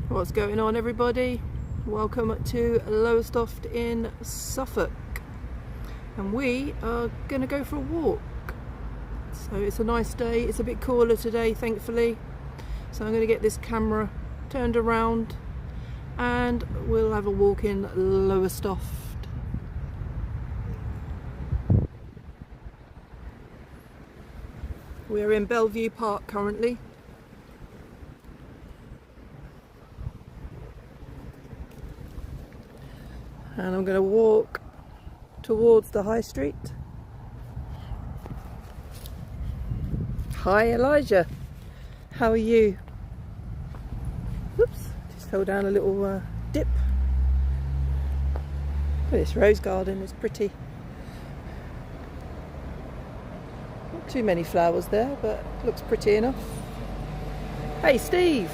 What's going on, everybody? Welcome to Lowestoft in Suffolk, and we are going to go for a walk. So it's a nice day. It's a bit cooler today, thankfully, so I'm going to get this camera turned around and we'll have a walk in Lowestoft. We're in Bellevue Park currently. And I'm going to walk towards the high street. Hi Elijah, how are you? Oops, just fell down a little dip. This rose garden is pretty. Not too many flowers there, but looks pretty enough. Hey Steve,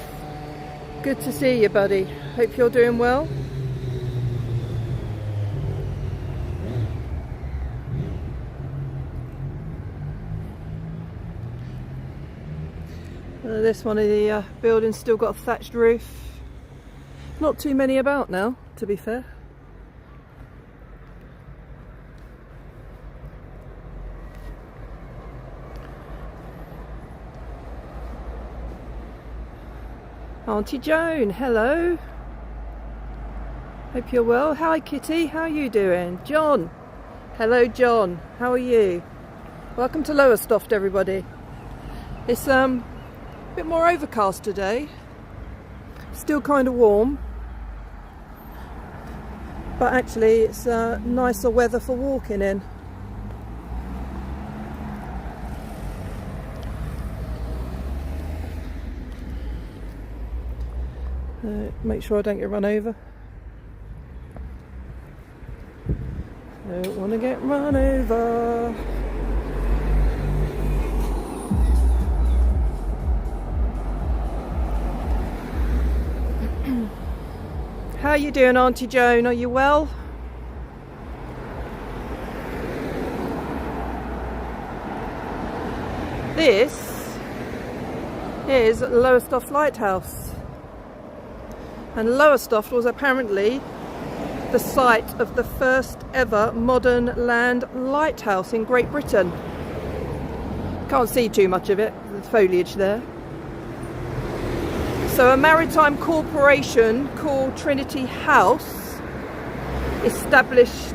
good to see you, buddy. Hope you're doing well. This one of the buildings still got a thatched roof. Not too many about now, to be fair. Auntie Joan, hello. Hope you're well. Hi Kitty, how are you doing? John, hello John, how are you? Welcome to Lowestoft, everybody. It's a bit more overcast today, still kind of warm, but actually it's nicer weather for walking in. Make sure I don't get run over. Don't want to get run over. How are you doing, Auntie Joan? Are you well? This is Lowestoft Lighthouse, and Lowestoft was apparently the site of the first ever modern land lighthouse in Great Britain. Can't see too much of it, there's foliage there. So a maritime corporation called Trinity House established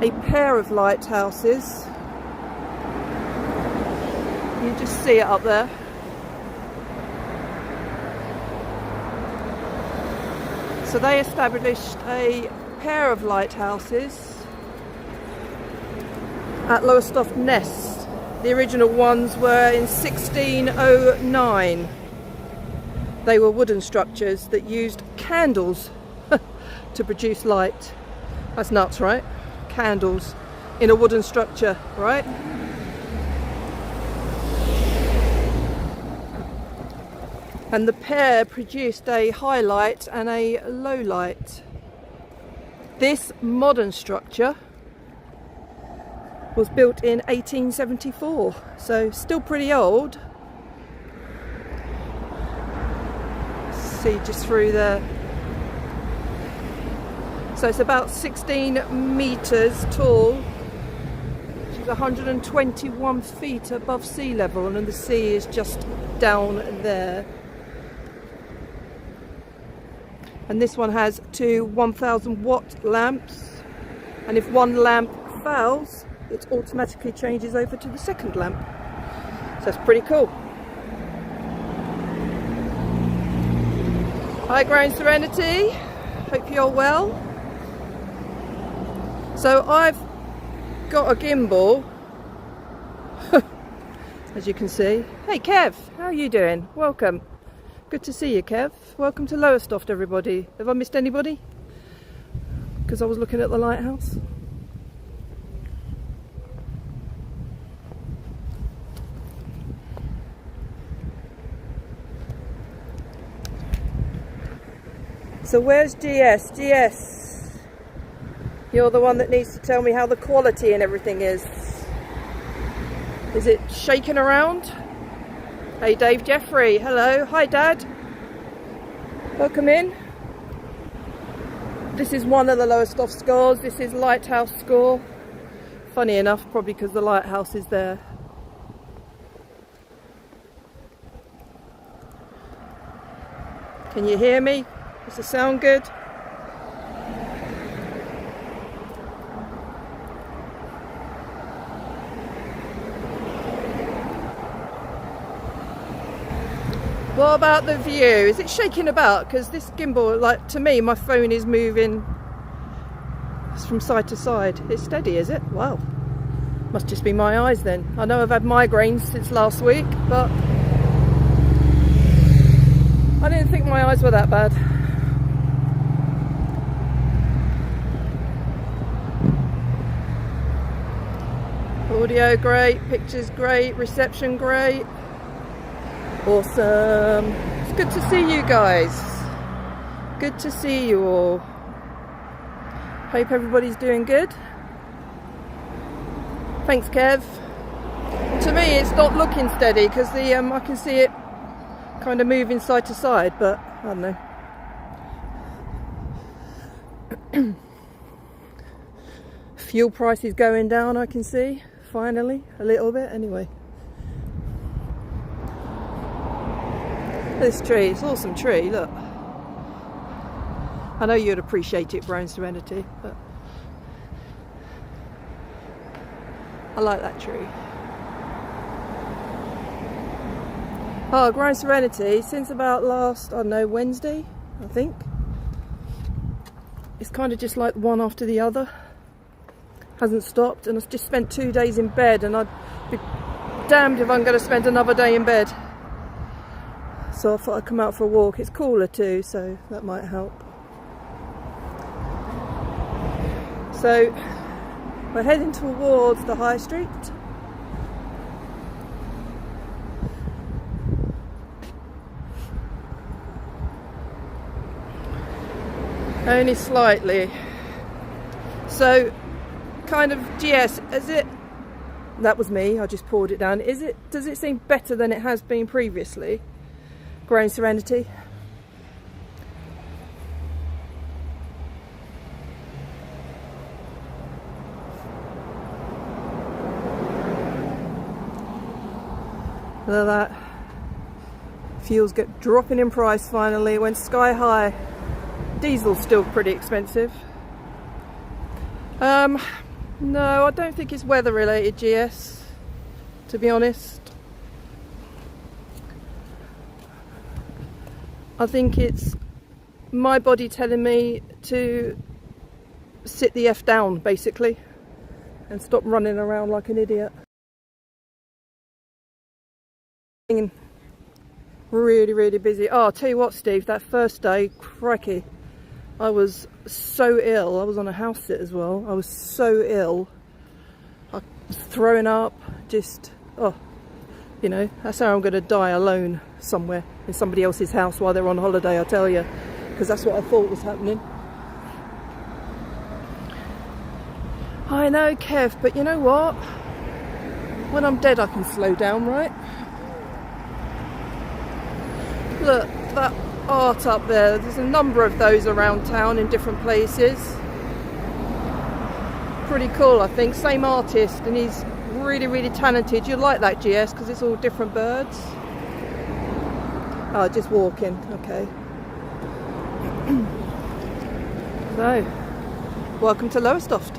a pair of lighthouses. You just see it up there. So they established a pair of lighthouses at Lowestoft Nest. The original ones were in 1609. They were wooden structures that used candles to produce light. That's nuts, right? Candles in a wooden structure, right? And the pair produced a high light and a low light. This modern structure was built in 1874, so still pretty old. See just through there. So it's about 16 meters tall, which is 121 feet above sea level, and the sea is just down there. And this one has two 1000 watt lamps, and if one lamp fails, it automatically changes over to the second lamp. So that's pretty cool. Hi Growing Serenity, hope you're well. So I've got a gimbal, as you can see. Hey Kev, how are you doing? Welcome. Good to see you, Kev. Welcome to Lowestoft, everybody. Have I missed anybody? Because I was looking at the lighthouse. So where's GS? GS, you're the one that needs to tell me how the quality and everything is. Is it shaking around? Hey Dave Jeffrey, hello. Hi Dad. Welcome in. This is one of the Lowestoft scores. This is Lighthouse score. Funny enough, probably because the lighthouse is there. Can you hear me? Does it sound good? What about the view? Is it shaking about? Because this gimbal, like, to me, my phone is moving from side to side. It's steady, is it? Wow. Must just be my eyes then. I know I've had migraines since last week, but I didn't think my eyes were that bad. Audio great, pictures great, reception great. Awesome. It's good to see you guys. Good to see you all. Hope everybody's doing good. Thanks, Kev. To me, it's not looking steady because the I can see it kind of moving side to side, but I don't know. Fuel prices going down, I can see. Finally, a little bit anyway. This tree, it's an awesome tree, look. I know you'd appreciate it, Brown Serenity, but I like that tree. Oh, Ground Serenity, since about last, I don't know, Wednesday, I think. It's kind of just like one after the other. Hasn't stopped, and I've just spent 2 days in bed, and I'd be damned if I'm going to spend another day in bed. So I thought I'd come out for a walk. It's cooler too, so that might help. So we're heading towards the high street. Only slightly. So kind of GS, is it? That was me, I just poured it down. Does it seem better than it has been previously? Ground Serenity. Look at that. Fuel's dropping in price finally. It went sky high. Diesel's still pretty expensive. No, I don't think it's weather related, GS, to be honest. I think it's my body telling me to sit the F down, basically, and stop running around like an idiot. Really, really busy. Oh, I'll tell you what, Steve, that first day, crikey, I was so ill. I was on a house sit as well. I was so ill. I was throwing up, just, oh. You know, that's how I'm going to die alone somewhere in somebody else's house while they're on holiday, I tell you. Because that's what I thought was happening. I know, Kev, but you know what? When I'm dead, I can slow down, right? Look, that art up there. There's a number of those around town in different places. Pretty cool, I think. Same artist, and he's really, really talented. You like that, GS, because it's all different birds. Oh, just walking, okay. So, welcome to Lowestoft.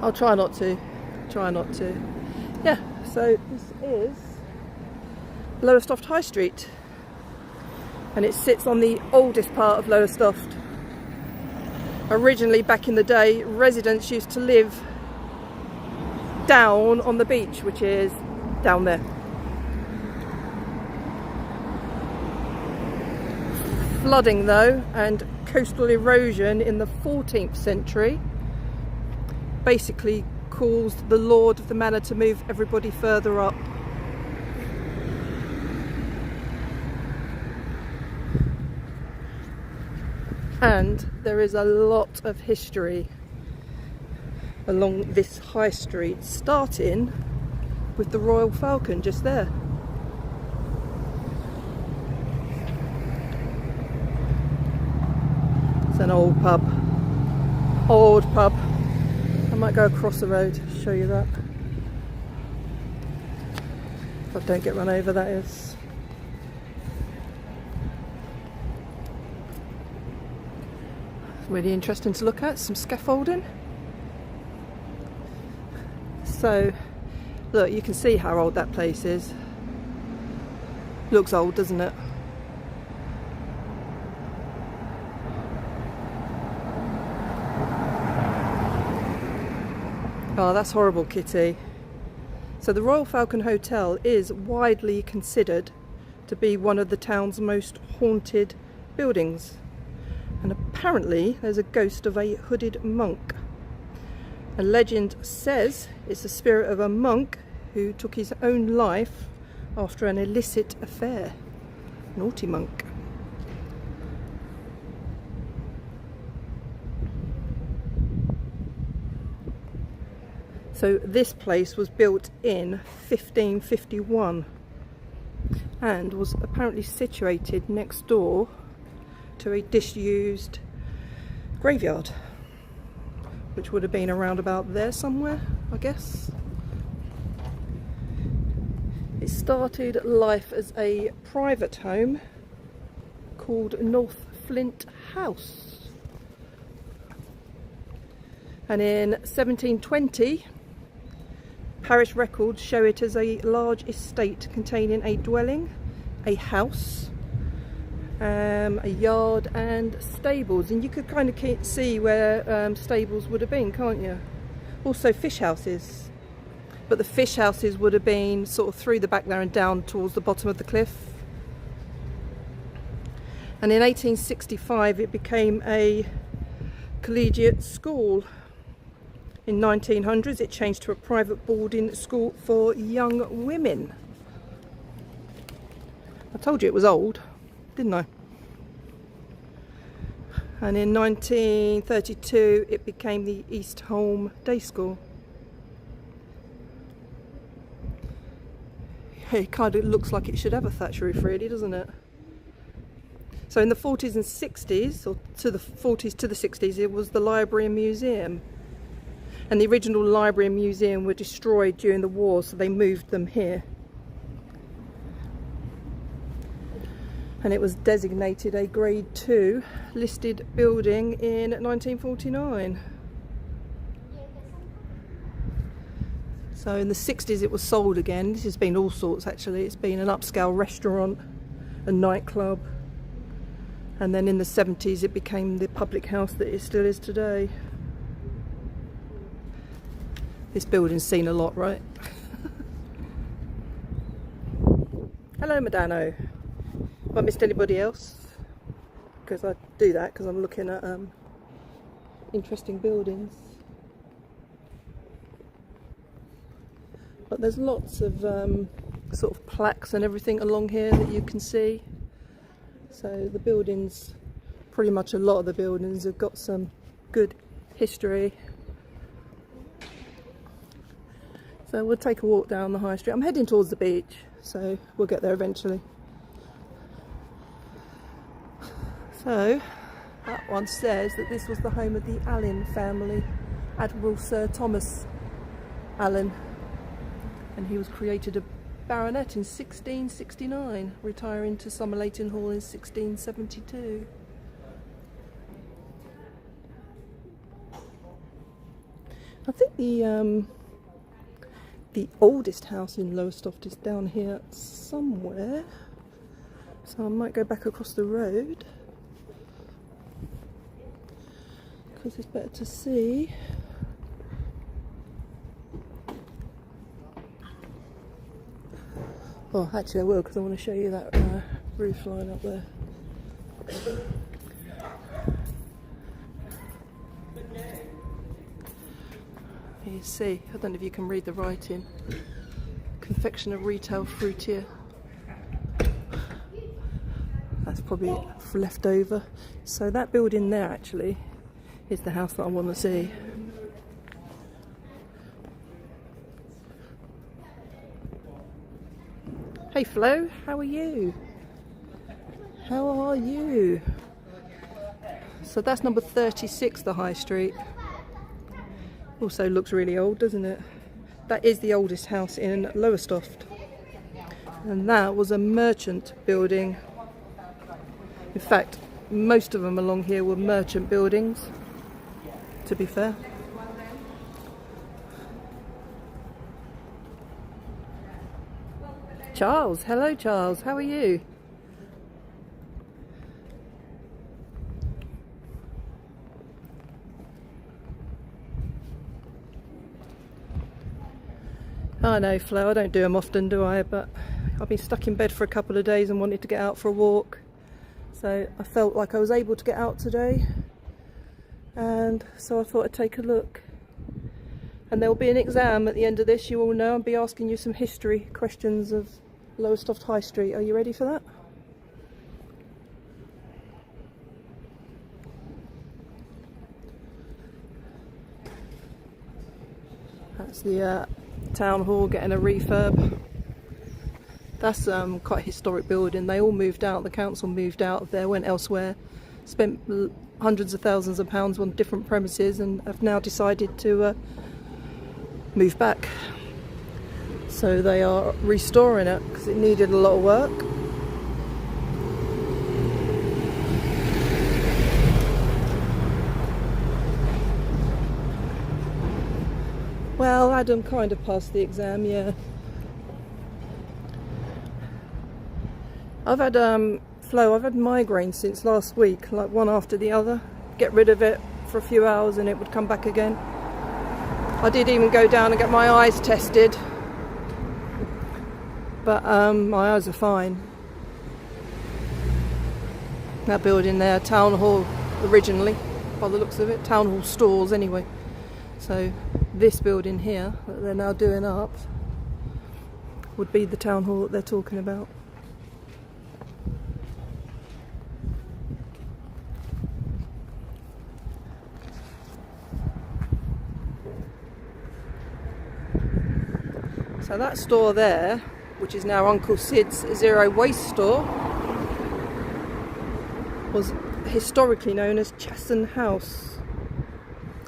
I'll try not to. Yeah, so this is Lowestoft High Street, and it sits on the oldest part of Lowestoft. Originally, back in the day, residents used to live down on the beach, which is down there. Flooding though, and coastal erosion in the 14th century basically caused the lord of the manor to move everybody further up. And there is a lot of history along this high street, starting with the Royal Falcon just there. It's an old pub. Old pub. I might go across the road to show you that. If I don't get run over, that is. It's really interesting to look at. Some scaffolding. So, look, you can see how old that place is. Looks old, doesn't it? Oh, that's horrible, Kitty. So the Royal Falcon Hotel is widely considered to be one of the town's most haunted buildings. And apparently there's a ghost of a hooded monk. A legend says it's the spirit of a monk who took his own life after an illicit affair. Naughty monk. So this place was built in 1551 and was apparently situated next door to a disused graveyard, which would have been around about there somewhere, I guess. It started life as a private home called North Flint House. And in 1720, parish records show it as a large estate containing a dwelling, a house, a yard and stables. And you could kind of see where stables would have been, can't you? Also fish houses. But the fish houses would have been sort of through the back there and down towards the bottom of the cliff. And in 1865 it became a collegiate school. In 1900s it changed to a private boarding school for young women. I told you it was old, didn't I? And in 1932 it became the East Holme Day School. It kind of looks like it should have a thatch roof, really, doesn't it? So in the 40s and 60s, or to the 40s to the 60s, it was the library and museum. And the original library and museum were destroyed during the war, so they moved them here. And it was designated a Grade 2 listed building in 1949. So in the 60s it was sold again. This has been all sorts, actually. It's been an upscale restaurant, a nightclub, and then in the 70s it became the public house that it still is today. This building's seen a lot, right? Hello, Madano. Have I missed anybody else? Because I do that because I'm looking at interesting buildings. But there's lots of sort of plaques and everything along here that you can see. So the buildings, pretty much a lot of the buildings have got some good history. So we'll take a walk down the high street. I'm heading towards the beach, so we'll get there eventually. So that one says that this was the home of the Allen family, Admiral Sir Thomas Allen, and he was created a baronet in 1669, retiring to Somerleyton Hall in 1672. I think the oldest house in Lowestoft is down here somewhere, so I might go back across the road because it's better to see. Oh, actually I will, because I want to show you that roof line up there. You see, I don't know if you can read the writing. Confectioner, retail, fruitier. That's probably left over. So that building there actually is the house that I want to see. Hey Flo, how are you? How are you? So that's number 36, the High Street. Also looks really old, doesn't it? That is the oldest house in Lowestoft. And that was a merchant building. In fact, most of them along here were merchant buildings, to be fair. Charles, hello Charles, how are you? I know Flo, I don't do them often, do I? But I've been stuck in bed for a couple of days and wanted to get out for a walk. So I felt like I was able to get out today. And so I thought I'd take a look. And there'll be an exam at the end of this, you all know. I'll be asking you some history questions of Lowestoft High Street. Are you ready for that? That's the town hall getting a refurb. That's quite a historic building. They all moved out, the council moved out of there, went elsewhere, spent hundreds of thousands of pounds on different premises and have now decided to move back. So they are restoring it because it needed a lot of work. Well, Adam kind of passed the exam, yeah. I've had Flo, I've had migraines since last week, like one after the other. Get rid of it for a few hours and it would come back again. I did even go down and get my eyes tested, but my eyes are fine. That building there, Town Hall originally, by the looks of it, Town Hall stores anyway. So this building here that they're now doing up would be the Town Hall that they're talking about. So that store there, which is now Uncle Sid's Zero Waste store, was historically known as Chasson House.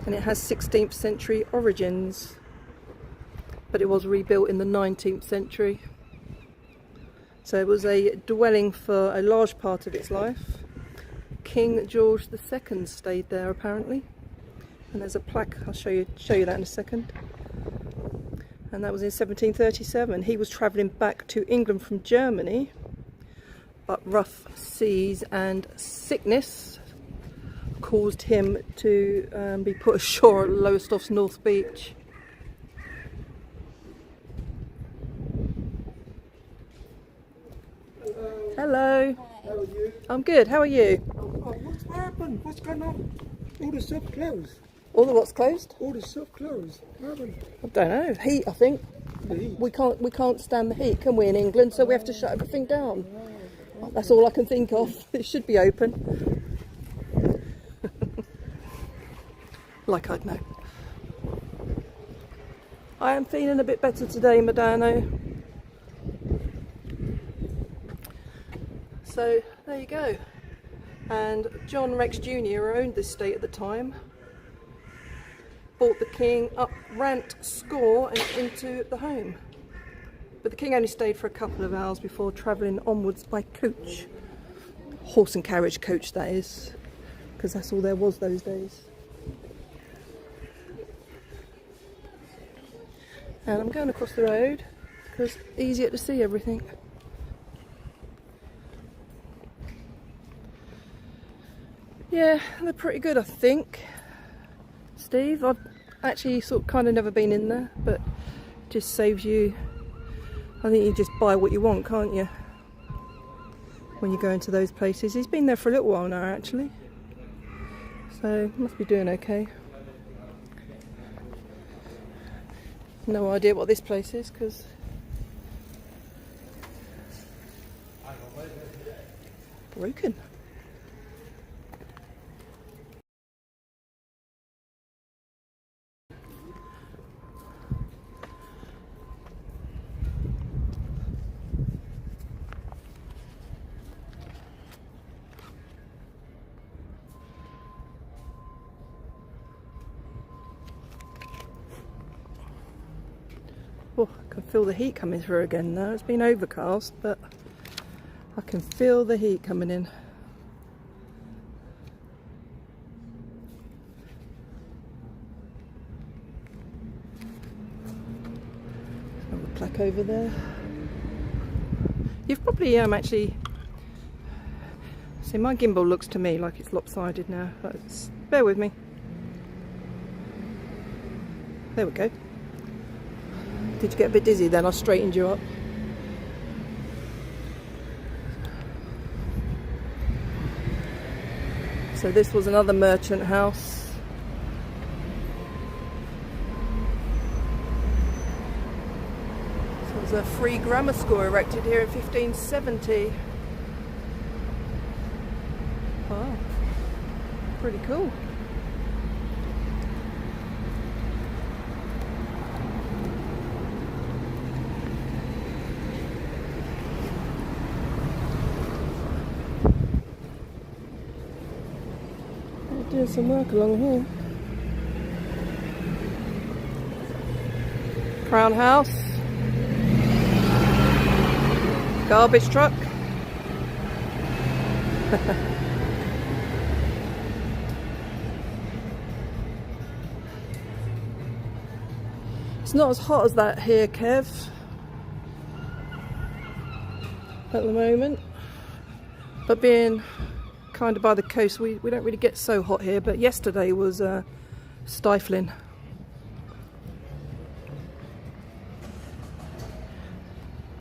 And it has 16th century origins, but it was rebuilt in the 19th century. So it was a dwelling for a large part of its life. King George II stayed there apparently, and there's a plaque, I'll show you that in a second. And that was in 1737. He was travelling back to England from Germany, but rough seas and sickness caused him to be put ashore at Lowestoft's North Beach. Hello. How are you? I'm good, how are you? What's happened? What's going on? All the stuff closed. All the what's closed? All the stuff closed. What happened? I don't know. Heat, I think. The heat. We can't stand the heat, can we, in England? So we have to shut everything down. That's all I can think of. It should be open. Like I'd know. I am feeling a bit better today, Madano. So there you go. And John Rex Jr., who owned this estate at the time, brought the king up Rant Score and into the home. But the king only stayed for a couple of hours before travelling onwards by coach. Horse and carriage coach, that is, because that's all there was those days. And I'm going across the road because it's easier to see everything. Yeah, they're pretty good, I think. Steve, I've actually sort of kind of never been in there, but it just saves you. I think you just buy what you want, can't you? When you go into those places. He's been there for a little while now, actually. So, must be doing okay. No idea what this place is, because broken. Oh, I can feel the heat coming through again now. It's been overcast, but I can feel the heat coming in. Another plaque over there. You've probably actually... See, my gimbal looks to me like it's lopsided now. Bear with me. There we go. Did you get a bit dizzy then? I straightened you up. So this was another merchant house. So it was a free grammar school erected here in 1570. Wow, pretty cool. Doing some work along here. Crown House. Garbage truck. It's not as hot as that here, Kev, at the moment, but being kind of by the coast, we don't really get so hot here, but yesterday was stifling.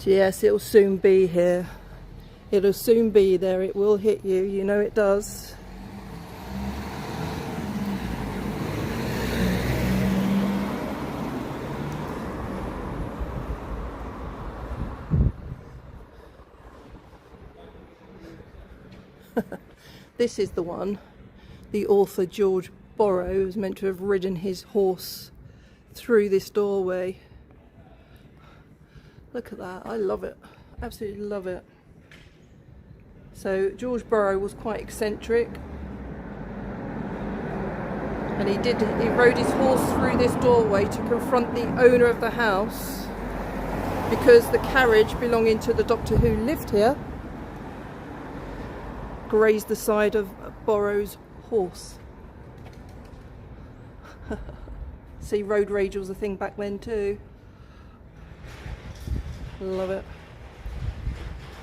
Yes, it'll soon be here. It'll soon be there. It will hit you, you know it does. This is the one the author George Borrow is meant to have ridden his horse through this doorway. Look at that, I love it, absolutely love it. So George Borrow was quite eccentric, and he rode his horse through this doorway to confront the owner of the house, because the carriage belonging to the doctor who lived here grazed the side of Borrow's horse. See, road rage was a thing back then too. Love it.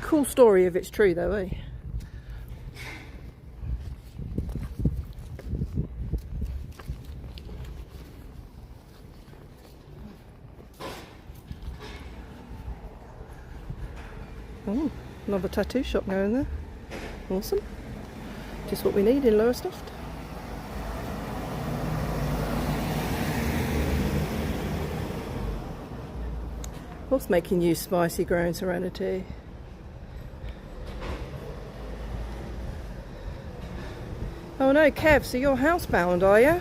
Cool story if it's true though, eh? Oh, another tattoo shop going there. Awesome. Just what we need in Lowestoft. What's making you spicy, growing serenity? Oh no, Kev, so you're housebound, are you?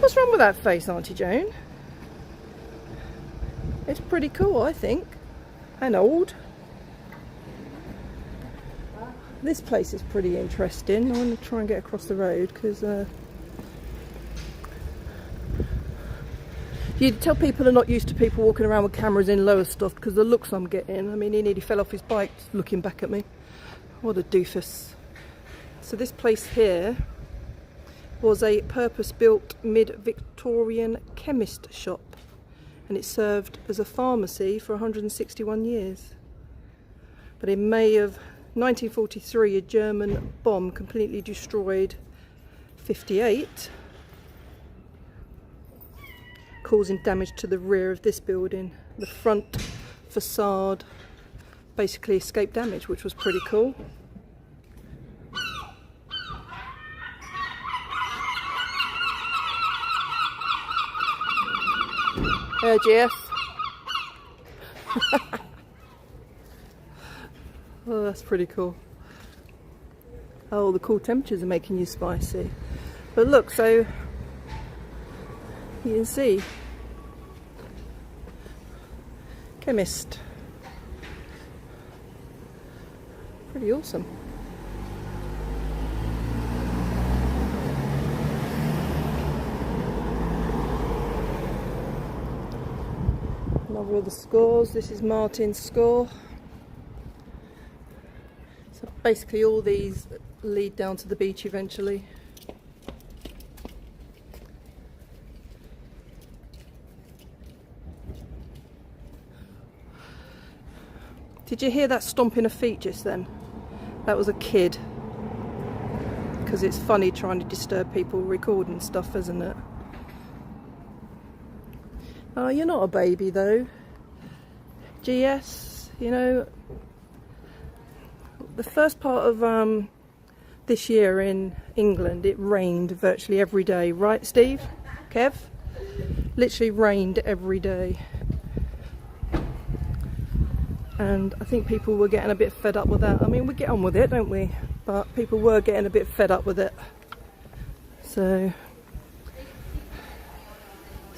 What's wrong with that face, Auntie Joan? It's pretty cool, I think. And old. This place is pretty interesting. I want to try and get across the road because you'd tell people are not used to people walking around with cameras in Lowestoft because the looks I'm getting. I mean, he nearly fell off his bike looking back at me. What a doofus. So this place here was a purpose-built mid-Victorian chemist shop, and it served as a pharmacy for 161 years. But in May of 1943, a German bomb completely destroyed 58, causing damage to the rear of this building. The front facade basically escaped damage, which was pretty cool. Jeff. Oh, that's pretty cool. Oh, the cool temperatures are making you spicy. But look, so you can see chemist. Pretty awesome. Another of the scores. This is Martin's score. So basically all these lead down to the beach eventually. Did you hear that stomping of feet just then? That was a kid. Because it's funny trying to disturb people recording stuff, isn't it? Oh, you're not a baby though. GS, you know, the first part of this year in England, it rained virtually every day, right Steve? Kev? Literally rained every day. And I think people were getting a bit fed up with that. I mean, we get on with it, don't we? But people were getting a bit fed up with it. So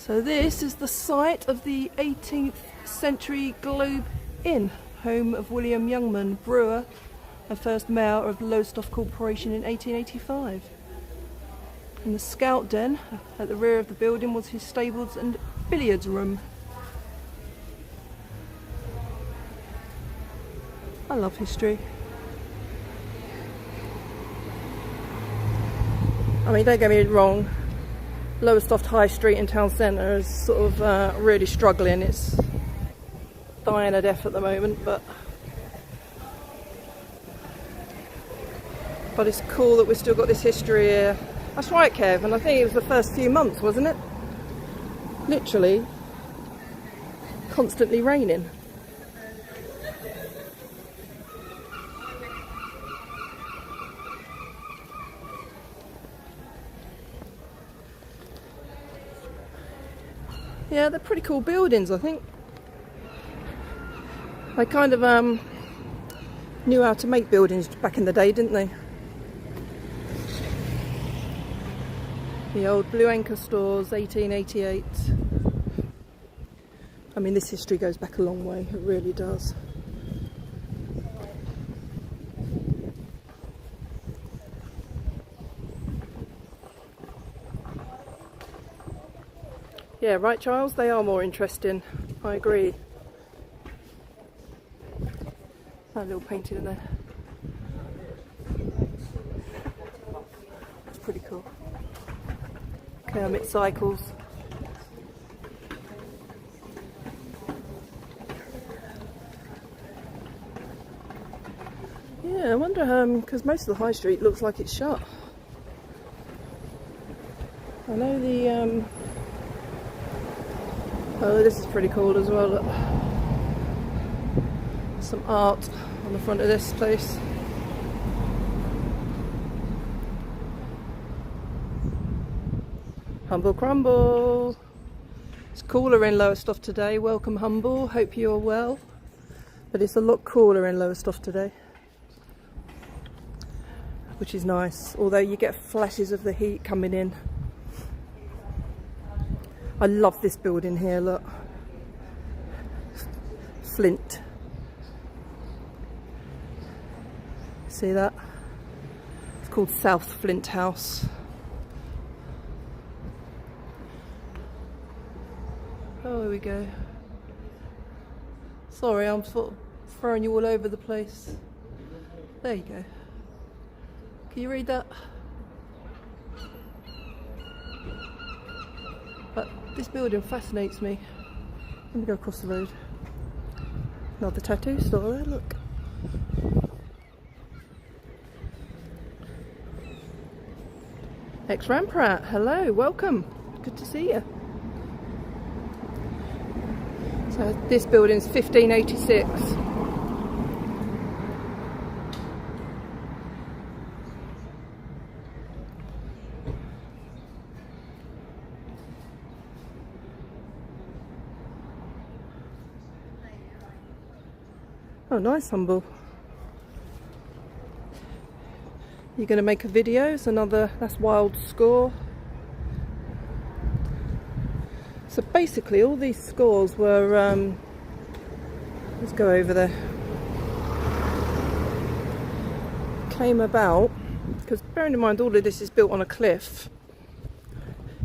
this is the site of the 18th century Globe Inn, home of William Youngman, brewer and first mayor of Lowestoft Corporation in 1885. And the scout den at the rear of the building was his stables and billiards room. I love history. I mean, don't get me wrong, Lowestoft High Street in town centre is sort of really struggling. It's dying a death at the moment, but it's cool that we've still got this history here. That's right, Kev, and I think it was the first few months, wasn't it? Literally constantly raining. Yeah, they're pretty cool buildings, I think. They kind of knew how to make buildings back in the day, didn't they? The old Blue Anchor stores, 1888. I mean, this history goes back a long way, it really does. Yeah, right, Charles? They are more interesting. I agree. That little painting in there. That's pretty cool. Kermit cycles. Yeah, I wonder, because most of the high street looks like it's shut. I know the, oh, this is pretty cool as well, look. Some art on the front of this place. Humble Crumble. It's cooler in Lowestoft today. Welcome, Humble. Hope you're well. But it's a lot cooler in Lowestoft today, which is nice. Although you get flashes of the heat coming in. I love this building here, look. Flint. See that? It's called South Flint House. Oh, here we go. Sorry, I'm sort of throwing you all over the place. There you go. Can you read that? But this building fascinates me. Let me go across the road. Another tattoo store there, look. Ex-Ramprat, hello, welcome. Good to see you. So this building's 1586. Oh, nice, Humble. You're going to make a video. It's another, that's wild score. So basically all these scores were, let's go over there, came about, because bearing in mind all of this is built on a cliff.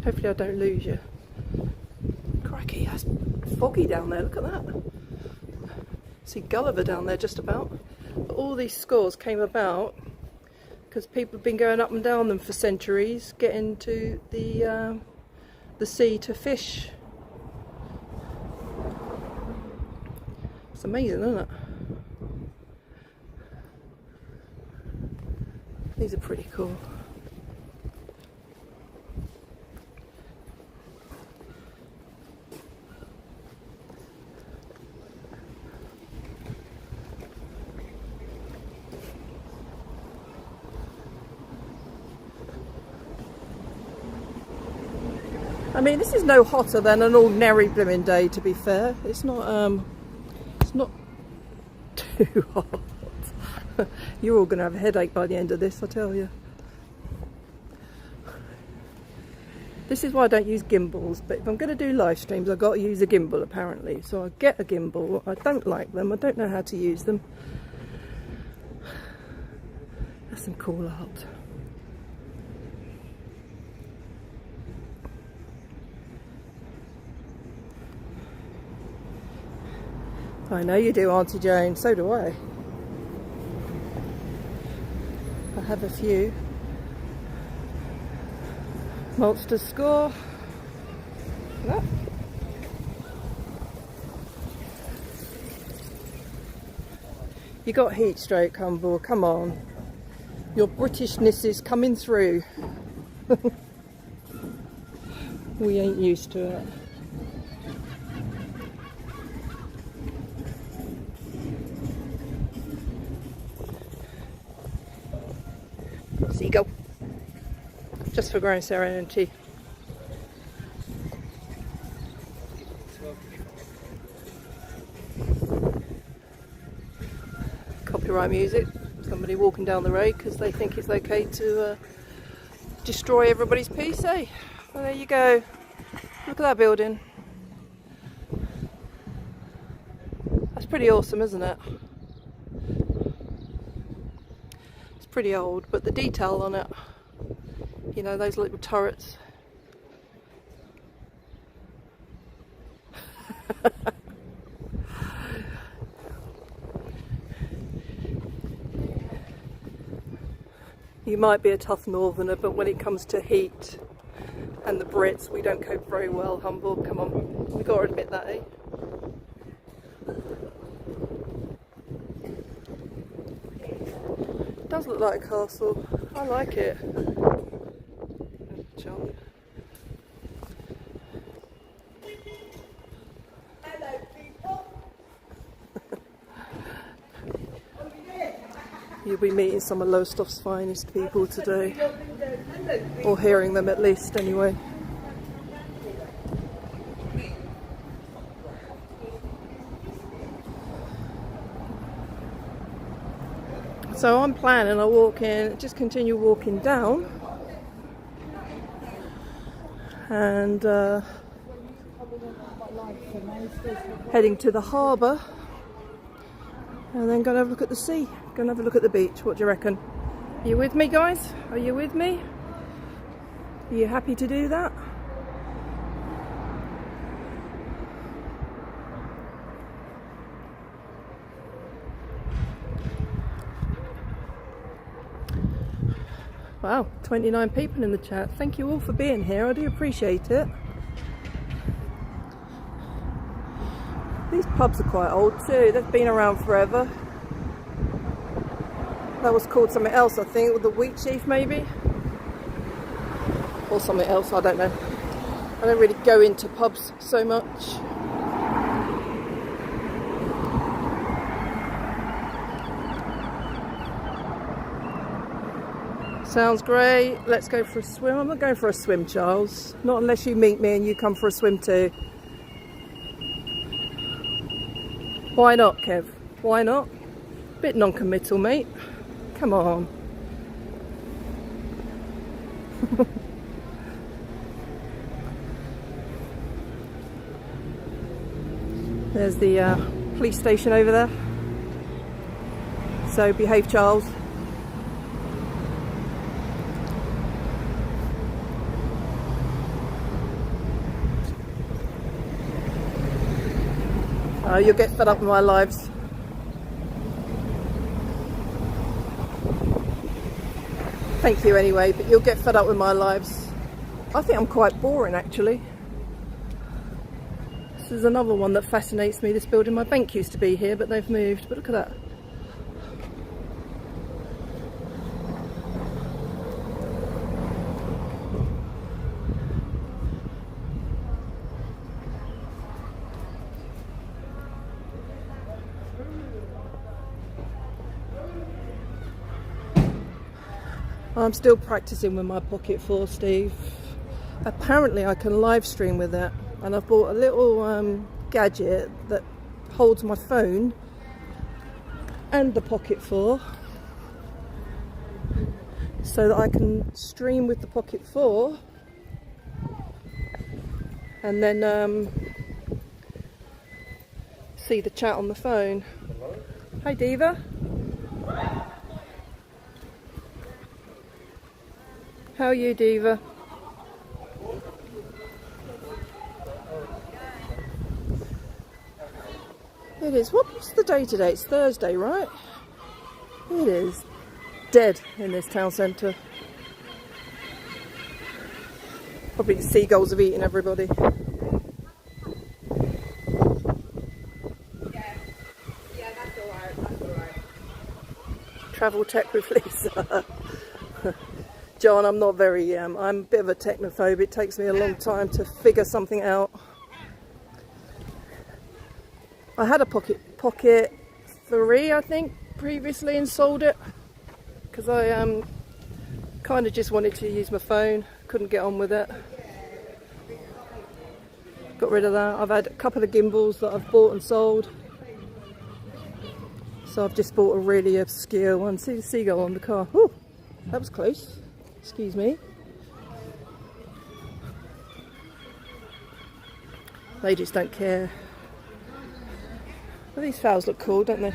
Hopefully I don't lose you. Crikey, that's foggy down there, look at that. See Gulliver down there just about. But all these scores came about because people have been going up and down them for centuries, getting to the sea to fish. It's amazing, isn't it? These are pretty cool. I mean, this is no hotter than an ordinary blooming day, to be fair. It's not too hot. You're all going to have a headache by the end of this, I tell you. This is why I don't use gimbals, but if I'm going to do live streams, I've got to use a gimbal apparently. So I get a gimbal. I don't like them. I don't know how to use them. That's some cool art. I know you do, Auntie Jane, so do I. I have a few. Monster score. No. You got heat stroke, Humble, come on. Your Britishness is coming through. We ain't used to it. Seagull. Just for growing serenity. Copyright music. Somebody walking down the road because they think it's okay to destroy everybody's peace, eh? Well, there you go. Look at that building. That's pretty awesome, isn't it? It's pretty old, but the detail on it, you know, those little turrets. You might be a tough northerner, but when it comes to heat and the Brits, we don't cope very well, Humble. Come on, we got to admit that, eh? It does look like a castle. I like it. Jump. Hello, people. You'll be meeting some of Lowestoft's finest people today, or hearing them at least anyway. So I'm planning on walking, just continue walking down and heading to the harbour, and then going to have a look at the sea, going to have a look at the beach. What do you reckon? Are you with me, guys? Are you with me? Are you happy to do that? Wow, 29 people in the chat. Thank you all for being here. I do appreciate it. These pubs are quite old too. They've been around forever. That was called something else, I think, with the Wheat Chief maybe, or something else. I don't know. I don't really go into pubs so much. Sounds great. Let's go for a swim. I'm not going for a swim, Charles. Not unless you meet me and you come for a swim too. Why not, Kev? Why not? Bit non-committal, mate. Come on. There's the police station over there. So behave, Charles. You'll get fed up with my lives. Thank you anyway, but you'll get fed up with my lives. I think I'm quite boring actually. This is another one that fascinates me, this building. My bank used to be here, but they've moved. But look at that. I'm still practicing with my Pocket 4, Steve. Apparently I can live stream with it, and I've bought a little gadget that holds my phone and the Pocket 4 so that I can stream with the Pocket 4 and then see the chat on the phone. Hello? Hi Diva. How are you, Diva? It is. What's the day today? It's Thursday, right? It is dead in this town centre. Probably the seagulls have eaten everybody. Yeah, that's alright, that's alright. Travel tech with Lisa. John, I'm not very, I'm a bit of a technophobe. It takes me a long time to figure something out. I had a Pocket 3, I think, previously, and sold it because I kind of just wanted to use my phone. Couldn't get on with it. Got rid of that. I've had a couple of gimbals that I've bought and sold. So I've just bought a really obscure one. See the seagull on the car. Ooh, that was close. Excuse me. They just don't care. Well, these fowls look cool, don't they?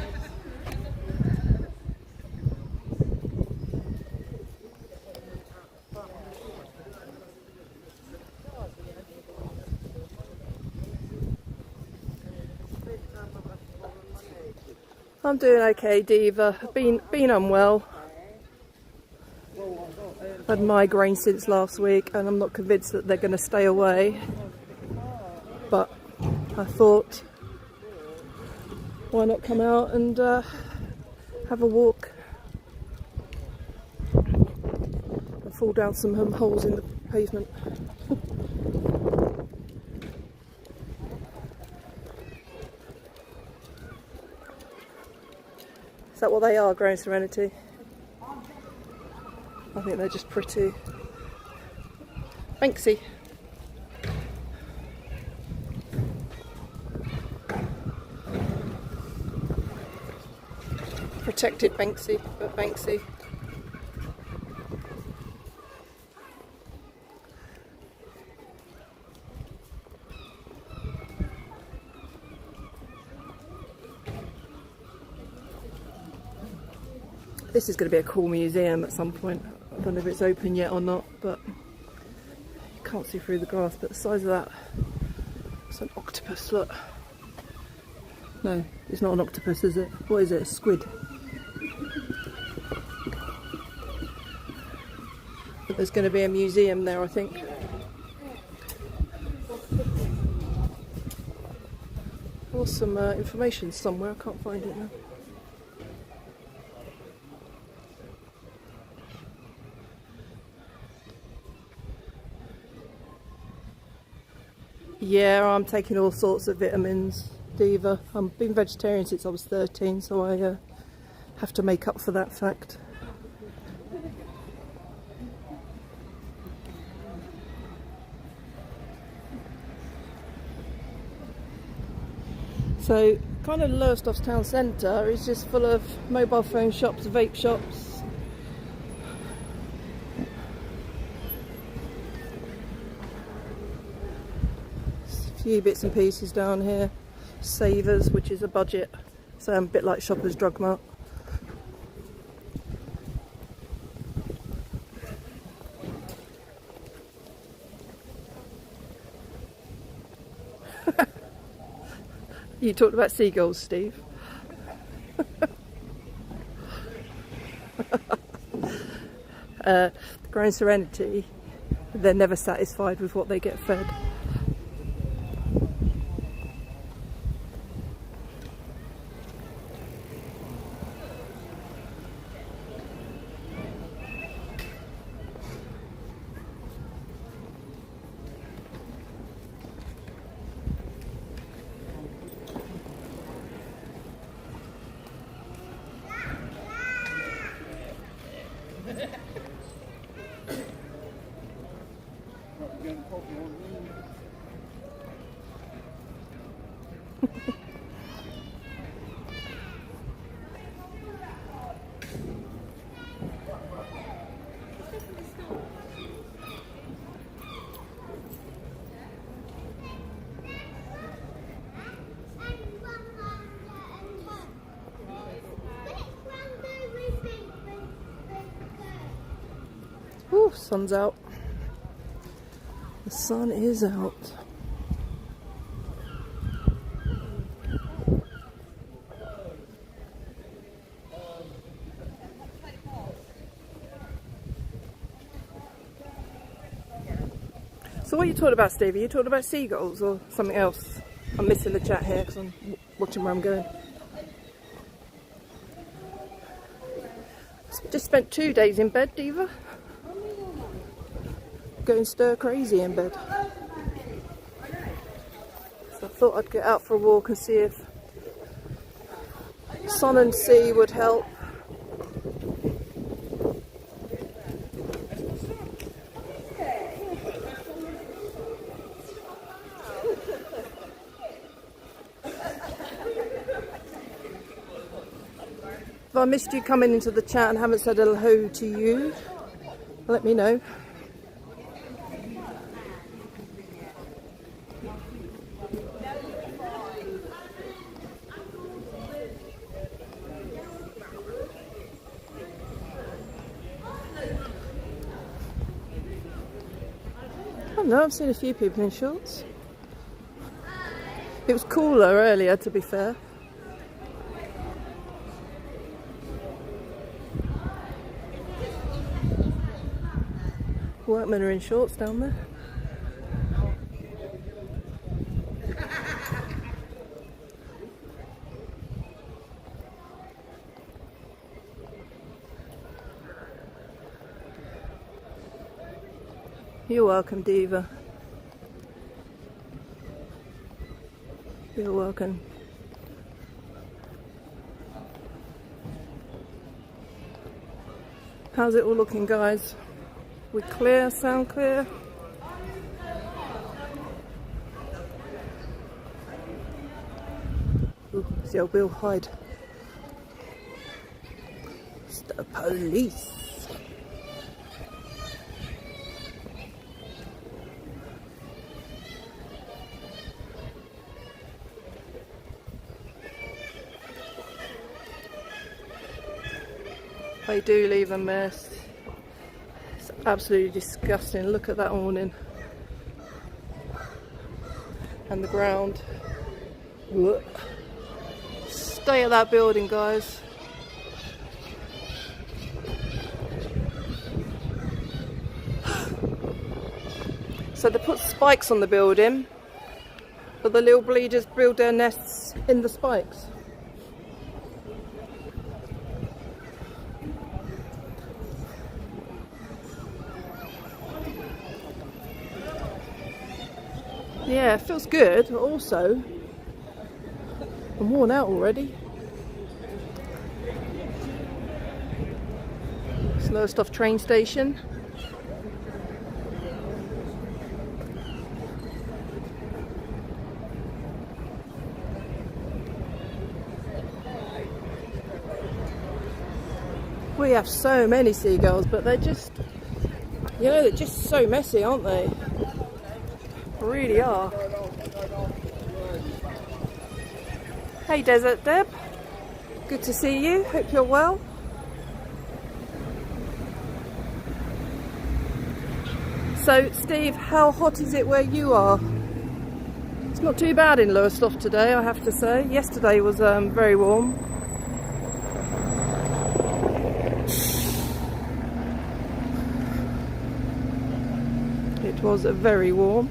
I'm doing okay, Diva. Been unwell. Had migraine since last week, and I'm not convinced that they're going to stay away. But I thought, why not come out and have a walk and fall down some holes in the pavement. Is that what they are, growing serenity? I think they're just pretty. Banksy. Protected Banksy, but Banksy. This is going to be a cool museum at some point. I don't know if it's open yet or not, but you can't see through the glass, but the size of that, it's an octopus, look. No, it's not an octopus, is it? What is it, a squid? But there's going to be a museum there, I think. There was some information somewhere, I can't find it now. Yeah, I'm taking all sorts of vitamins, Diva. I've been vegetarian since I was 13, so I have to make up for that fact. So, kind of Lowestoft town centre is just full of mobile phone shops, vape shops. few bits and pieces down here. Savers, which is a budget, so a bit like Shoppers Drug Mart. You talked about seagulls, Steve. Growing Serenity, they're never satisfied with what they get fed. Ooh, sun's out. The sun is out. So what are you talking about, Steve? Are you talking about seagulls or something else? I'm missing the chat here because I'm watching where I'm going. Just spent 2 days in bed, Diva. Going stir crazy in bed. So I thought I'd get out for a walk and see if sun and sea would help. If I missed you coming into the chat and haven't said hello to you, let me know. I don't know, I've seen a few people in shorts. It was cooler earlier, to be fair. Workmen are in shorts down there. You're welcome, Diva. You're welcome. How's it all looking, guys? We clear? Sound clear? Ooh, it's the old Bill, hide. It's the police. They do leave a mess. It's absolutely disgusting. Look at that awning. And the ground. Whoop. Stay at that building, guys. So they put spikes on the building, but the little bleeders build their nests in the spikes. Yeah, it feels good. Also, I'm worn out already. It's Lowestoft train station. We have so many seagulls, but they're just, you know, they're just so messy, aren't they? Really are. Hey Desert Deb, good to see you, hope you're well. So Steve, how hot is it where you are? It's not too bad in Lowestoft today, I have to say. Yesterday was very warm. It was very warm.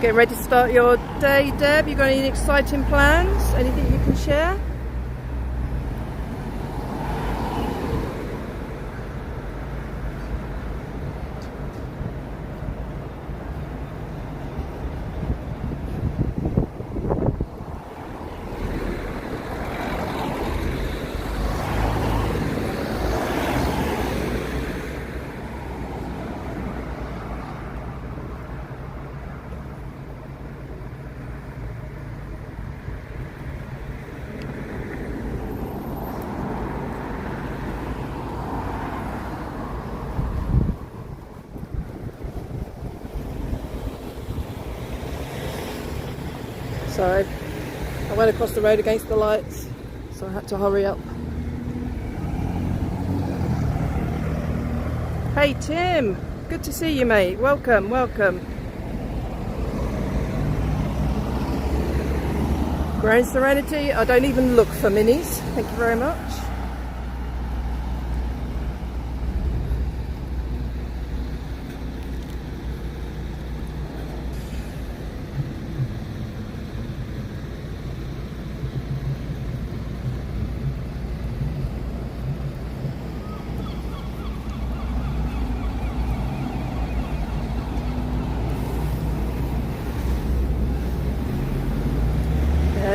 Getting ready to start your day, Deb. You got any exciting plans? Anything you can share? Sorry, I went across the road against the lights, so I had to hurry up. Hey Tim, good to see you mate, welcome, welcome. Grand Serenity, I don't even look for minis, thank you very much.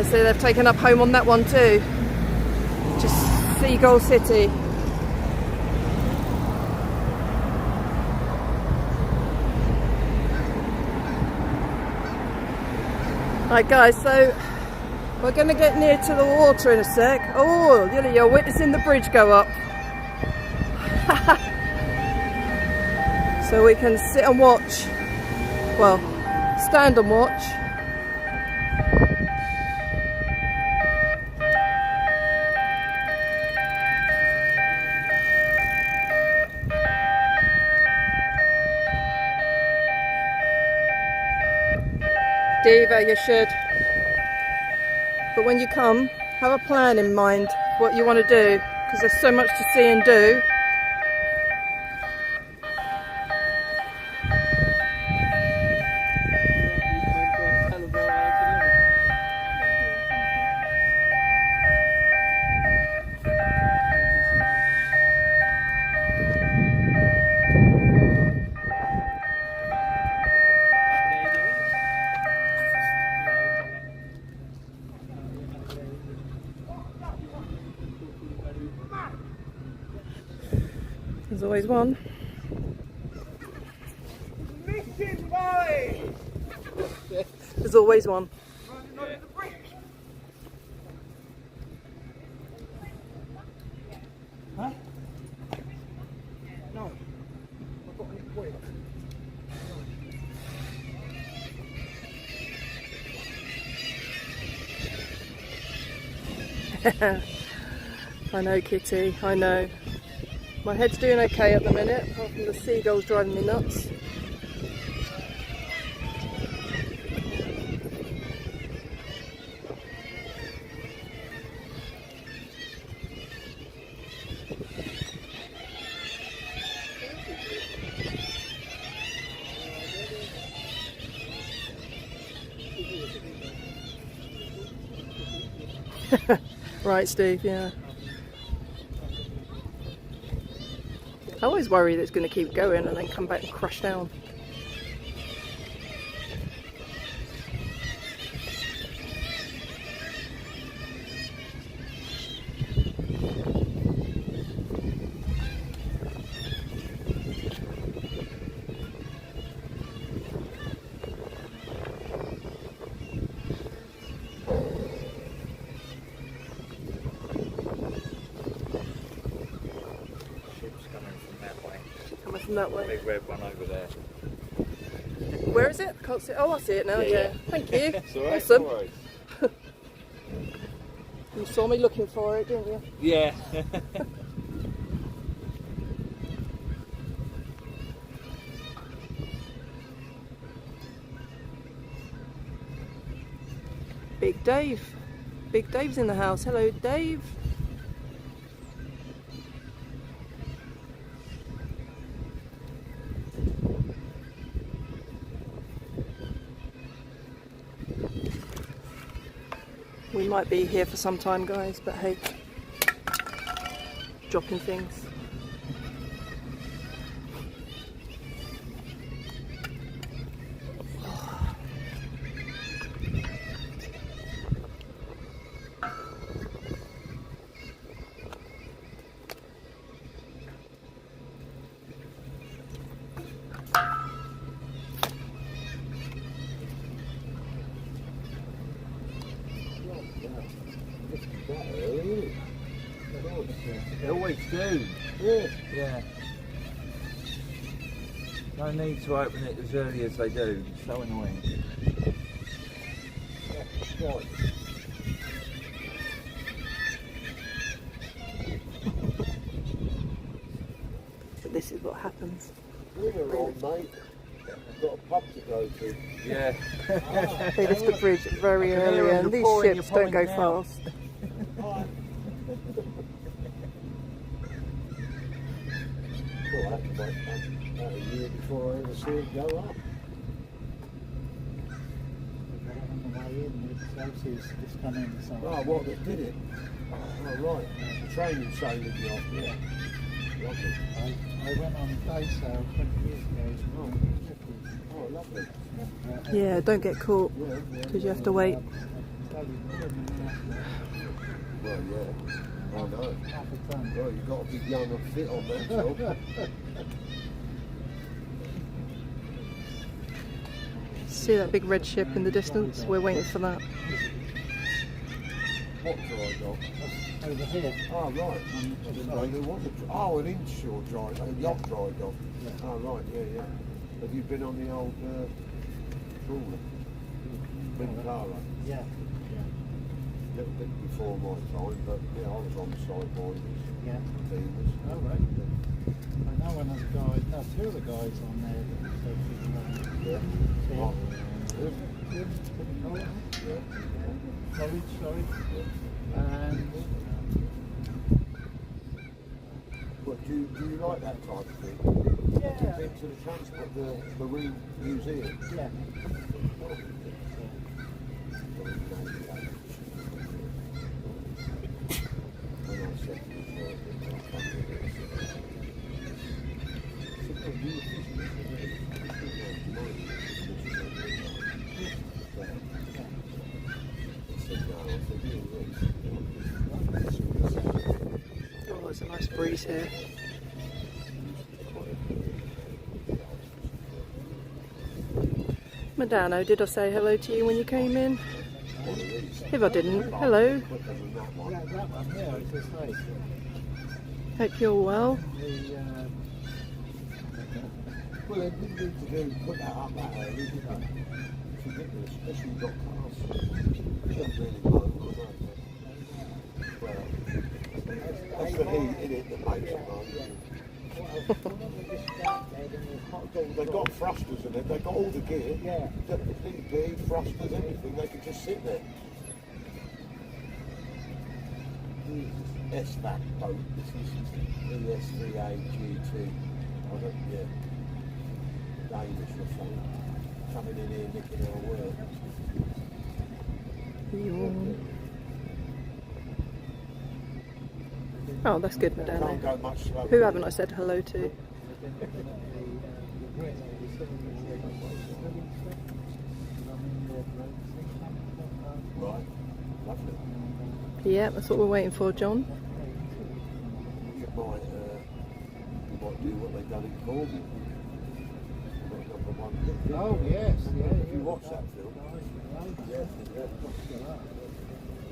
So they've taken up home on that one too. Just Seagull City. Right guys, so we're going to get near to the water in a sec. Oh, you're witnessing the bridge go up. So we can sit and watch. Well, stand and watch. Diva, you should. But when you come, have a plan in mind what you want to do, because there's so much to see and do. There's always one. There's always one. Huh? No. I've got an quick. I know, Kitty, I know. My head's doing okay at the minute, apart from the seagulls driving me nuts. Right, Steve, yeah. I always worry that it's going to keep going and then come back and crash down. from that way. Big red one over there. Where is it? I can't see it. Oh, I see it now, yeah. Thank you. It's all right. Awesome. No worries. You saw me looking for it, didn't you? Yeah. Big Dave. Big Dave's in the house. Hello, Dave. We might be here for some time, guys, but hey, dropping things. They always do. Yeah. No need to open it as early as they do. It's so annoying. But this is what happens. We're on, mate. I've got a pub to go to. Yeah. They lift the bridge very early, and these ships don't go fast. Well, I had to wait about a year before I ever see it go up. On the way in, it's coming in the summer. Oh, what, that did it? Oh, right. The training sailing you off, yeah. Lovely. I went on a day sail 20 years ago. Oh, lovely. Yeah, don't get caught because you have to wait. Well, yeah. I know. Half a ton. Well, you've got to be young and fit on that job. See that big red ship in the distance? We're waiting for that. What dry dock? Over here. Oh, right. I didn't know there was a an inshore dry dock, a yacht dry dock. Yeah. Oh, right, yeah. Have you been on the old trawler? Bintara? Yeah. A little bit before my time, but yeah, I was on the sidewinders. Yeah. Beavers. Oh, right. I know one of the guys, no, two of the guys on there that said Yeah. See? Oh, Yeah. yeah. Sorry. And But do you like that type of thing? yeah. Have you been to the transport, the Marine Museum? Yeah. When I said to you, Oh, there's a nice breeze here. Madano, did I say hello to you when you came in? If I didn't, hello. Yeah, that one, yeah, it's just nice. Hope you're well. well, they didn't need to put that up that early, did they? It's ridiculous, especially you've got cars. They don't really know, do they? Well, that's the heat in it that makes it run. They've got thrusters in it, they've got all the gear. Yeah. The PP, thrusters, everything, they can just sit there. SVAC boat, this is ES3AGT. I don't, yeah. Danish or something. Coming in here nicking our work. Oh, that's good, Can't Madano. go much slower. Who haven't I said hello to? Right, lovely. Yeah, that's what we're waiting for, John. You might do what they've done in Corby. #1 hit. Oh, yes, yeah. If you watch that film. Yeah.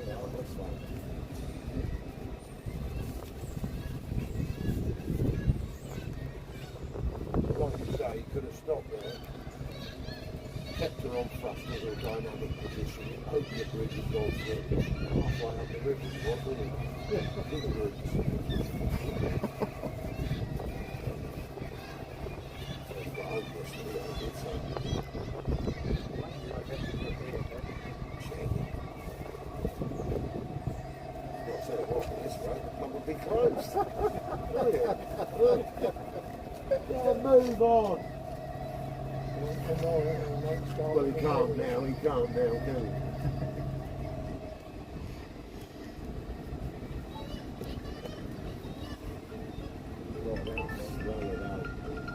Yeah, that's right. Halfway up the river, wasn't it? Yeah, bigger roots. I've got old yesterday, I did so. I'll tell you what, this road will probably be closed. Yeah, move on. Well, he can't now, can he?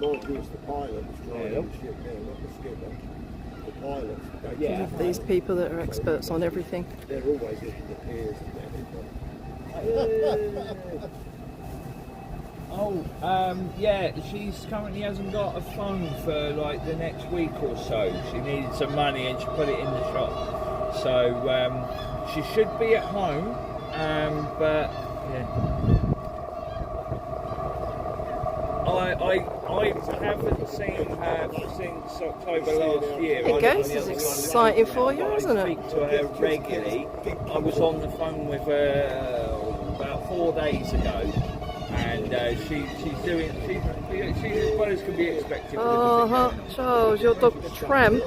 Mind you, it's the pilot that's driving the ship now, not the skipper. The pilot. Yeah. These people that are experts on everything. They're always looking at piers and that. Oh, yeah, she's currently hasn't got a phone for like the next week or so. She needed some money and she put it in the shop. So she should be at home, but yeah. I haven't seen her since October last year. There you go, this is exciting for you, isn't it? I speak to her regularly. I was on the phone with her about 4 days ago. And she's as well as can be expected. Charles, your dog Tramp.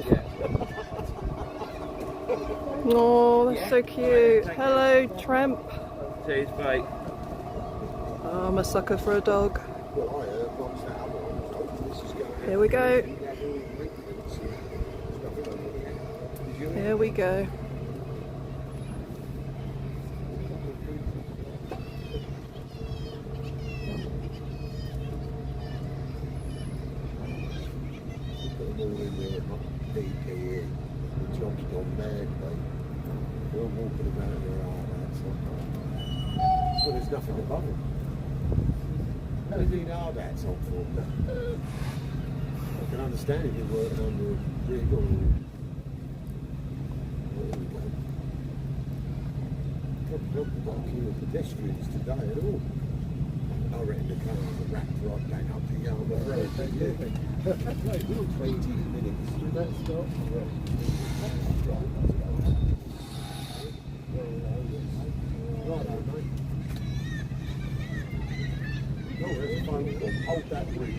Oh, that's so cute. Hello, Tramp. Cheers, mate. Oh, I'm a sucker for a dog. Well, I heard once that other one was this is going. Here we go. Here we go. PPE, the job's gone mad, mate. They're all walking about in their hard hats. Well, there's nothing above them. What do you need hard hats on for? I can understand if you're working on the rig or... There we go. We've got a queue of pedestrians today at all. I reckon the cars are wrapped right back up to Yarmouth Road. 20 minutes. That's not right. Right, mate. No, there's a phone call. Hold that ring.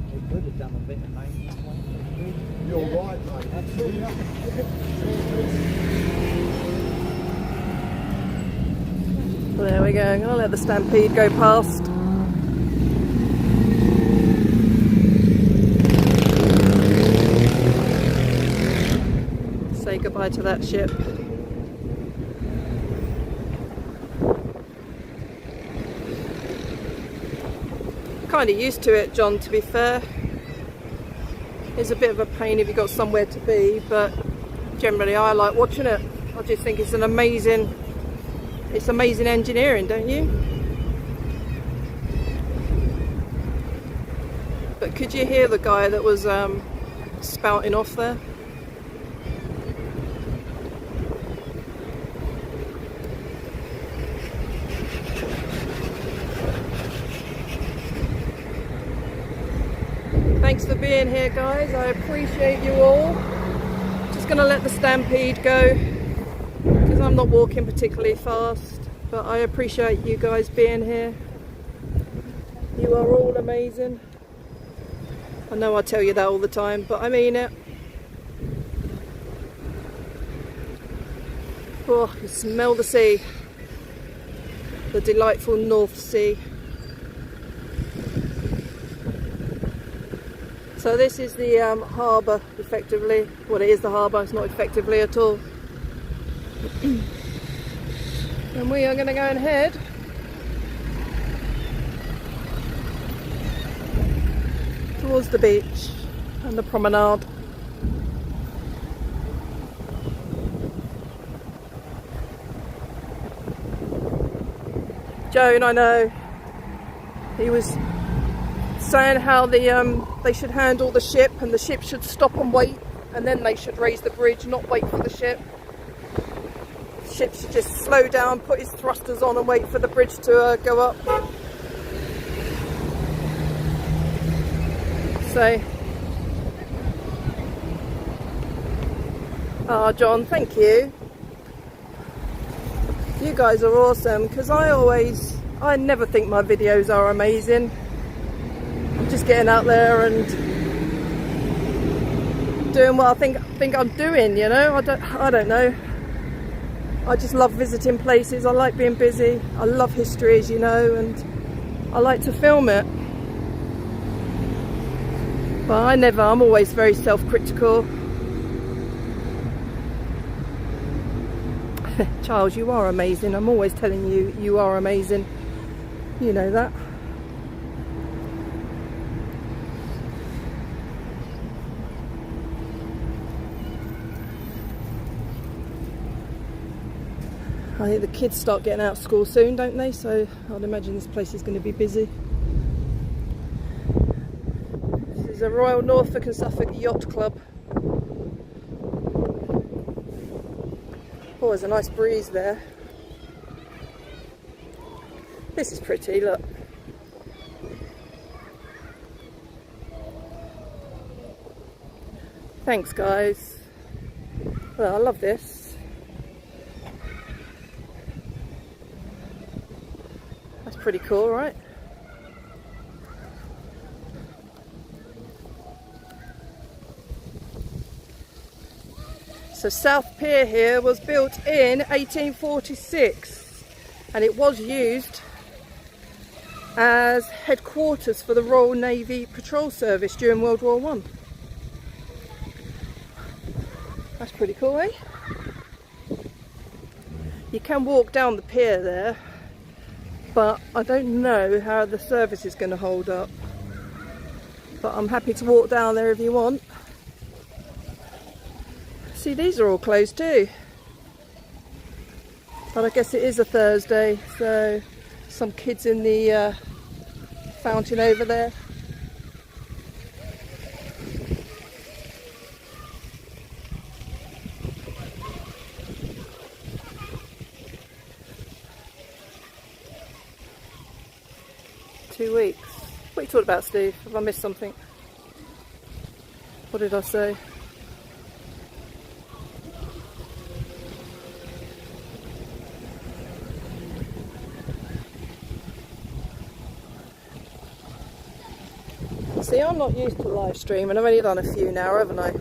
They could have done a bit of maintenance. You're right, mate. Absolutely. There we go. I'm going to let the stampede go past. Say goodbye to that ship. Kind of used to it, John, to be fair. It's a bit of a pain if you've got somewhere to be, but generally I like watching it. I just think it's amazing engineering, don't you? But could you hear the guy that was spouting off there? Thanks for being here, guys. I appreciate you all. Just going to let the stampede go because I'm not walking particularly fast, but I appreciate you guys being here. You are all amazing. I know I tell you that all the time, but I mean it. Oh, you smell the sea. The delightful North Sea. So this is the harbour, effectively. Well, it is the harbour, it's not effectively at all. And we are going to go and head towards the beach and the promenade. Joan, I know, he was saying how they should handle the ship, and the ship should stop and wait, and then they should raise the bridge, not wait for the ship. The ship should just slow down, put his thrusters on and wait for the bridge to go up. So, oh John, thank you. You guys are awesome, because I never think my videos are amazing. I'm just getting out there and doing what I think I'm doing, you know. I don't know. I just love visiting places. I like being busy. I love history, as you know, and I like to film it. But I'm always very self-critical. Charles, you are amazing. I'm always telling you, you are amazing. You know that. I think the kids start getting out of school soon, don't they? So I'd imagine this place is going to be busy. This is a Royal Norfolk and Suffolk Yacht Club. Oh, there's a nice breeze there. This is pretty, look. Thanks, guys. Well, I love this. That's pretty cool, right? So South Pier here was built in 1846 and it was used as headquarters for the Royal Navy Patrol Service during World War I. That's pretty cool, eh? You can walk down the pier there, but I don't know how the service is going to hold up. But I'm happy to walk down there if you want. See, these are all closed too. But I guess it is a Thursday, so some kids in the fountain over there. Two weeks. What are you talking about, Steve? Have I missed something? What did I say? See, I'm not used to live stream, and I've only done a few now, haven't I?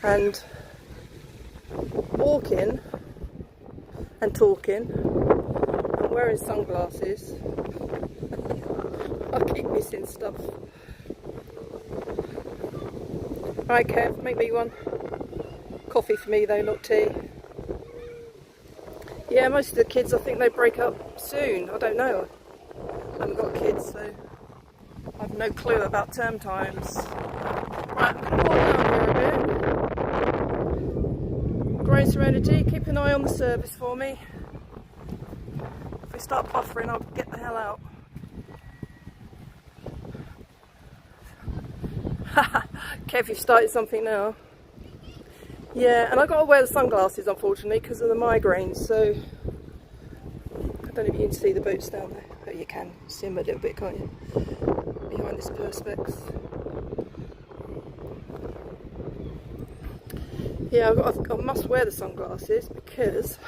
And walking and talking and wearing sunglasses, I keep missing stuff. Right, Kev, make me one. Coffee for me though, not tea. Yeah, most of the kids, I think they break up soon. I don't know. I haven't got kids, so I've no clue about term times. Right, I'm going to walk down here a bit. Growing Serenity, keep an eye on the service for me. If we start buffering, I'll get the hell out. Kev, you've started something now. Yeah, and I've got to wear the sunglasses, unfortunately, because of the migraines, so I don't know if you can see the boots down there. Oh, you can see them a little bit, can't you? Behind this perspex. Yeah, I must wear the sunglasses because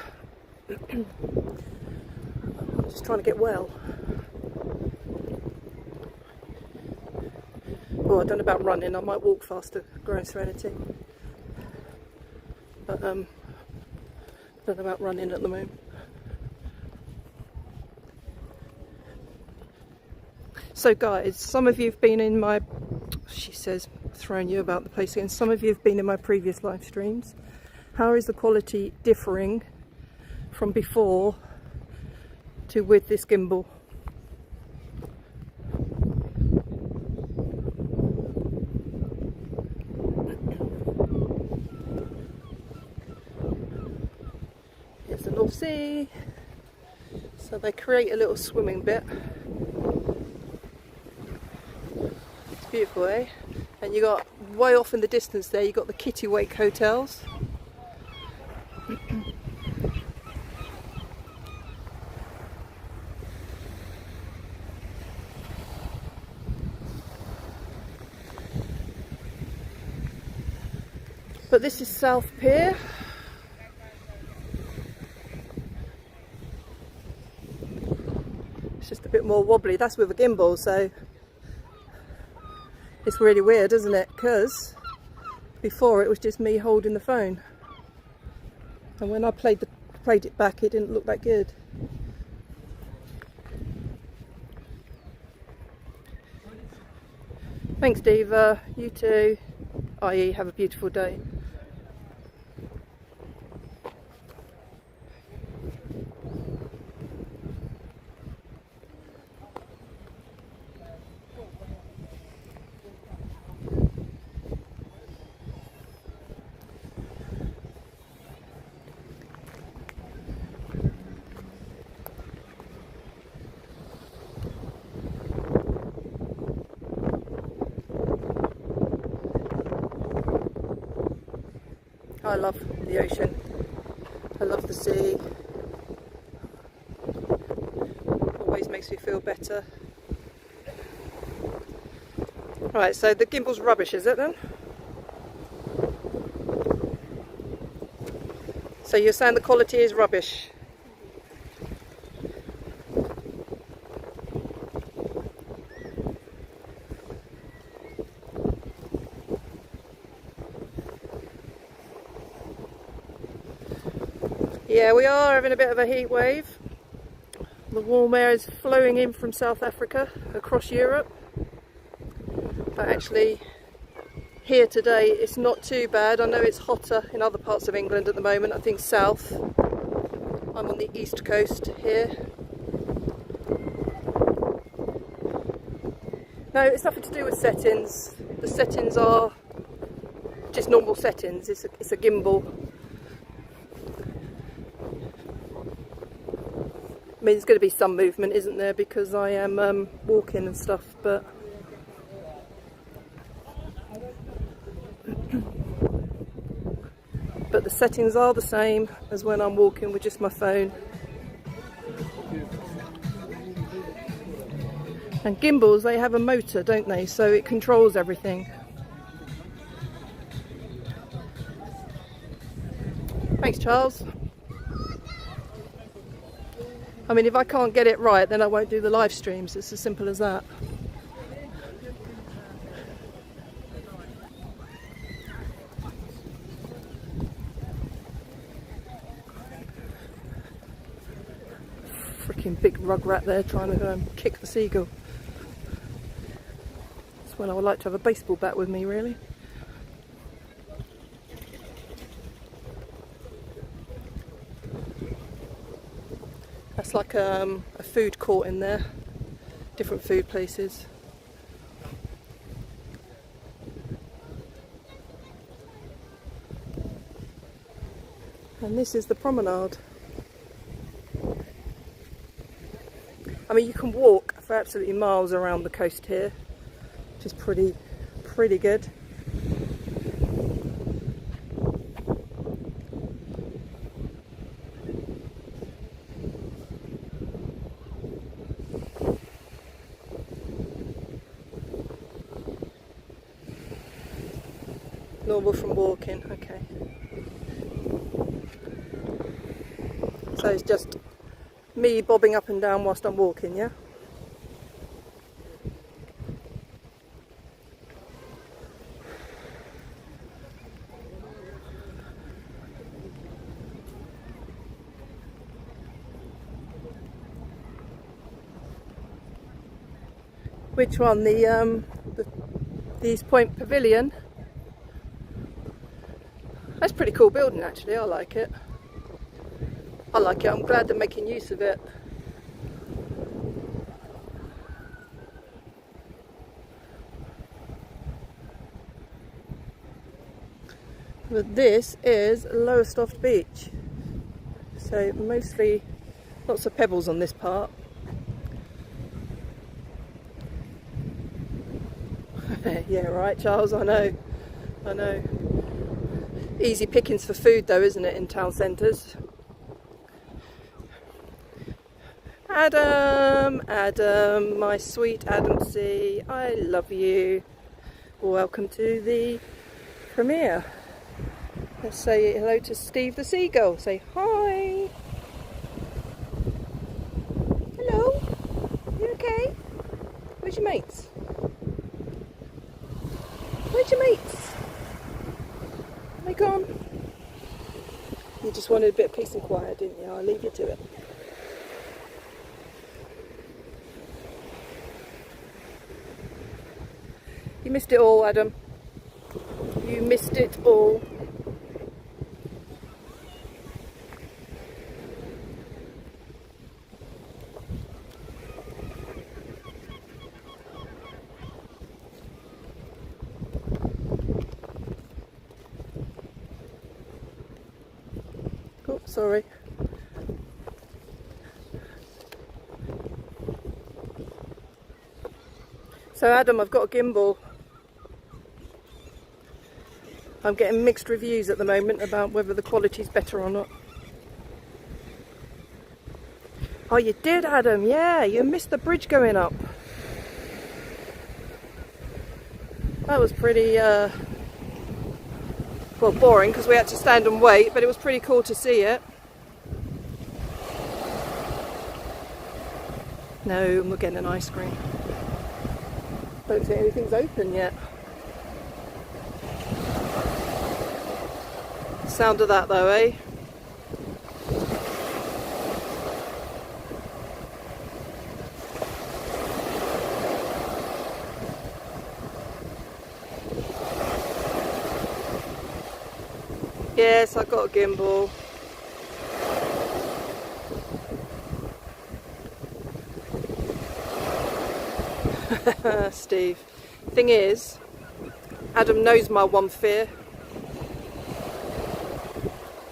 I'm just trying to get well. Oh, I don't know about running. I might walk faster, Growing Serenity. But I don't know about running at the moment. So guys, some of you have been in my, she says, throwing you about the place again, some of you have been in my previous live streams. How is the quality differing from before to with this gimbal? Here's the North Sea. So they create a little swimming bit. Beautiful, eh? And you got way off in the distance there, you got the Kittiwake hotels. But this is South Pier. It's just a bit more wobbly. That's with a gimbal, so it's really weird, isn't it? Because before it was just me holding the phone, and when I played it back, it didn't look that good. Thanks, Diva. You too. I.e. have a beautiful day. I love the ocean. I love the sea. Always makes me feel better. Right, so the gimbal's rubbish, is it then? So you're saying the quality is rubbish? Yeah, we are having a bit of a heat wave. The warm air is flowing in from South Africa across Europe. But actually, here today it's not too bad. I know it's hotter in other parts of England at the moment. I think south. I'm on the east coast here. No, it's nothing to do with settings. The settings are just normal settings. It's a gimbal. I mean, there's going to be some movement, isn't there, because I am walking and stuff, but the settings are the same as when I'm walking with just my phone. And gimbals, they have a motor, don't they, so it controls everything. Thanks, Charles. I mean, if I can't get it right, then I won't do the live streams. It's as simple as that. Freaking big rug rat there trying to go and kick the seagull. That's when I would like to have a baseball bat with me, really. That's like a food court in there, different food places. And this is the promenade. I mean, you can walk for absolutely miles around the coast here, which is pretty good. Normal from walking, okay. So it's just me bobbing up and down whilst I'm walking, yeah? Which one? The East Point Pavilion? That's a pretty cool building, actually. I like it. I'm glad they're making use of it. But this is Lowestoft Beach. So mostly lots of pebbles on this part. Yeah, right, Charles, I know. Easy pickings for food though, isn't it, in town centres? Adam, my sweet Adam C, I love you. Welcome to the premiere. Let's say hello to Steve the seagull. Say hi. Hello. You okay? Where's your mates? Where's your mates? Are they gone? You just wanted a bit of peace and quiet, didn't you? I'll leave you to it. You missed it all, Adam. You missed it all. Oh, sorry. So Adam, I've got a gimbal. I'm getting mixed reviews at the moment about whether the quality's better or not. Oh, you did, Adam? Yeah, you missed the bridge going up. That was pretty, well, boring because we had to stand and wait, but it was pretty cool to see it. No, I'm not getting an ice cream. Don't think anything's open yet. Sound of that though, eh? Yes, I've got a gimbal. Steve. Thing is, Adam knows my one fear.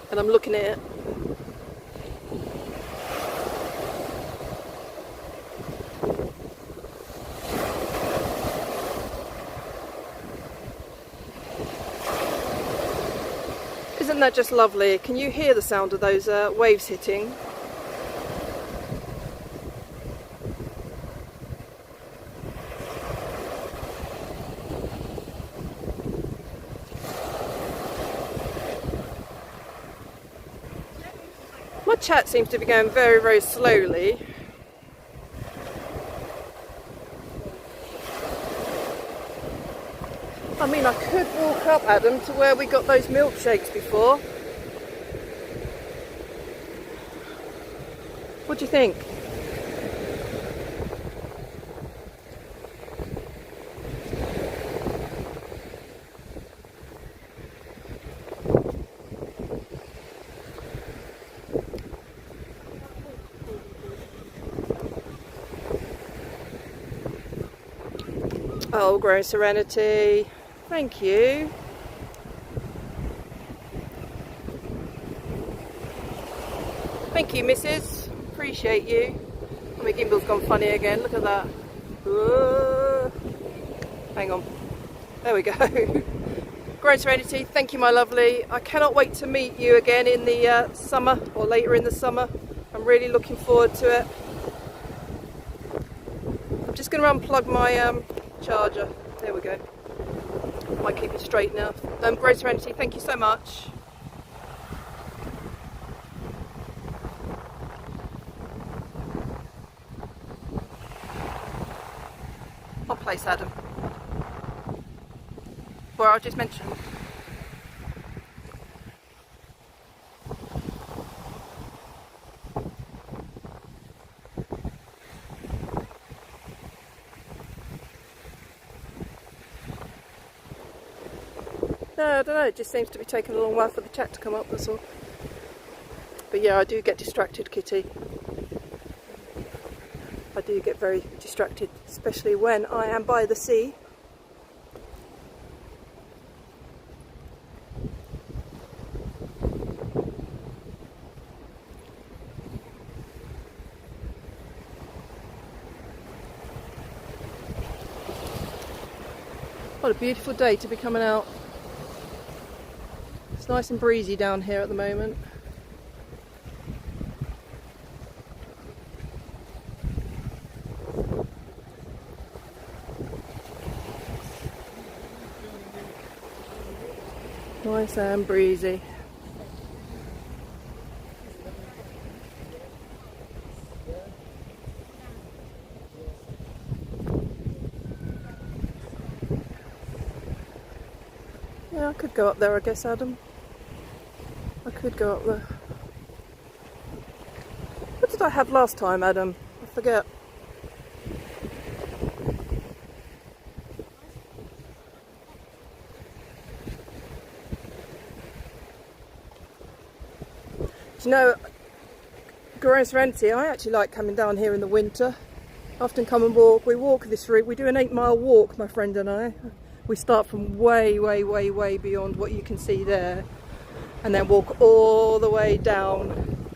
And I'm looking at it. Isn't that just lovely? Can you hear the sound of those waves hitting? My chat seems to be going very, very slowly. I mean, I could walk up, Adam, to where we got those milkshakes before. What do you think? Oh, Growing Serenity. Thank you. Thank you, Mrs. Appreciate you. Oh, my gimbal's gone funny again. Look at that. Hang on. There we go. Growing Serenity, thank you, my lovely. I cannot wait to meet you again in the summer or later in the summer. I'm really looking forward to it. I'm just going to unplug my charger. There we go. Might keep it straight now. Growing Serenity, thank you so much. What place, Adam? Where I just mentioned. No, I don't know, it just seems to be taking a long while for the chat to come up, that's all. But yeah, I do get distracted, Kitty. I do get very distracted, especially when I am by the sea. What a beautiful day to be coming out. It's nice and breezy down here at the moment. Nice and breezy. Yeah, I could go up there, I guess, Adam. I could go up there. What did I have last time, Adam? I forget. Do you know, I actually like coming down here in the winter. I often come and walk. We walk this route. We do an 8-mile walk, my friend and I. We start from way, way, way, way beyond what you can see there, and then walk all the way down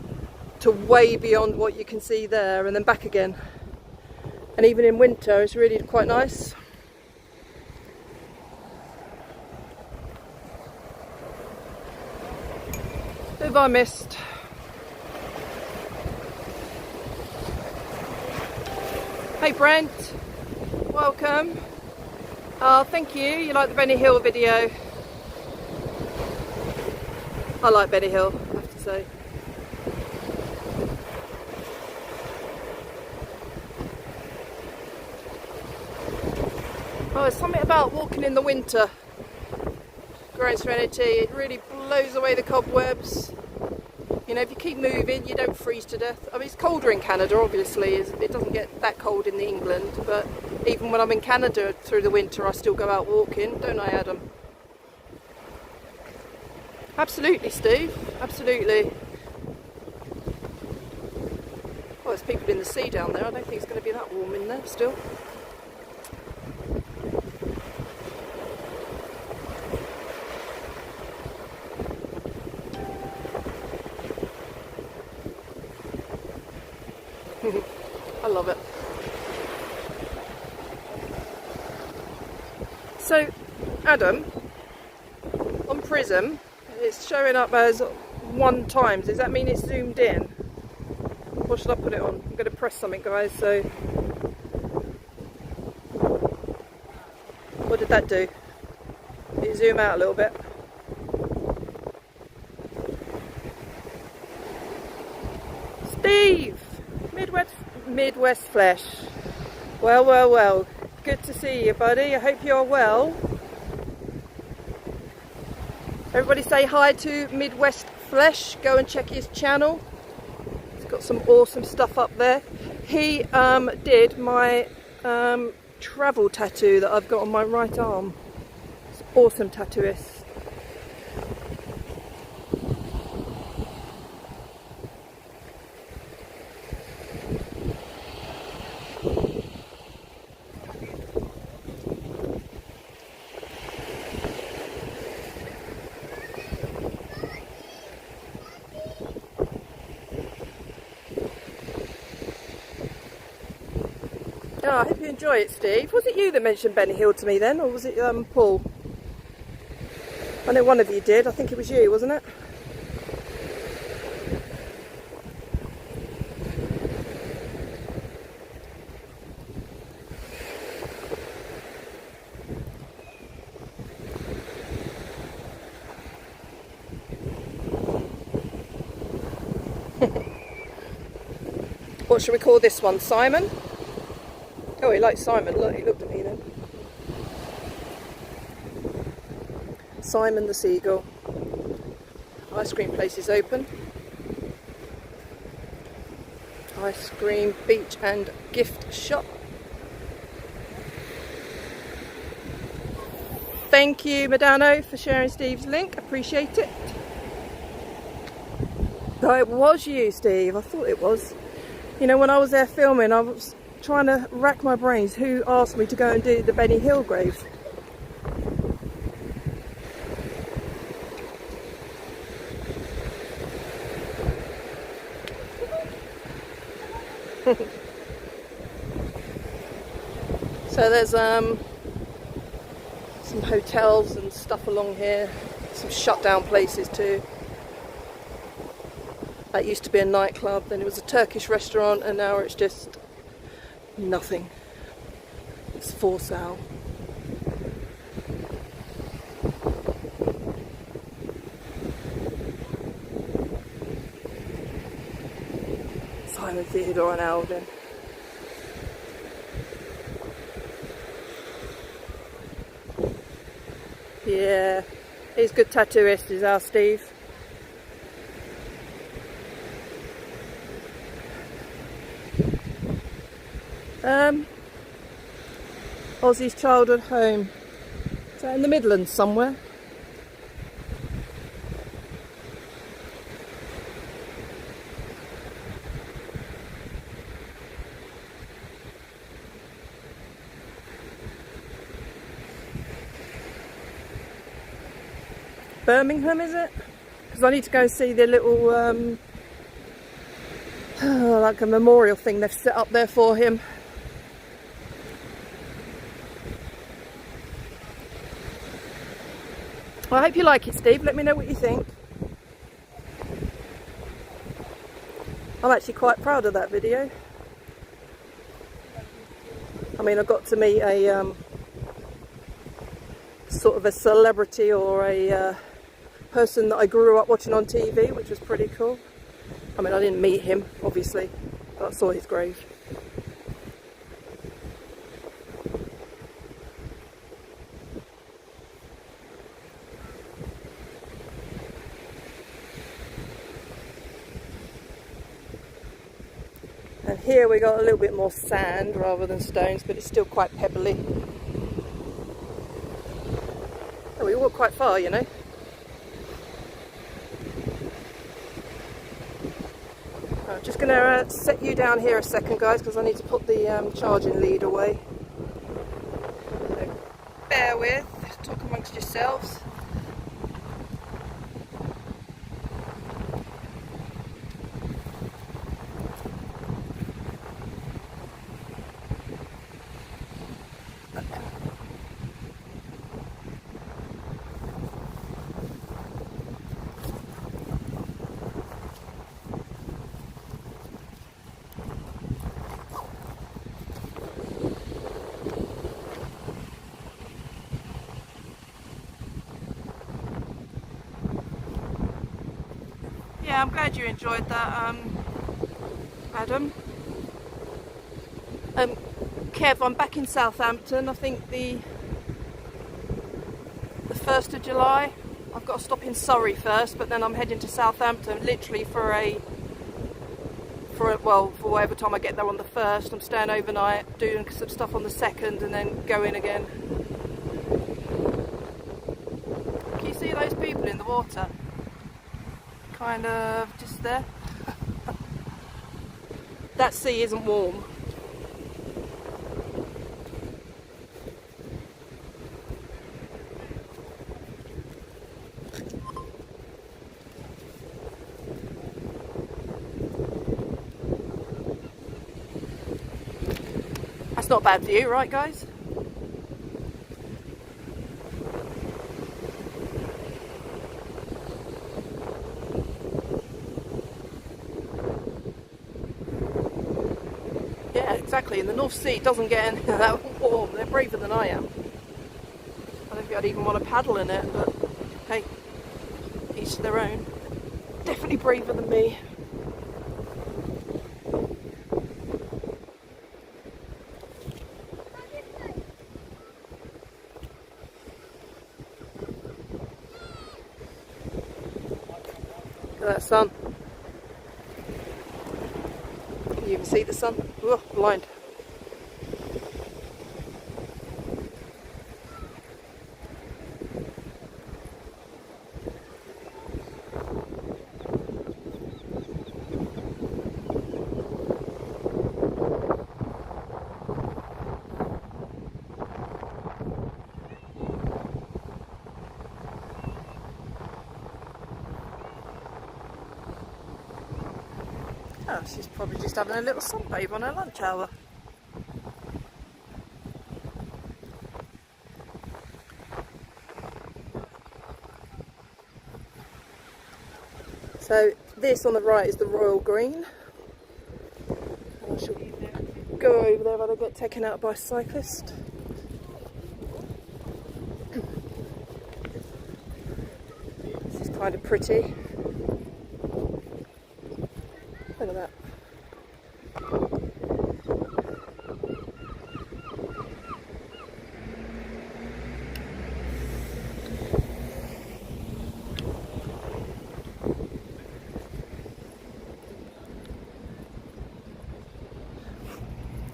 to way beyond what you can see there, and then back again. And even in winter, it's really quite nice. Who have I missed? Hey Brent, welcome. Oh, thank you. You like the Benny Hill video? I like Benny Hill, I have to say. Oh, there's something about walking in the winter. Growing Serenity, it really blows away the cobwebs. You know, if you keep moving, you don't freeze to death. I mean, it's colder in Canada, obviously. It doesn't get that cold in England, but even when I'm in Canada through the winter, I still go out walking, don't I, Adam? Absolutely, Steve. Absolutely. Oh, there's people in the sea down there. I don't think it's going to be that warm in there still. I love it. So, Adam, on Prism, it's showing up as 1 times. Does that mean it's zoomed in? What should I put it on? I'm going to press something, guys. So, what did that do? Did it zoom out a little bit? Steve! Midwest Flesh. Well, well, well. Good to see you, buddy. I hope you're well. Everybody say hi to Midwest Flesh. Go and check his channel. He's got some awesome stuff up there. He did my travel tattoo that I've got on my right arm. It's awesome tattooist. Oh, I hope you enjoy it, Steve. Was it you that mentioned Benny Hill to me then, or was it Paul? I know one of you did. I think it was you, wasn't it? What should we call this one? Simon? Oh, he likes Simon. Look, he looked at me then. Simon the Seagull. Ice cream place is open. Ice cream, beach and gift shop. Thank you, Madano, for sharing Steve's link. Appreciate it. Oh, it was you, Steve. I thought it was. You know, when I was there filming, I was trying to rack my brains who asked me to go and do the Benny Hill grave. So there's some hotels and stuff along here, some shut down places too. That used to be a nightclub, then it was a Turkish restaurant, and now it's just nothing. It's for sale. Simon Theodore and Alden. Yeah, he's a good tattooist, is our Steve. Ozzy's childhood home. Is that in the Midlands somewhere? Birmingham, is it? Because I need to go see the little like a memorial thing they've set up there for him. Well, I hope you like it, Steve. Let me know what you think. I'm actually quite proud of that video. I mean, I got to meet a sort of a celebrity or a person that I grew up watching on TV, which was pretty cool. I mean, I didn't meet him, obviously, but I saw his grave. And here we got a little bit more sand rather than stones, but it's still quite pebbly. Oh, we walk quite far, you know. I'm just going to set you down here a second, guys, because I need to put the charging lead away. So bear with, talk amongst yourselves. Yeah, I'm glad you enjoyed that, Adam. Kev, I'm back in Southampton. I think the 1st of July. I've got to stop in Surrey first, but then I'm heading to Southampton literally for whatever time I get there on the 1st. I'm staying overnight, doing some stuff on the 2nd, and then going again. Can you see those people in the water? Kind of just there. That sea isn't warm. That's not a bad view, right, guys? Yeah, exactly. And the North Sea doesn't get any that warm. They're braver than I am. I don't think I'd even want to paddle in it, but hey, each to their own. Definitely braver than me. Look at that sun. You can see the sun. Oh, blind. Oh, she's probably just having a little sunbathe on her lunch hour. So this on the right is the Royal Green. I shall go over there while I get taken out by a cyclist. This is kind of pretty. Look at that.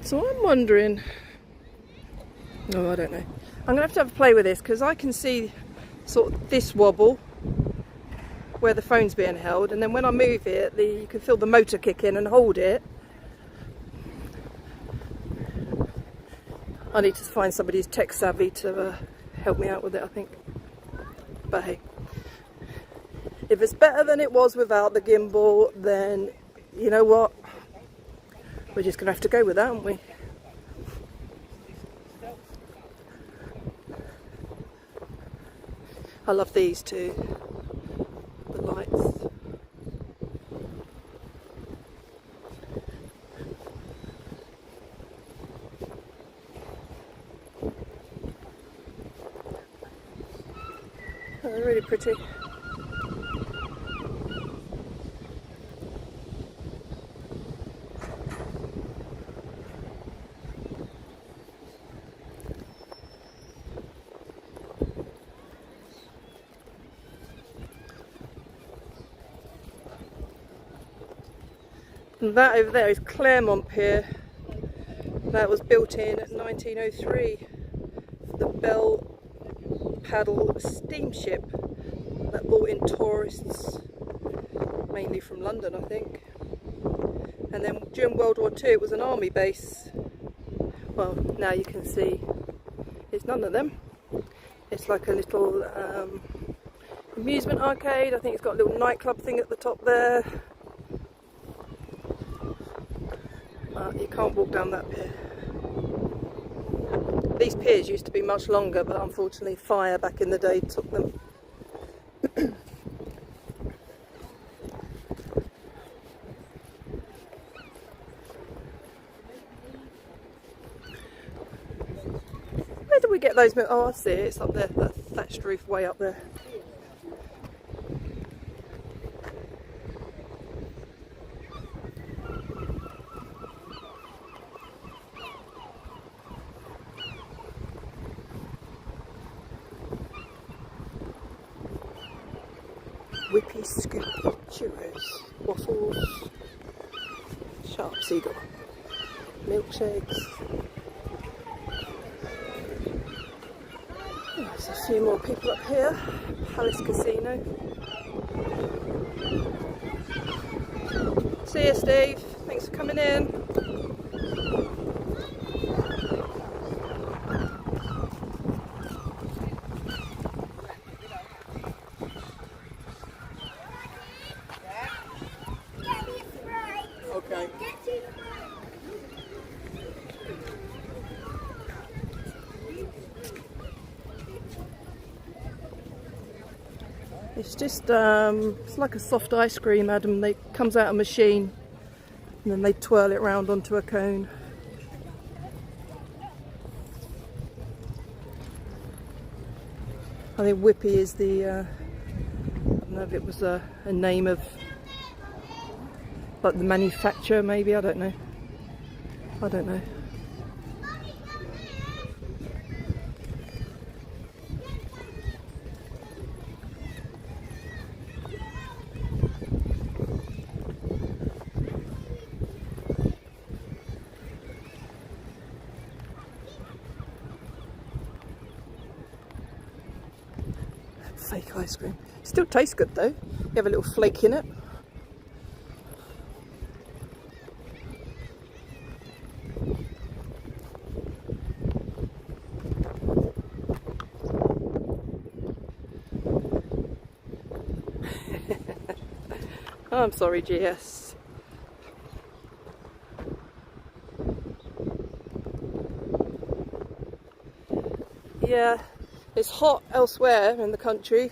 So I'm wondering, oh, I don't know. I'm going to have a play with this because I can see sort of this wobble where the phone's being held, and then when I move it, you can feel the motor kick in and hold it. I need to find somebody who's tech savvy to help me out with it, I think. But hey, if it's better than it was without the gimbal, then you know what? We're just going to have to go with that, aren't we? I love these too, the lights. Oh, they're really pretty. And that over there is Claremont Pier. That was built in 1903 for the Bell Paddle steamship that brought in tourists, mainly from London, I think. And then during World War II it was an army base. Well, now you can see it's none of them. It's like a little amusement arcade. I think it's got a little nightclub thing at the top there. You can't walk down that pier. These piers used to be much longer, but unfortunately fire back in the day took them. Where did we get those? Oh, I see it. It's up there, that thatched roof way up there. Whippy, scoopy, churros, waffles, sharp seagull, milkshakes. There's a few more people up here. Palace Casino. See you, Steve. Thanks for coming in. Okay. It's just, it's like a soft ice cream, Adam. It comes out of a machine and then they twirl it round onto a cone. I think Whippy is the, I don't know if it was a name of, like the manufacturer maybe, I don't know. I don't know. Fake ice cream. Still tastes good though. You have a little flake in it. I'm sorry, GS. Yeah, it's hot elsewhere in the country,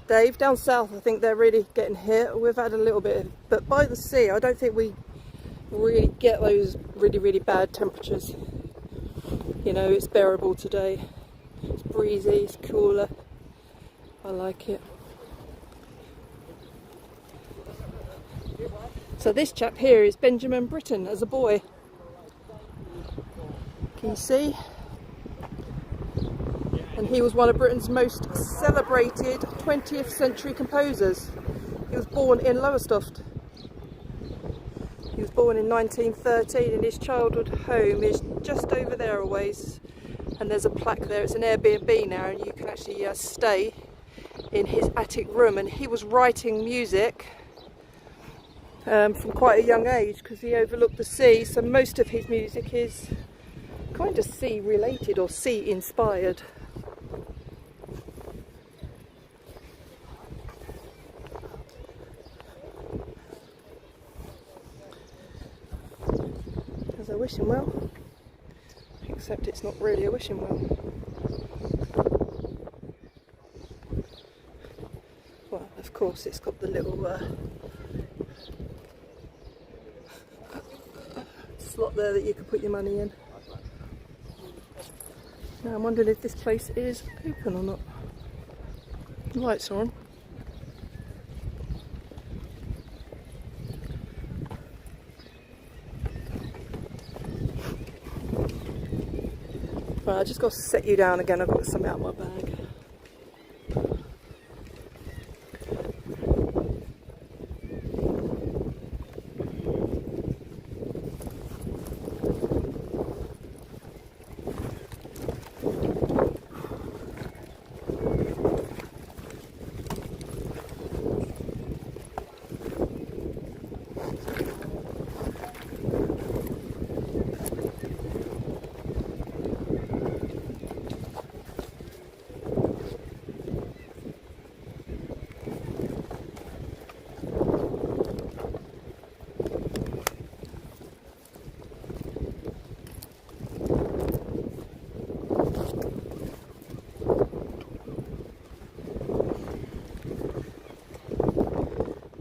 Dave. Down south I think they're really getting hit. We've had a little bit, but by the sea I don't think we really get those really bad temperatures. You know, it's bearable today. It's breezy, it's cooler. I like it. So this chap here is Benjamin Britten as a boy. Can you see? And he was one of Britain's most celebrated 20th century composers. He was born in Lowestoft. He was born in 1913 and his childhood home is just over there a ways, and there's a plaque there. It's an Airbnb now, and you can actually stay in his attic room. And he was writing music from quite a young age because he overlooked the sea, so most of his music is kind of sea related or sea inspired. There's a wishing well, except it's not really a wishing well. Well, of course it's got the little slot there that you can put your money in. Now I'm wondering if this place is open or not. The lights are on. Right, I just got to set you down again. I've got something out of my bag.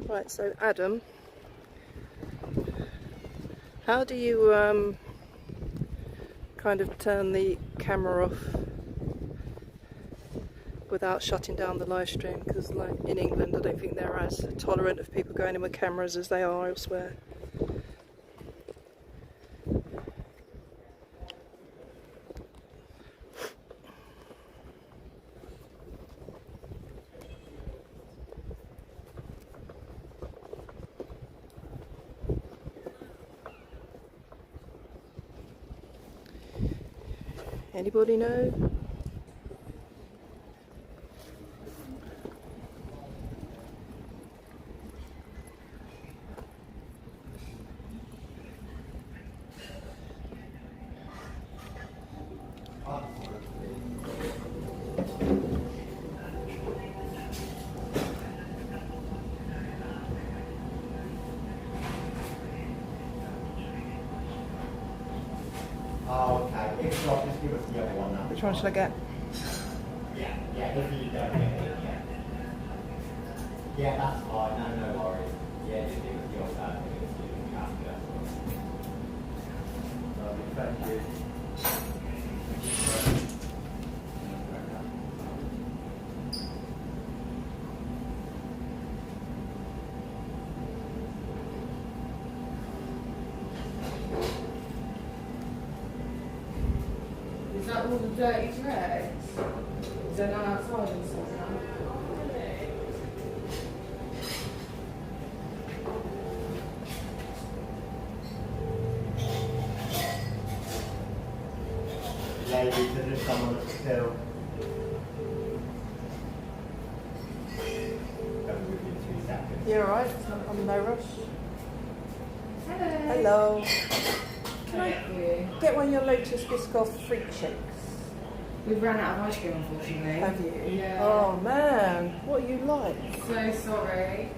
Right, so Adam, how do you kind of turn the camera off without shutting down the live stream? Because like in England I don't think they're as tolerant of people going in with cameras as they are elsewhere. Anybody know? Oh, okay. If not, just give us the other one now. Which one should I get? Yeah, if you don't get it, yeah. Yeah, that's fine. No worries. Yeah, just give us the old bag. Give us the after. Lovely, thank you. Is that all the dirty dregs? Is there none outside and stuff now? Ladies, there's someone that's still. That'll be in 2 seconds. You're alright, I'm in no rush. Hello. Hello. Can I You. get one of your Lotus Biscoff fruit shakes? We've run out of ice cream, unfortunately. Have you? Yeah. Oh man, what are you like? So sorry.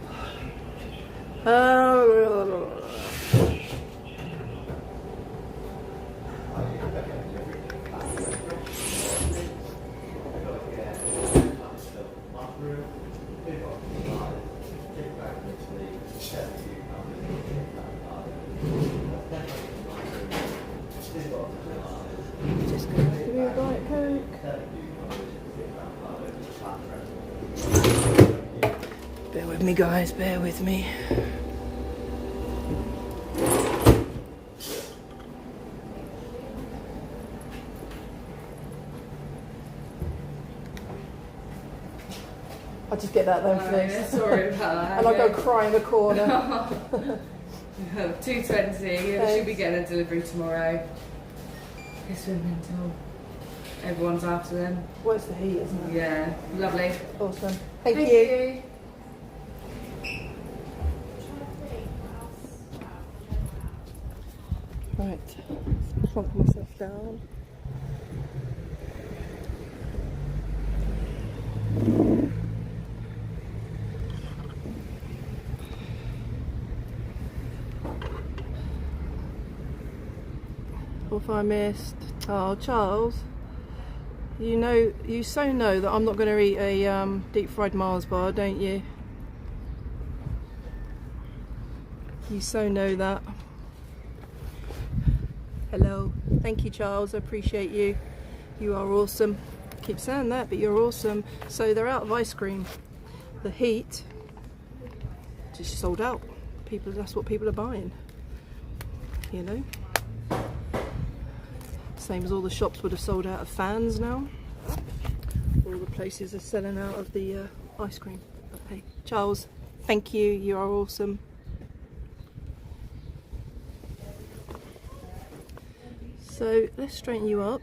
Just gonna give you a Diet Coke. Bear with me guys, bear with me. I'll just get that then, please. Sorry about that. And I'll go cry in the corner. 2:20. Yeah, she'll be getting a delivery tomorrow. It's been mental. Everyone's after them. Well, it's the heat, isn't it? Yeah, lovely. Awesome. Thank you. Right, plonk myself down. What have I missed? Oh, Charles, you so know that I'm not going to eat a deep fried Mars bar, don't you? You so know that. Hello. Thank you, Charles. I appreciate you. You are awesome. I keep saying that, but you're awesome. So they're out of ice cream. The heat just sold out. People, that's what people are buying. You know? Same as all the shops would have sold out of fans now. All the places are selling out of the ice cream. But hey, Charles, thank you. You are awesome. So let's straighten you up.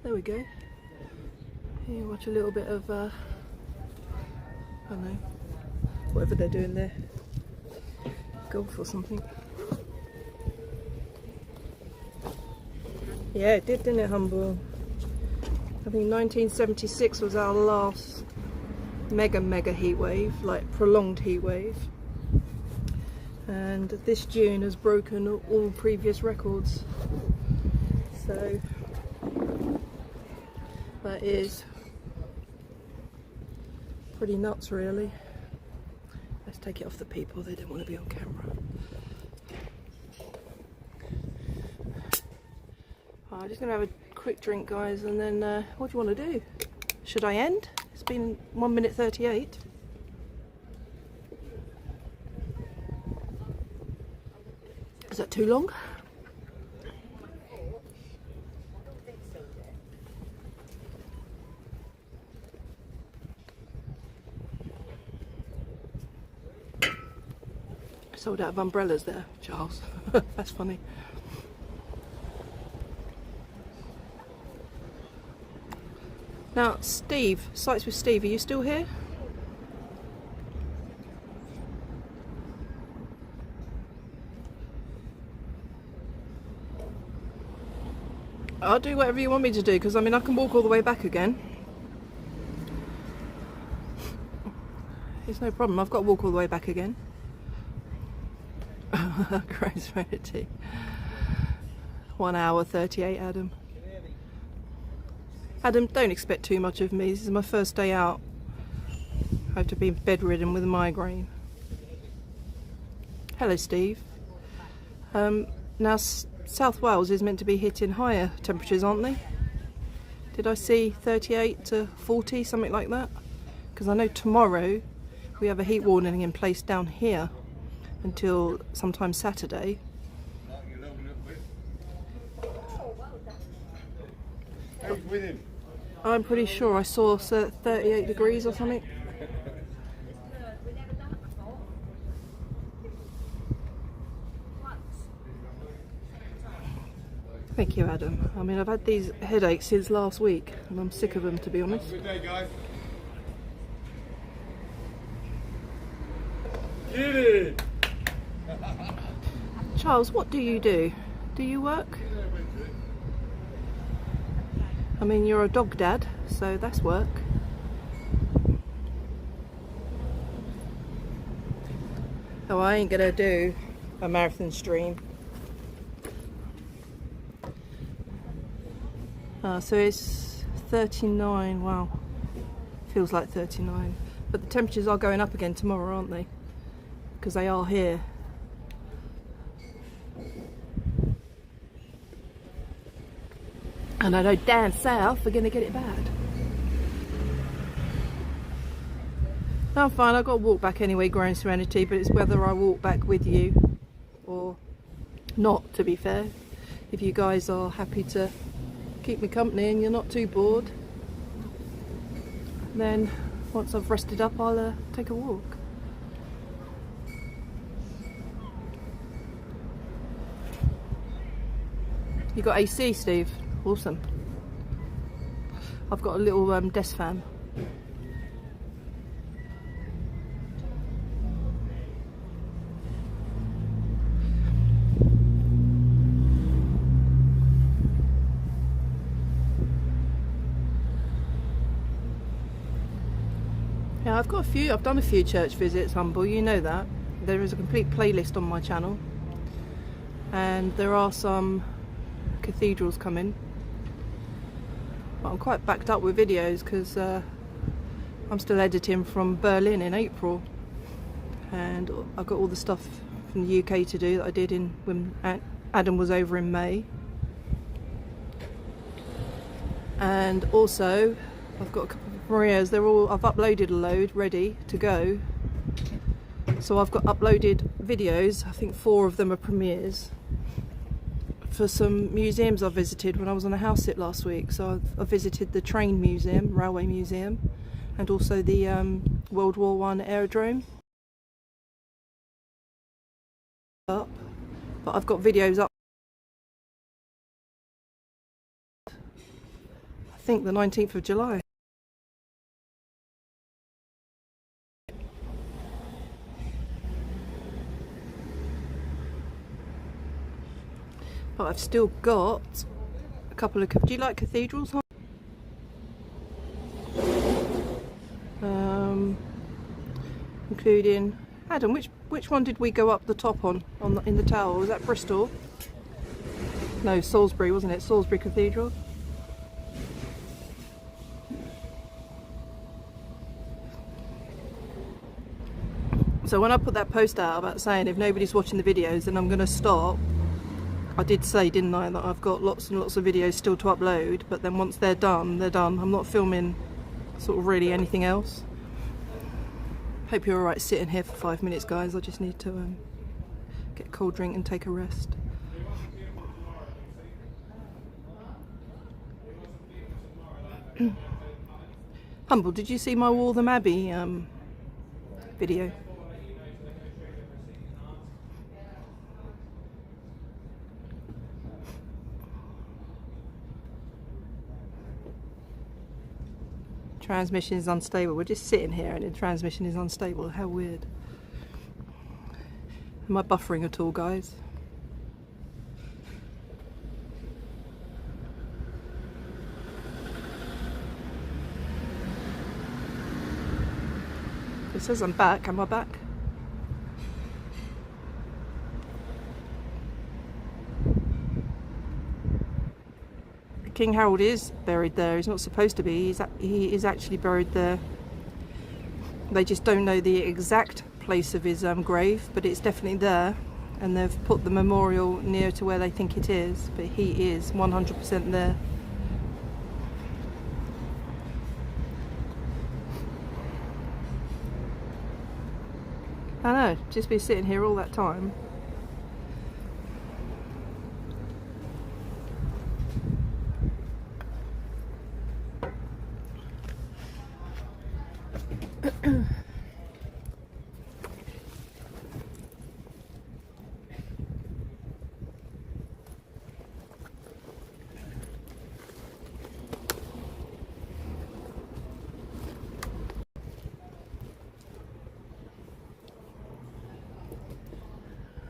There we go. Here, watch a little bit of, I don't know, whatever they're doing there. Golf or something. Yeah, it did, didn't it, Humble? I think 1976 was our last mega heat wave, like prolonged heat wave. And this June has broken all previous records. So that is pretty nuts, really. Let's take it off the people, they don't want to be on camera. I'm just going to have a quick drink, guys, and then what do you want to do? Should I end? It's been 1 minute 38. Is that too long? Sold out of umbrellas there, Charles. That's funny. Now, Steve, Sights with Steve, are you still here? I'll do whatever you want me to do, because I mean I can walk all the way back again. It's no problem, I've got to walk all the way back again. Great serenity. 1 hour 38, Adam. Adam, don't expect too much of me. This is my first day out. I have to be bedridden with a migraine. Hello, Steve. Now, South Wales is meant to be hitting higher temperatures, aren't they? Did I see 38 to 40, something like that? Because I know tomorrow we have a heat warning in place down here until sometime Saturday. I'm pretty sure I saw 38 degrees or something. Thank you, Adam. I mean, I've had these headaches since last week and I'm sick of them, to be honest. Good day, guys. Get it! Charles, what do you do? Do you work? I mean, you're a dog dad, so that's work. Oh, I ain't gonna do a marathon stream. So it's 39, wow. Feels like 39. But the temperatures are going up again tomorrow, aren't they? Because they are here. And I know down south we're going to get it bad. No, I'm fine, I've got to walk back anyway, growing serenity, but it's whether I walk back with you or not, to be fair. If you guys are happy to keep me company and you're not too bored, then once I've rested up I'll take a walk. You got AC, Steve? Awesome. I've got a little desk fan. Yeah, I've done a few church visits, Humble, you know that. There is a complete playlist on my channel. And there are some cathedrals coming. But I'm quite backed up with videos because I'm still editing from Berlin in April. And I've got all the stuff from the UK to do that I did when Adam was over in May. And also, I've got a couple of premieres. I've uploaded a load ready to go. So I've got uploaded videos. I think 4 of them are premieres for some museums I visited when I was on a house sit last week. So I visited the train museum, railway museum, and also the World War I aerodrome. But I've got videos up. I think the 19th of July. But I've still got a couple of... Do you like cathedrals, huh? Including... Adam, which one did we go up the top on in the tower? Was that Bristol? No, Salisbury, wasn't it? Salisbury Cathedral. So when I put that post out about saying if nobody's watching the videos then I'm going to stop, I did say, didn't I, that I've got lots and lots of videos still to upload, but then once they're done, they're done. I'm not filming sort of really anything else. Hope you're alright sitting here for 5 minutes, guys. I just need to get a cold drink and take a rest. Humble, did you see my Waltham Abbey video? Transmission is unstable. We're just sitting here and the transmission is unstable. How weird. Am I buffering at all, guys? It says I'm back. Am I back? King Harold is buried there. He's not supposed to be. He is actually buried there. They just don't know the exact place of his grave, but it's definitely there. And they've put the memorial near to where they think it is. But he is 100% there. I know. Just been sitting here all that time.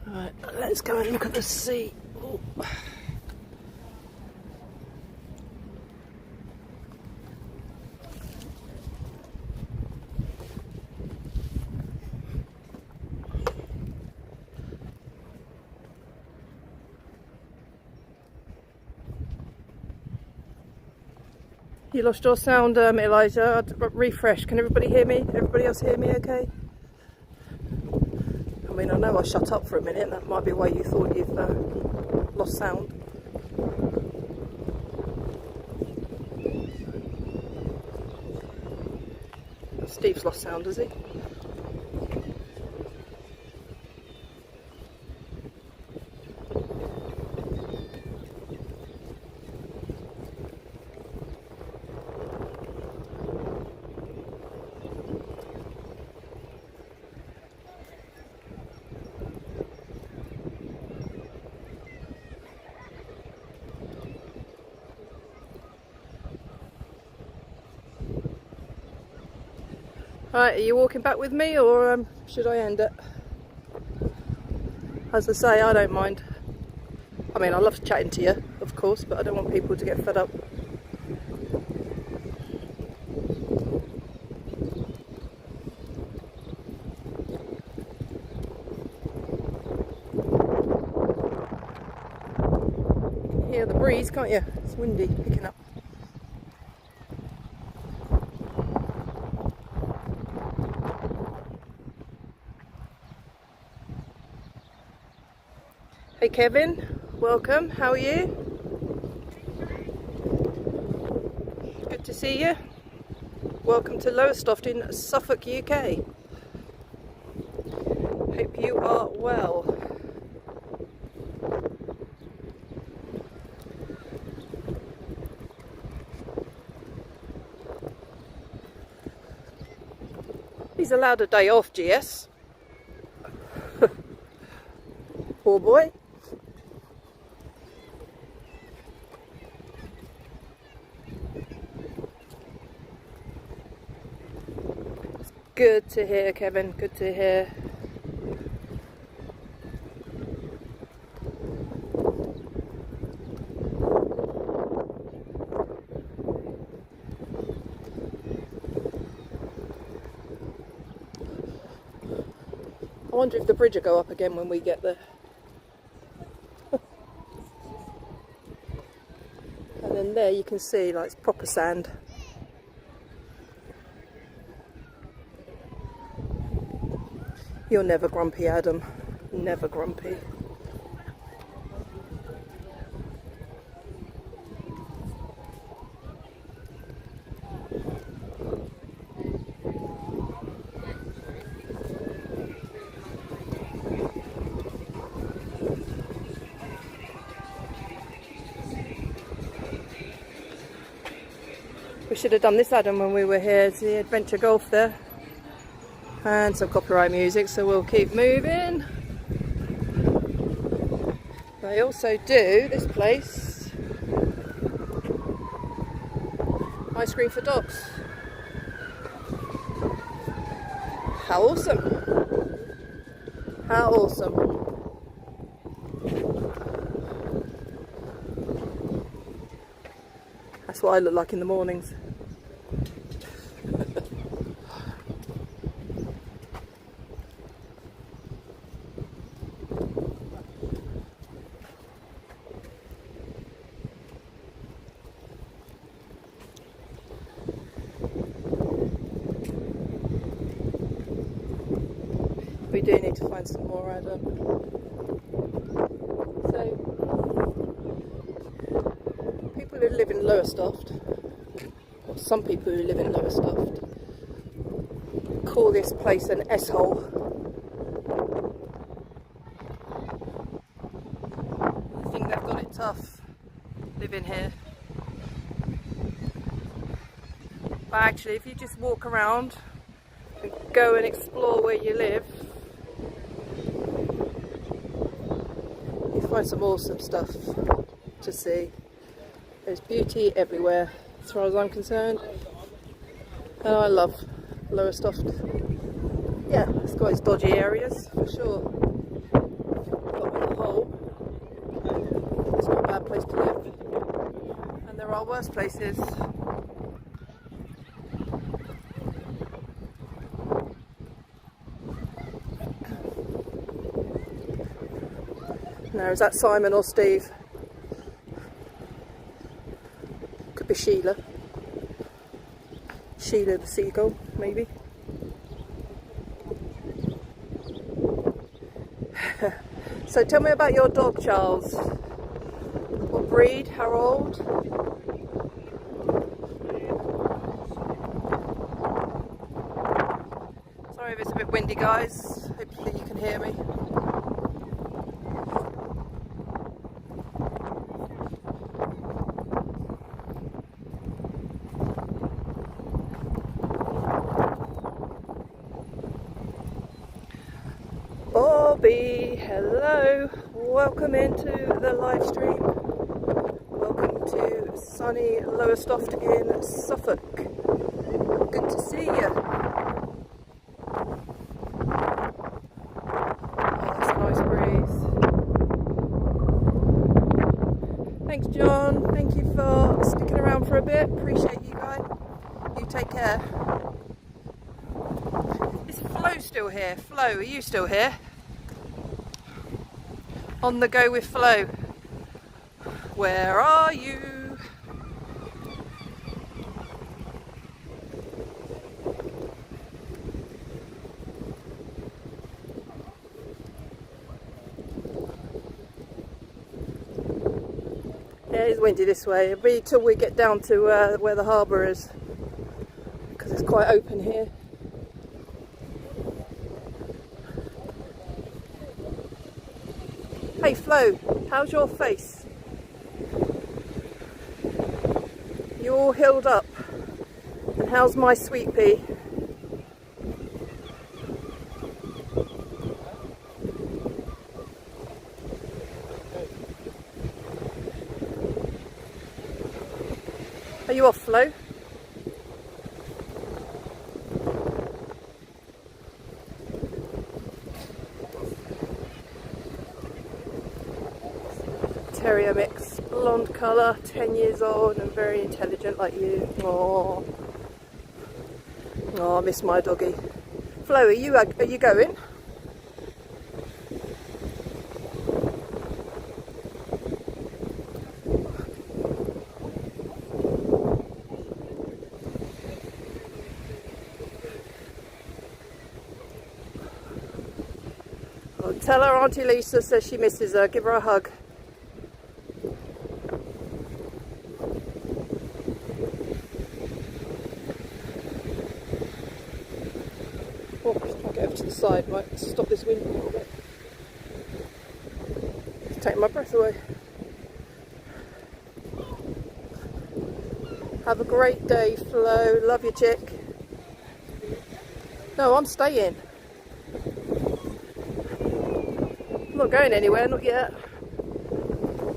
Right, let's go and look at the sea. Ooh. You lost your sound, Elijah. Refresh. Can everybody hear me? Everybody else hear me okay? I mean, I know I shut up for a minute. That might be why you thought you've lost sound. Steve's lost sound, has he? Right, are you walking back with me, or should I end it? As I say, I don't mind. I mean, I love chatting to you, of course, but I don't want people to get fed up. You can hear the breeze, can't you? It's windy, picking up. Hey Kevin, welcome, how are you? Good to see you. Welcome to Lowestoft in Suffolk, UK. Hope you are well. He's allowed a day off, GS. Poor boy. Good to hear, Kevin, good to hear. I wonder if the bridge will go up again when we get there. And then there you can see, like, it's proper sand. You're never grumpy, Adam. Never grumpy. We should have done this, Adam, when we were here to the Adventure Golf there. And some copyright music, so we'll keep moving. They also do, this place, ice cream for dogs. How awesome! How awesome! That's what I look like in the mornings. We do need to find some more, Adam. So, people who live in Lowestoft, or some people who live in Lowestoft, call this place an S-hole. I think they've got it tough living here. But actually, if you just walk around and go and explore where you live, find some awesome stuff to see. There's beauty everywhere as far as I'm concerned, and I love Lowestoft. Yeah, it's got its dodgy areas for sure, but on the whole it's not a bad place to live, and there are worse places. Now, is that Simon or Steve? Could be Sheila. Sheila the seagull, maybe. So tell me about your dog, Charles. What breed? How old? Sorry if it's a bit windy, guys. Hopefully you can hear me. Bobby, hello, welcome into the live stream. Welcome to sunny Lowestoft in Suffolk. Good to see you. bit. Appreciate you guys. You take care. Is Flo still here? Flo, are you still here? On the go with Flo. Where are you? Yeah, it's windy this way. It'll be till we get down to where the harbour is, because it's quite open here. Hey Flo, how's your face? You all healed up? And how's my sweet pea? Are you off, Flo? Terrier mix, blonde colour, 10 years old and very intelligent like you. Oh, I miss my doggy. Flo, are you going? Well, tell her Auntie Lisa says she misses her. Give her a hug. Oh, just try to get over to the side, right? Stop this wind a little bit. It's taking my breath away. Have a great day, Flo. Love you, chick. No, I'm staying. I'm not going anywhere, not yet.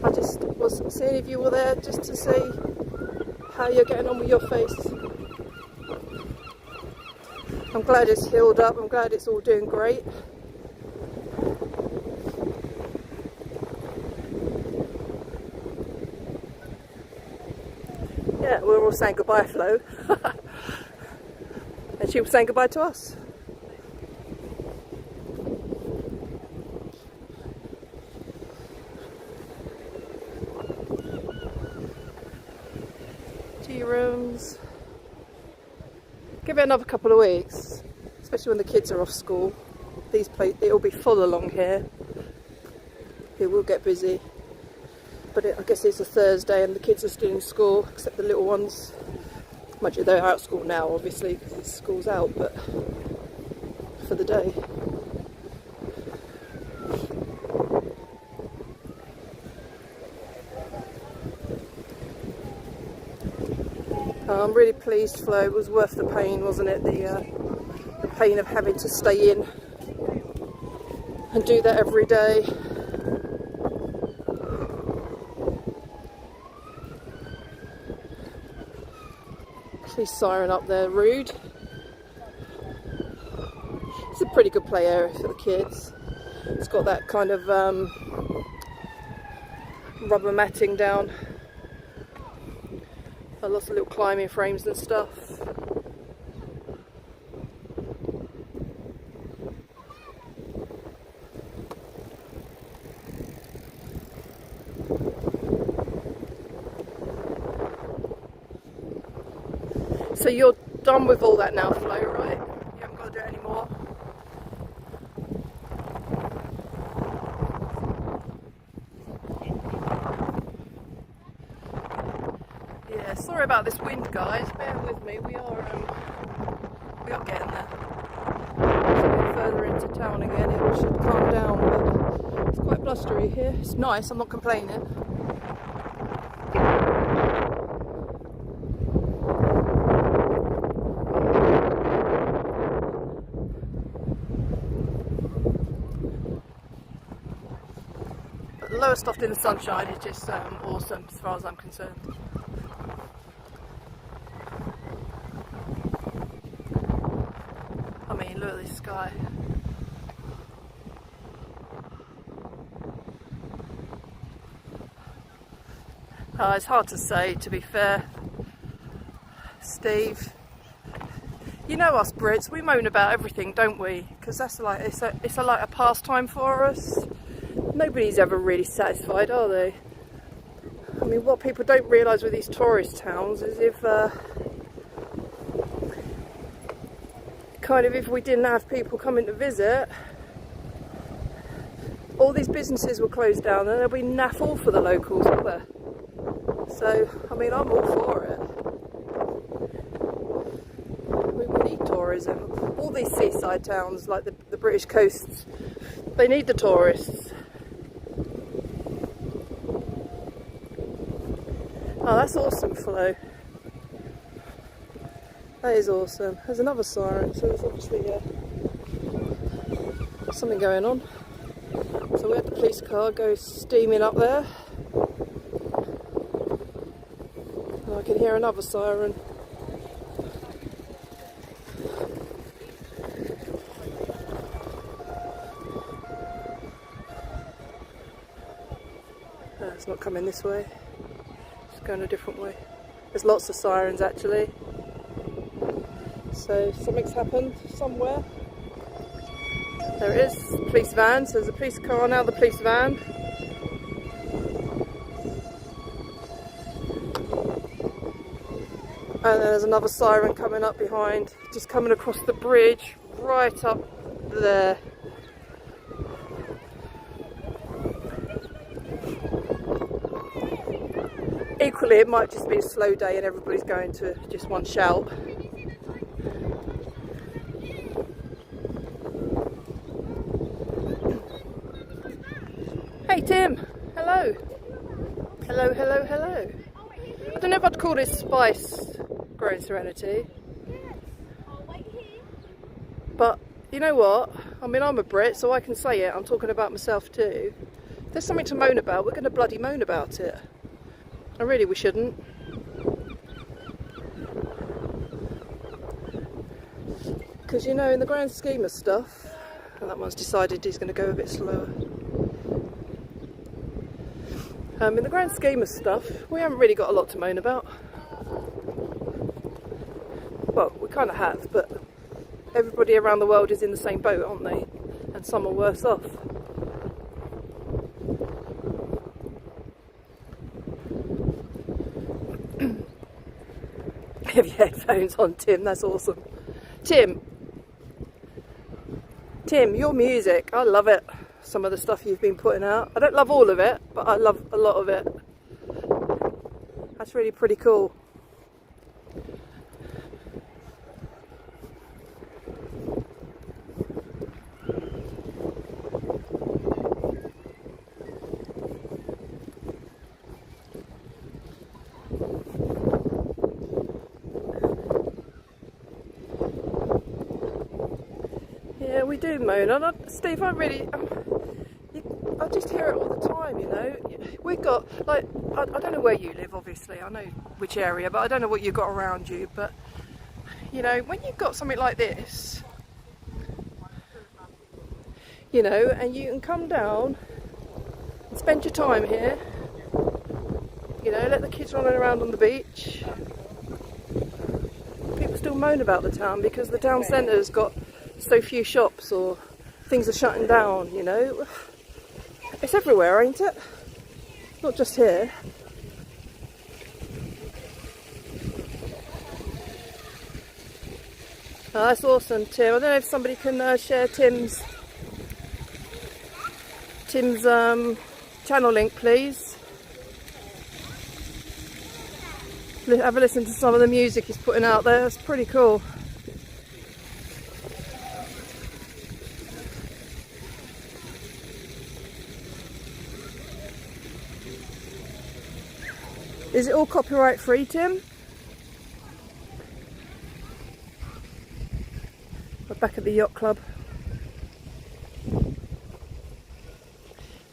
I just was seeing if you were there just to see how you're getting on with your face. I'm glad it's healed up, I'm glad it's all doing great. Yeah, we're all saying goodbye, Flo. And she was saying goodbye to us. Tea rooms. Give it another couple of weeks, especially when the kids are off school. It'll be full along here. It will get busy. But I guess it's a Thursday and the kids are still in school, except the little ones. Mind you, they're out of school now, obviously, because school's out, but for the day. I'm really pleased, Flo. It was worth the pain, wasn't it? The pain of having to stay in and do that every day. Police siren up there, rude. It's a pretty good play area for the kids. It's got that kind of rubber matting down. Lots of little climbing frames and stuff. So you're done with all that now, Flo, right? You haven't got to do it anymore? Yeah, sorry about this wind, guys. Bear with me. We are getting there. It's a bit further into town again. It should calm down, but it's quite blustery here. It's nice. I'm not complaining. But Lowestoft in the sunshine is just awesome as far as I'm concerned. I mean, look at this sky. It's hard to say, to be fair. Steve. You know us Brits, we moan about everything, don't we? Because that's like it's like a pastime for us. Nobody's ever really satisfied, are they? I mean, what people don't realise with these tourist towns is if we didn't have people coming to visit, all these businesses will close down and there'll be naff all for the locals, will there? So, I mean, I'm all for it. We need tourism. All these seaside towns, like the British coasts, they need the tourists. Oh, that's awesome, Flo. That is awesome. There's another siren, so there's obviously something going on. So we had the police car go steaming up there. And I can hear another siren. It's not coming this way. It's going a different way. There's lots of sirens actually. So something's happened somewhere. There it is, police van. So there's a police car now, the police van. And then there's another siren coming up behind, just coming across the bridge, right up there. Equally, it might just be a slow day and everybody's going to just one shout. Hey Tim, hello. Hello, hello, hello. I don't know if I'd call this spice growing serenity. But you know what? I mean, I'm a Brit, so I can say it. I'm talking about myself too. If there's something to moan about, we're going to bloody moan about it. And really, we shouldn't. Because, you know, in the grand scheme of stuff, and that one's decided he's going to go a bit slower. In the grand scheme of stuff, we haven't really got a lot to moan about. Well, we kind of have, but everybody around the world is in the same boat, aren't they? And some are worse off. Have your headphones on, Tim, that's awesome. Tim, your music, I love it. Some of the stuff you've been putting out. I don't love all of it, but I love a lot of it. That's really pretty cool. Yeah, we do moan. Steve, I just hear it all the time, you know. We've got, like, I don't know where you live, obviously. I know which area, but I don't know what you've got around you. But, you know, when you've got something like this, you know, and you can come down and spend your time here, you know, let the kids run around on the beach. People still moan about the town because the town centre's got so few shops or things are shutting down, you know. It's everywhere, ain't it? Not just here. Oh, that's awesome, Tim. I don't know if somebody can share Tim's channel link, please. Have a listen to some of the music he's putting out there. It's pretty cool. Is it all copyright free, Tim? We're back at the yacht club.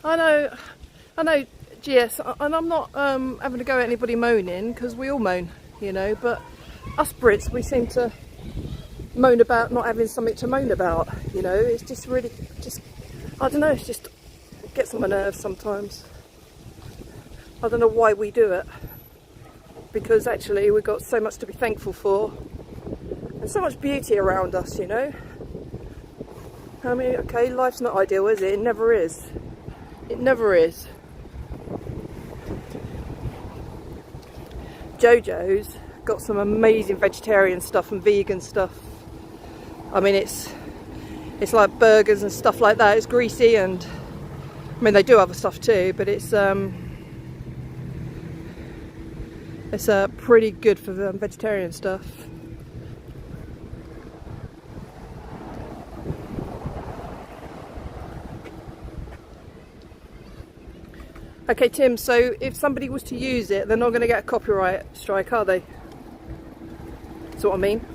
I know, GS, and I'm not having to go at anybody moaning, because we all moan, you know, but us Brits, we seem to moan about not having something to moan about, you know. It's just really, I don't know, it just gets on my nerves sometimes. I don't know why we do it. because actually we've got so much to be thankful for and so much beauty around us, you know. I mean, okay, life's not ideal, is it? It never is. It never is. Jojo's got some amazing vegetarian stuff and vegan stuff. I mean, it's like burgers and stuff like that. It's greasy, and I mean they do other stuff too, but it's pretty good for the vegetarian stuff. Okay, Tim, so if somebody was to use it, they're not going to get a copyright strike, are they? That's what I mean.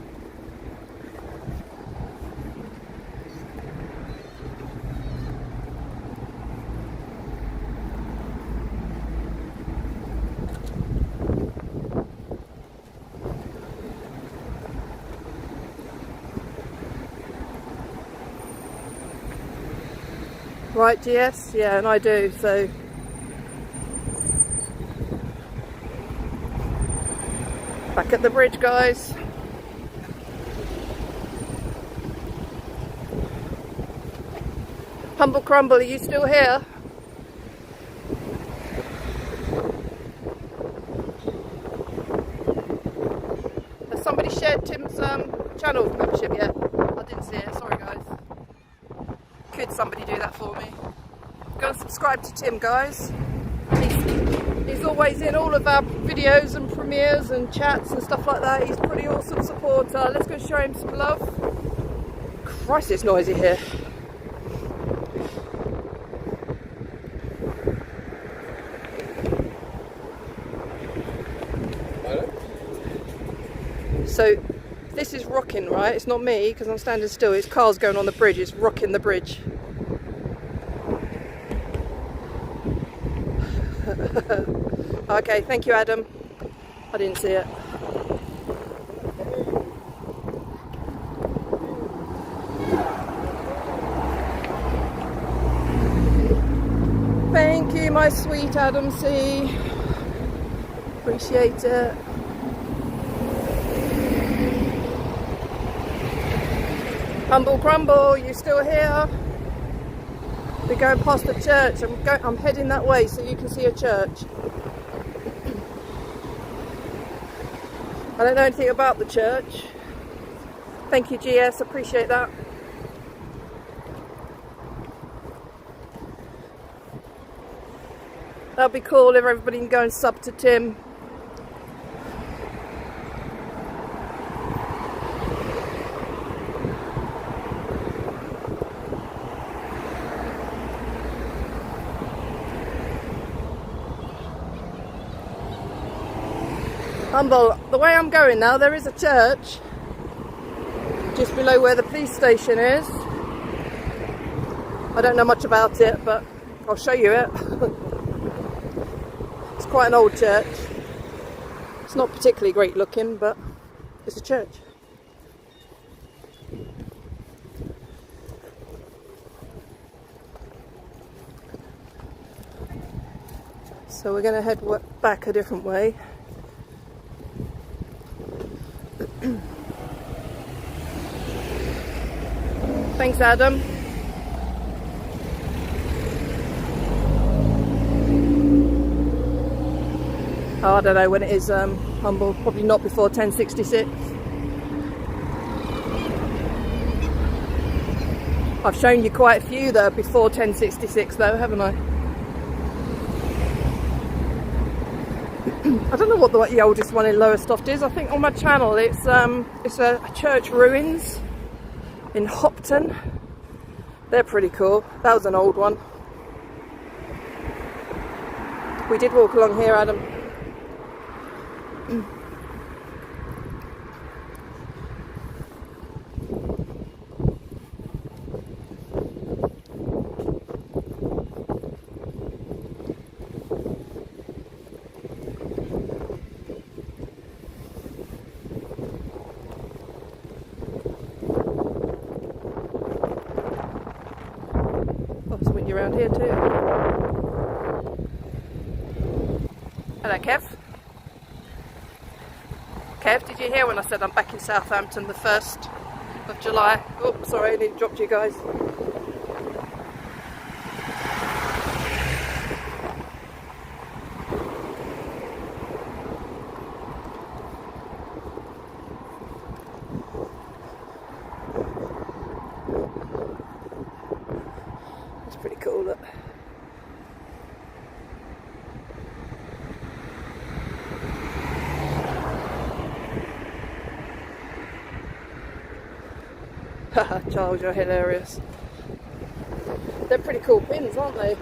Right, GS? Yeah, and I do, so... Back at the bridge, guys. Humble Crumble, are you still here? Has somebody shared Tim's channel membership yet? I didn't see it, sorry guys. Could somebody do that for me? Go and subscribe to Tim, guys. He's always in all of our videos and premieres and chats and stuff like that. He's a pretty awesome supporter. Let's go show him some love. Christ, it's noisy here. So this is rocking, right? It's not me because I'm standing still. It's cars going on the bridge. It's rocking the bridge. Okay, thank you, Adam. I didn't see it. Thank you, my sweet Adam C. Appreciate it. Humble Crumble, you still here? We're going past the church. I'm heading that way so you can see a church. I don't know anything about the church. Thank you, GS, appreciate that. That'll be cool if everybody can go and sub to Tim. Humble, the way I'm going now, there is a church just below where the police station is. I don't know much about it, but I'll show you it. It's quite an old church. It's not particularly great looking, but it's a church. So we're going to head back a different way. Thanks, Adam. Oh, I don't know when it is, Humble. Probably not before 1066. I've shown you quite a few that are before 1066 though, haven't I? I don't know what the oldest one in Lowestoft is. I think on my channel it's a church ruins in Hopton. They're pretty cool. That was an old one. We did walk along here, Adam. Around here too. Hello, Kev. Kev, did you hear when I said I'm back in Southampton the 1st of July? Oh, sorry, I nearly dropped you guys. It's pretty cool, look. Haha, Charles, you're hilarious. They're pretty cool pins, aren't they?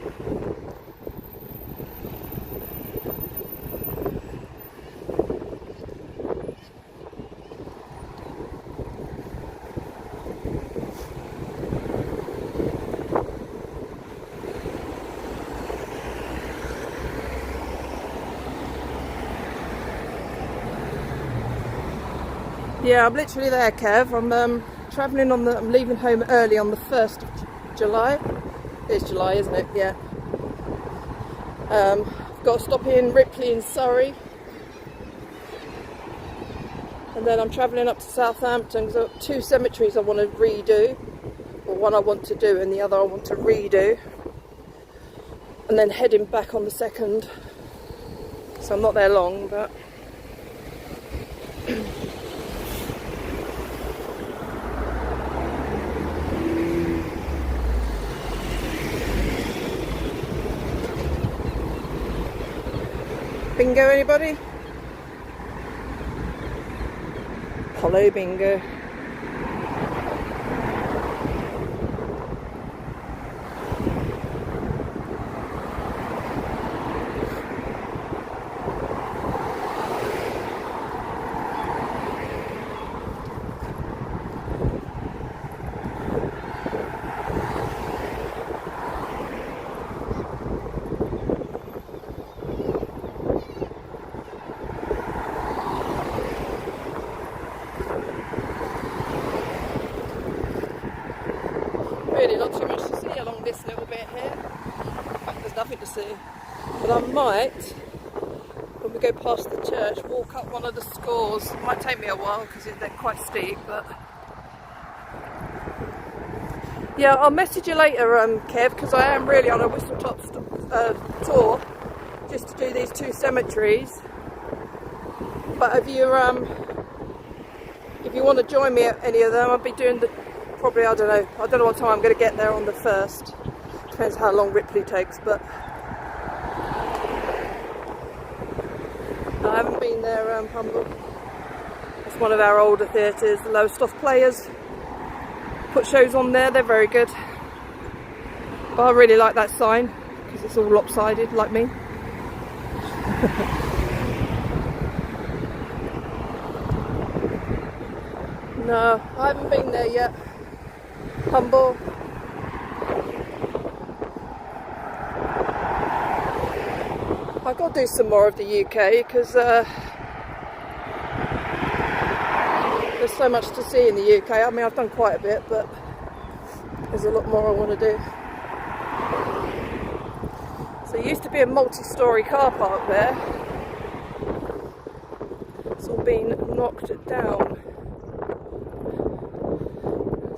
Yeah, I'm literally there, Kev. I'm travelling I'm leaving home early on the 1st of July. It's July, isn't it? Yeah. Got to stop in Ripley in Surrey. And then I'm travelling up to Southampton because I've got 2 cemeteries I want to redo. Well, one I want to do and the other I want to redo. And then heading back on the 2nd. So I'm not there long, but... Bingo, anybody? Polo bingo. Really not too much to see along this little bit here. In fact, there's nothing to see. But I might, when we go past the church, walk up one of the scores. It might take me a while because they're quite steep, but... Yeah, I'll message you later, Kev, because I am really on a whistle-top tour just to do these 2 cemeteries. But if you want to join me at any of them, I'll be doing the... Probably, I don't know what time I'm going to get there on the 1st. Depends how long Ripley takes, but I haven't been there, Humble. It's one of our older theatres. The Lowestoft Players put shows on there, they're very good. But I really like that sign, because it's all lopsided, like me. No, I haven't been there yet. Humble. I've got to do some more of the UK because there's so much to see in the UK. I mean, I've done quite a bit, but there's a lot more I want to do. So it used to be a multi-storey car park there. It's all been knocked down.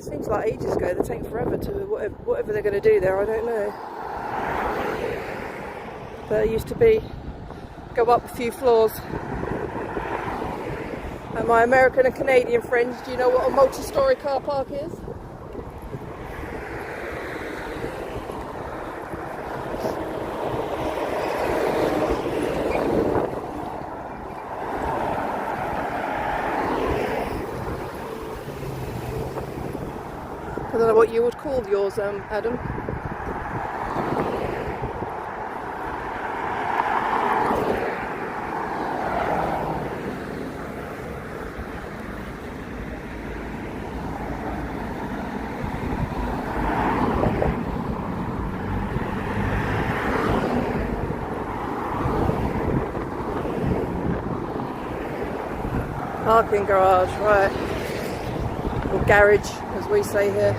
Seems like ages ago. They're taking forever to whatever they're going to do there. I don't know. But it used to be go up a few floors. And my American and Canadian friends, do you know what a multi-storey car park is? I don't know what you would call yours, Adam. Parking garage, right. Or garage, as we say here.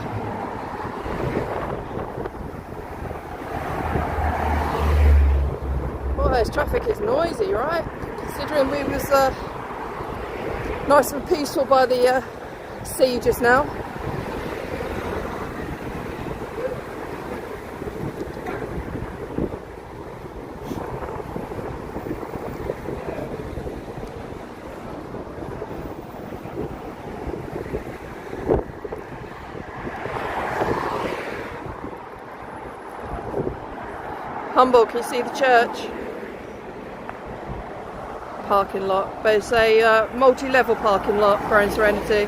Well, this traffic is noisy, right? Considering we was Nice and peaceful by the sea just now. Humble, can you see the church? Parking lot, but it's a multi-level parking lot, Growing Serenity.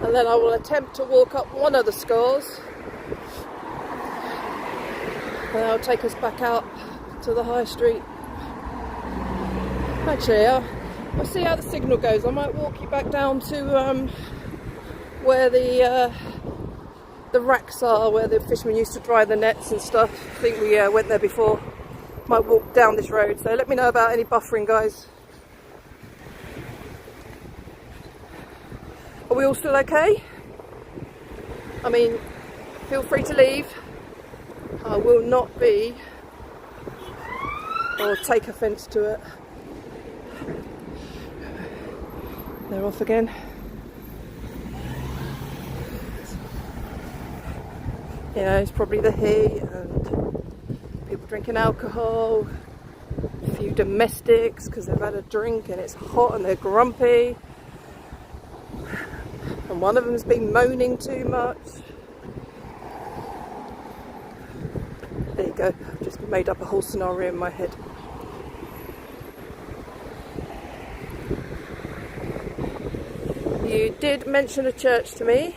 And then I will attempt to walk up one of the scores, and that'll take us back out to the high street. Actually, I'll see how the signal goes. I might walk you back down to where the racks are, where the fishermen used to dry the nets and stuff. I think we went there before. Might walk down this road, so let me know about any buffering, guys. Are we all still okay? I mean, feel free to leave. I will not be or take offence to it. They're off again. You know, it's probably the heat and people drinking alcohol, a few domestics because they've had a drink and it's hot and they're grumpy. And one of them's been moaning too much. There you go, I've just made up a whole scenario in my head. You did mention a church to me,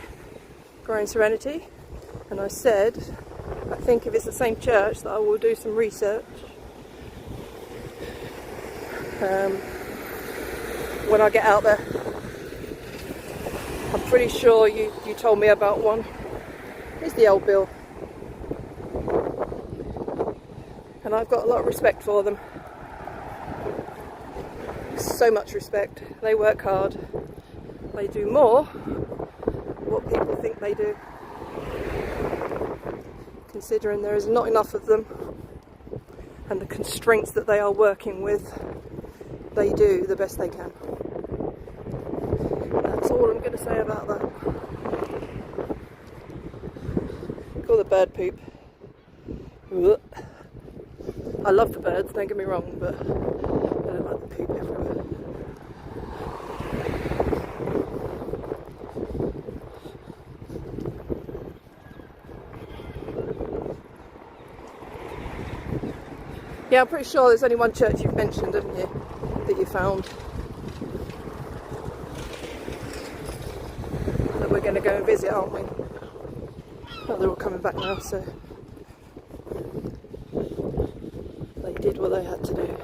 Growing Serenity, and I said, I think if it's the same church that I will do some research. When I get out there. I'm pretty sure you told me about one. Here's the old bill. And I've got a lot of respect for them. So much respect. They work hard. They do more what people think they do. Considering there is not enough of them and the constraints that they are working with, they do the best they can. That's all I'm going to say about that. Call the bird poop. Ugh. I love the birds, don't get me wrong, but I don't like the poop everywhere. Yeah, I'm pretty sure there's only one church you've mentioned, haven't you, that you found. That we're going to go and visit, aren't we? Oh, they're all coming back now, so they did what they had to do.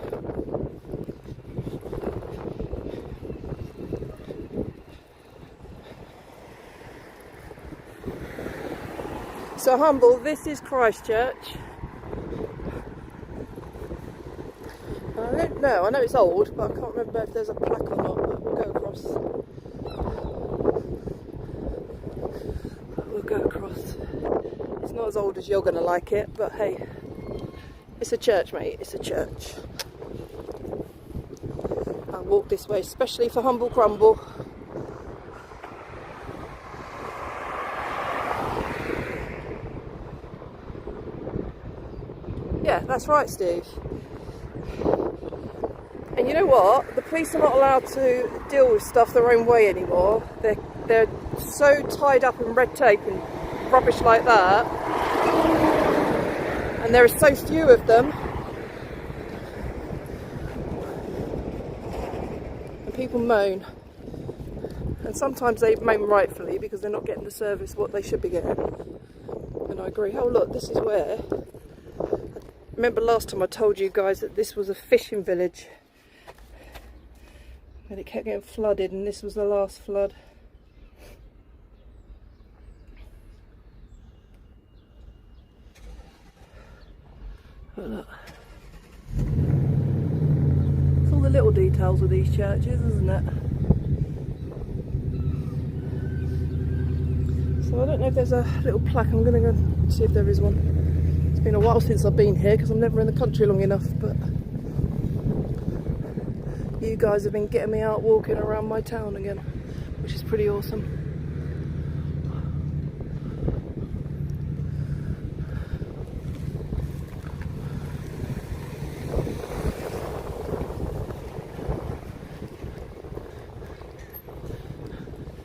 So humble, this is Christchurch. I don't know, I know it's old, but I can't remember if there's a plaque or not, but we'll go across. We'll go across. It's not as old as you're going to like it, but hey, it's a church, mate, it's a church. I'll walk this way, especially for Humble Crumble. Yeah, that's right, Steve. And you know what? The police are not allowed to deal with stuff their own way anymore. They're so tied up in red tape and rubbish like that. And there are so few of them. And people moan. And sometimes they moan rightfully because they're not getting the service what they should be getting. And I agree. Oh look, this is where... Remember last time I told you guys that this was a fishing village. And it kept getting flooded, and this was the last flood. But look. It's all the little details with these churches, isn't it? So I don't know if there's a little plaque. I'm going to go see if there is one. It's been a while since I've been here because I'm never in the country long enough, but you guys have been getting me out walking around my town again, which is pretty awesome.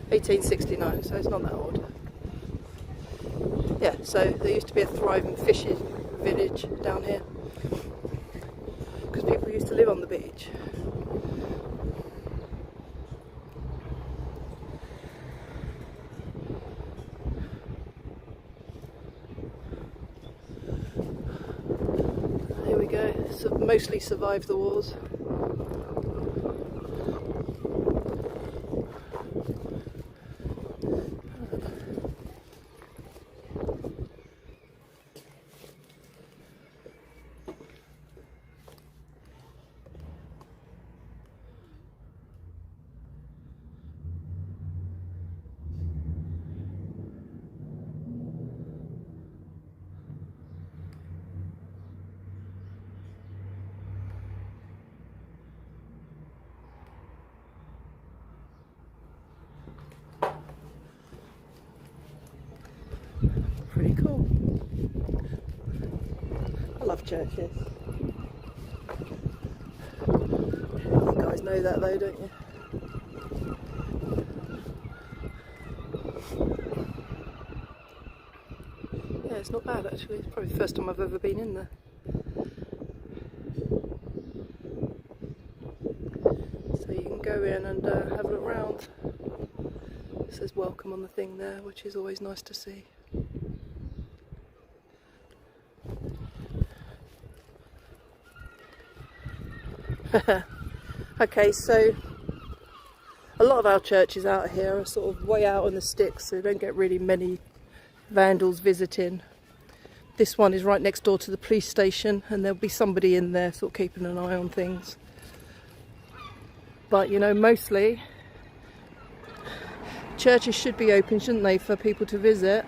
(1869), so it's not that old. Yeah, so there used to be a thriving fishing village down here because people used to live on the beach. Here we go, so mostly survived the wars. Pretty cool. I love churches. You guys know that though, don't you? Yeah, it's not bad actually. It's probably the first time I've ever been in there. So you can go in and have a look round. It says welcome on the thing there, which is always nice to see. Okay, so a lot of our churches out here are sort of way out on the sticks, so you don't get really many vandals visiting. This one is right next door to the police station, and there'll be somebody in there sort of keeping an eye on things. But you know, mostly churches should be open, shouldn't they, for people to visit?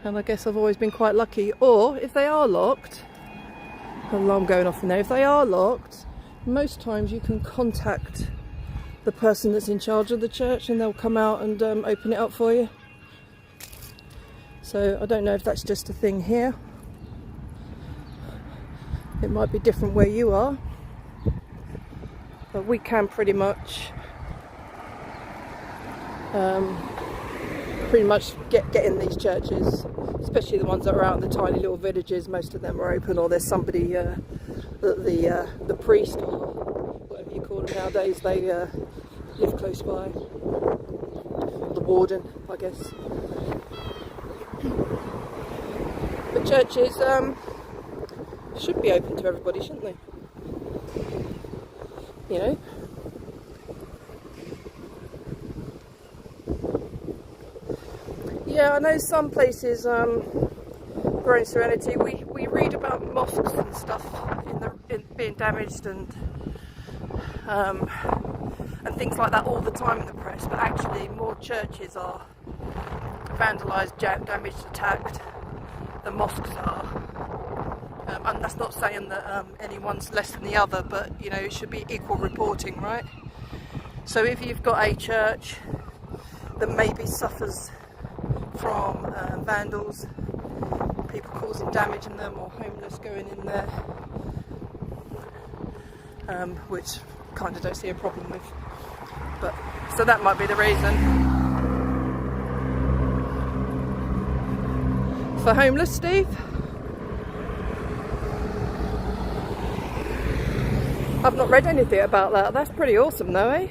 And I guess I've always been quite lucky. Or if they are locked, alarm going off in there, if they are locked, most times you can contact the person that's in charge of the church and they'll come out and open it up for you. So I don't know if that's just a thing here. It might be different where you are, but we can pretty much get in these churches, especially the ones that are out in the tiny little villages. Most of them are open, or there's somebody, the priest or whatever you call them nowadays, they live close by. The warden, I guess. But churches should be open to everybody, shouldn't they? You know? Yeah, I know some places, Growing Serenity, we read about mosques and stuff in being damaged and things like that all the time in the press, but actually more churches are vandalised, damaged, attacked than mosques are. And that's not saying that anyone's less than the other, but you know, it should be equal reporting, right? So if you've got a church that maybe suffers from vandals, people causing damage in them, or homeless going in there, which kind of don't see a problem with, but so that might be the reason. For homeless, Steve? I've not read anything about that. That's pretty awesome though, eh?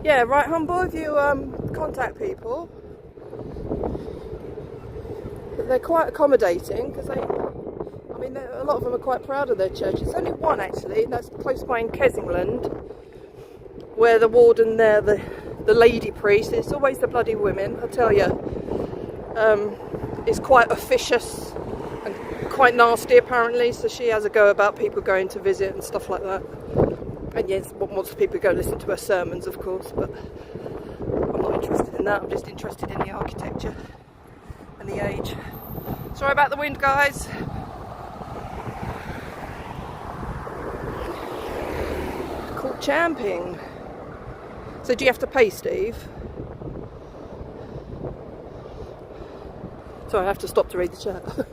Yeah, right, humble, if you contact people, they're quite accommodating because I mean, a lot of them are quite proud of their church. There's only one actually, and that's close by in Kessingland, where the warden there, the lady priest, it's always the bloody women, I tell you, is quite officious and quite nasty apparently, so she has a go about people going to visit and stuff like that. And yes, wants people to go listen to her sermons, of course, but I'm not interested in that. I'm just interested in the architecture and the age. Sorry about the wind, guys. Called champing. So do you have to pay, Steve? Sorry, I have to stop to read the chat.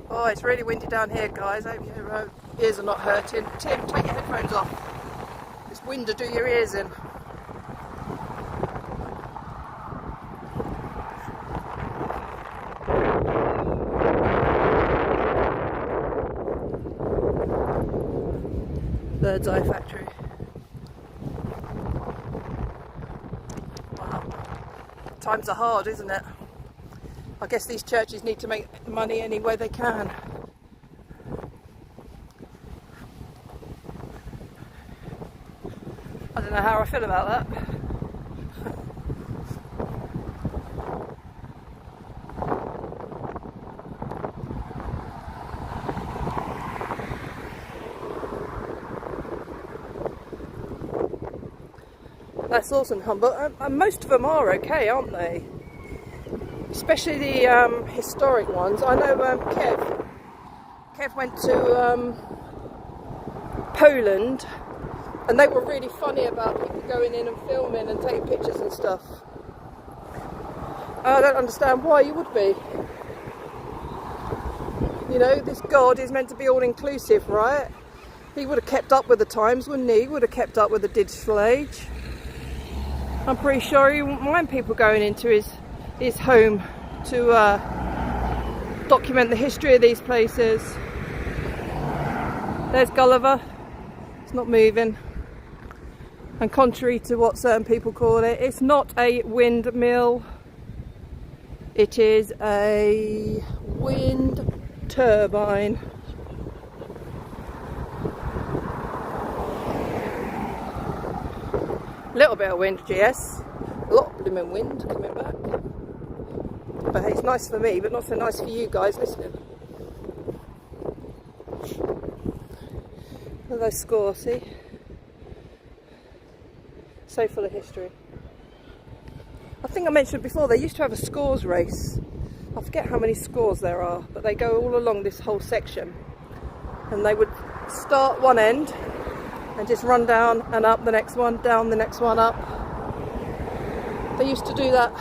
Oh, it's really windy down here, guys. I hope your ears are not hurting. Tim, take your headphones off. This wind will do your ears in. Bird's Eye Factory. Wow. Times are hard, isn't it? I guess these churches need to make money any way they can. I don't know how I feel about that. That's awesome, humble. And most of them are okay, aren't they? Especially the historic ones. I know Kev went to Poland, and they were really funny about people going in and filming and taking pictures and stuff. I don't understand why you would be. You know, this God is meant to be all inclusive, right? He would have kept up with the times, wouldn't he? He would have kept up with the digital age. I'm pretty sure he wouldn't mind people going into his home to document the history of these places. There's Gulliver. It's not moving. And contrary to what certain people call it, it's not a windmill. It is a wind turbine. A little bit of wind, yes. A lot of blooming wind coming back. But hey, it's nice for me, but not so nice for you guys listening. Look at those scores, see? So full of history. I think I mentioned before, they used to have a scores race. I forget how many scores there are, but they go all along this whole section. And they would start one end and just run down and up the next one, down the next one, up. They used to do that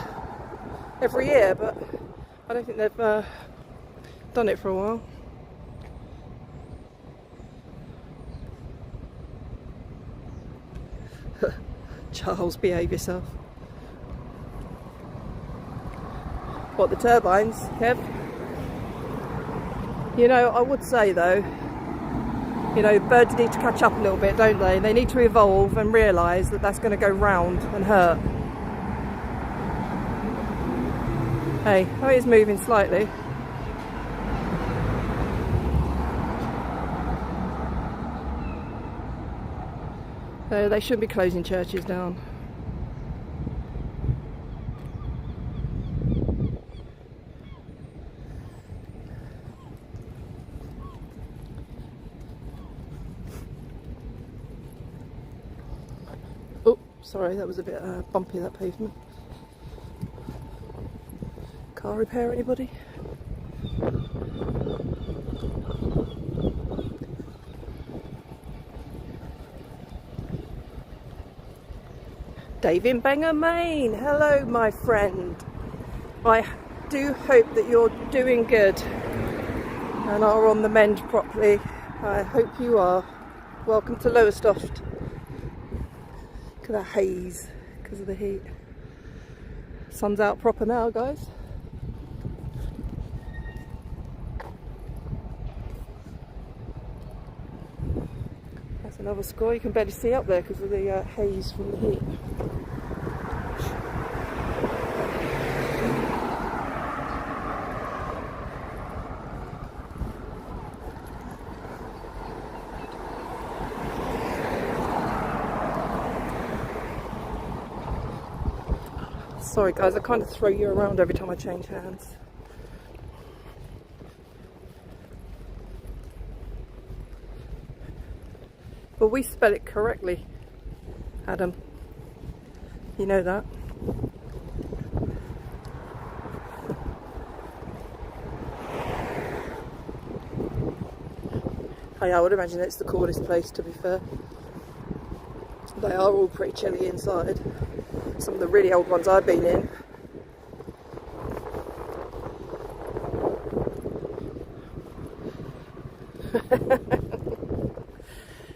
every year, but I don't think they've done it for a while. Charles, behave yourself. What, the turbines, Kev? You know, I would say though, you know, birds need to catch up a little bit, don't they? They need to evolve and realise that that's going to go round and hurt. Hey, oh, it is moving slightly. So they shouldn't be closing churches down. Oh, sorry, that was a bit bumpy, that pavement. Car repair, anybody? Dave in Bangor, Maine. Hello, my friend. I do hope that you're doing good. and are on the mend properly. I hope you are. Welcome to Lowestoft. Look at that haze because of the heat. Sun's out proper now, guys. That's another score. You can barely see up there because of the haze from the heat. Sorry guys, I kind of throw you around every time I change hands. But we spell it correctly, Adam. You know that. Hey, I would imagine it's the coolest place, to be fair. They are all pretty chilly inside. Some of the really old ones I've been in.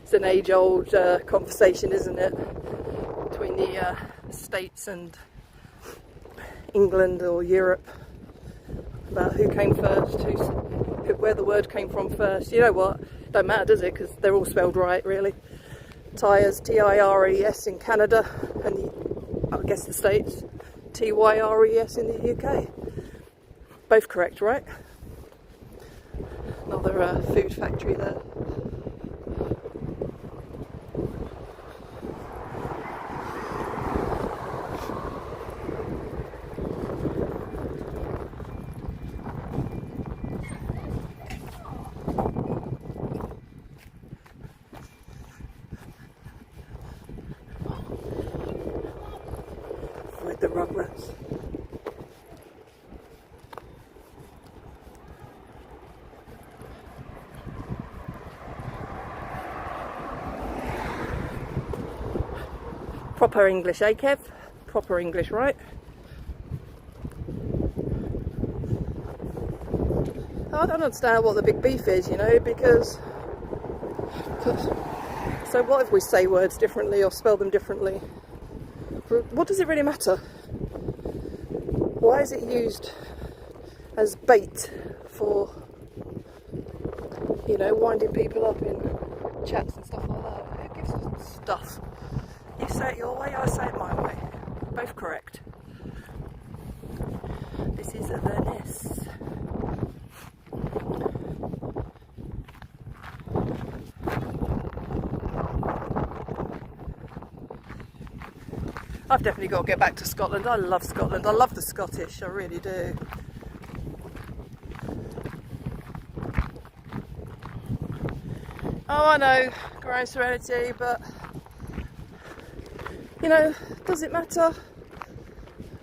It's an age-old conversation, isn't it? Between the States and England or Europe about who came first, where the word came from first. You know what? Don't matter, does it? Because they're all spelled right, really. Tyres, T-I-R-E-S in Canada, and I guess the States, T-Y-R-E-S in the UK. Both correct, right? Another food factory there. The rugrats. Proper English, eh Kev? Proper English, right? I don't understand what the big beef is, you know, because so what if we say words differently or spell them differently? What does it really matter? Why is it used as bait for, you know, winding people up in chats and stuff like that? Who gives a stuff? You say it your way, I say it my way. Both correct. This is Venice. I've definitely got to get back to Scotland. I love Scotland. I love the Scottish. I really do. Oh, I know, growing serenity, but you know, does it matter?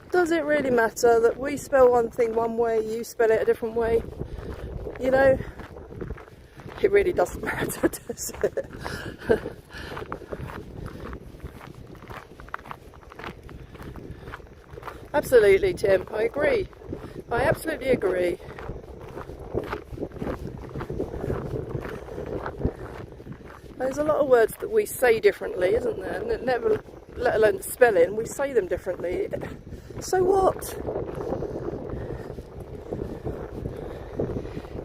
Does it really matter that we spell one thing one way, you spell it a different way? You know, it really doesn't matter, does it? Absolutely, Tim. I agree. I absolutely agree. There's a lot of words that we say differently, isn't there? And never, let alone the spelling, we say them differently. So what?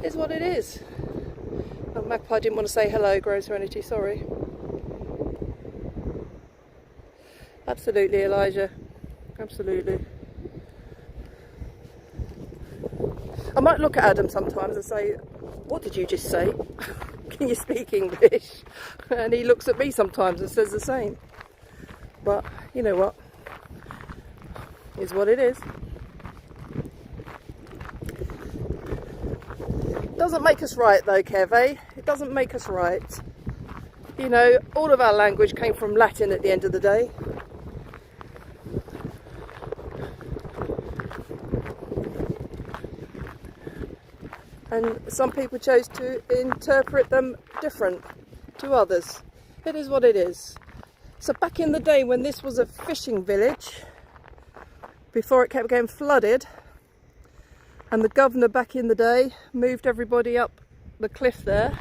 It's what it is. Oh, Magpie didn't want to say hello, Grow Serenity, sorry. Absolutely, Elijah. Absolutely. I might look at Adam sometimes and say, what did you just say? Can you speak English? And he looks at me sometimes and says the same. But you know what? It's what it is. Doesn't make us right though, Kev, eh? It doesn't make us right. You know, all of our language came from Latin at the end of the day. And some people chose to interpret them different to others. It is what it is. So back in the day when this was a fishing village, before it kept getting flooded, and the governor back in the day moved everybody up the cliff there,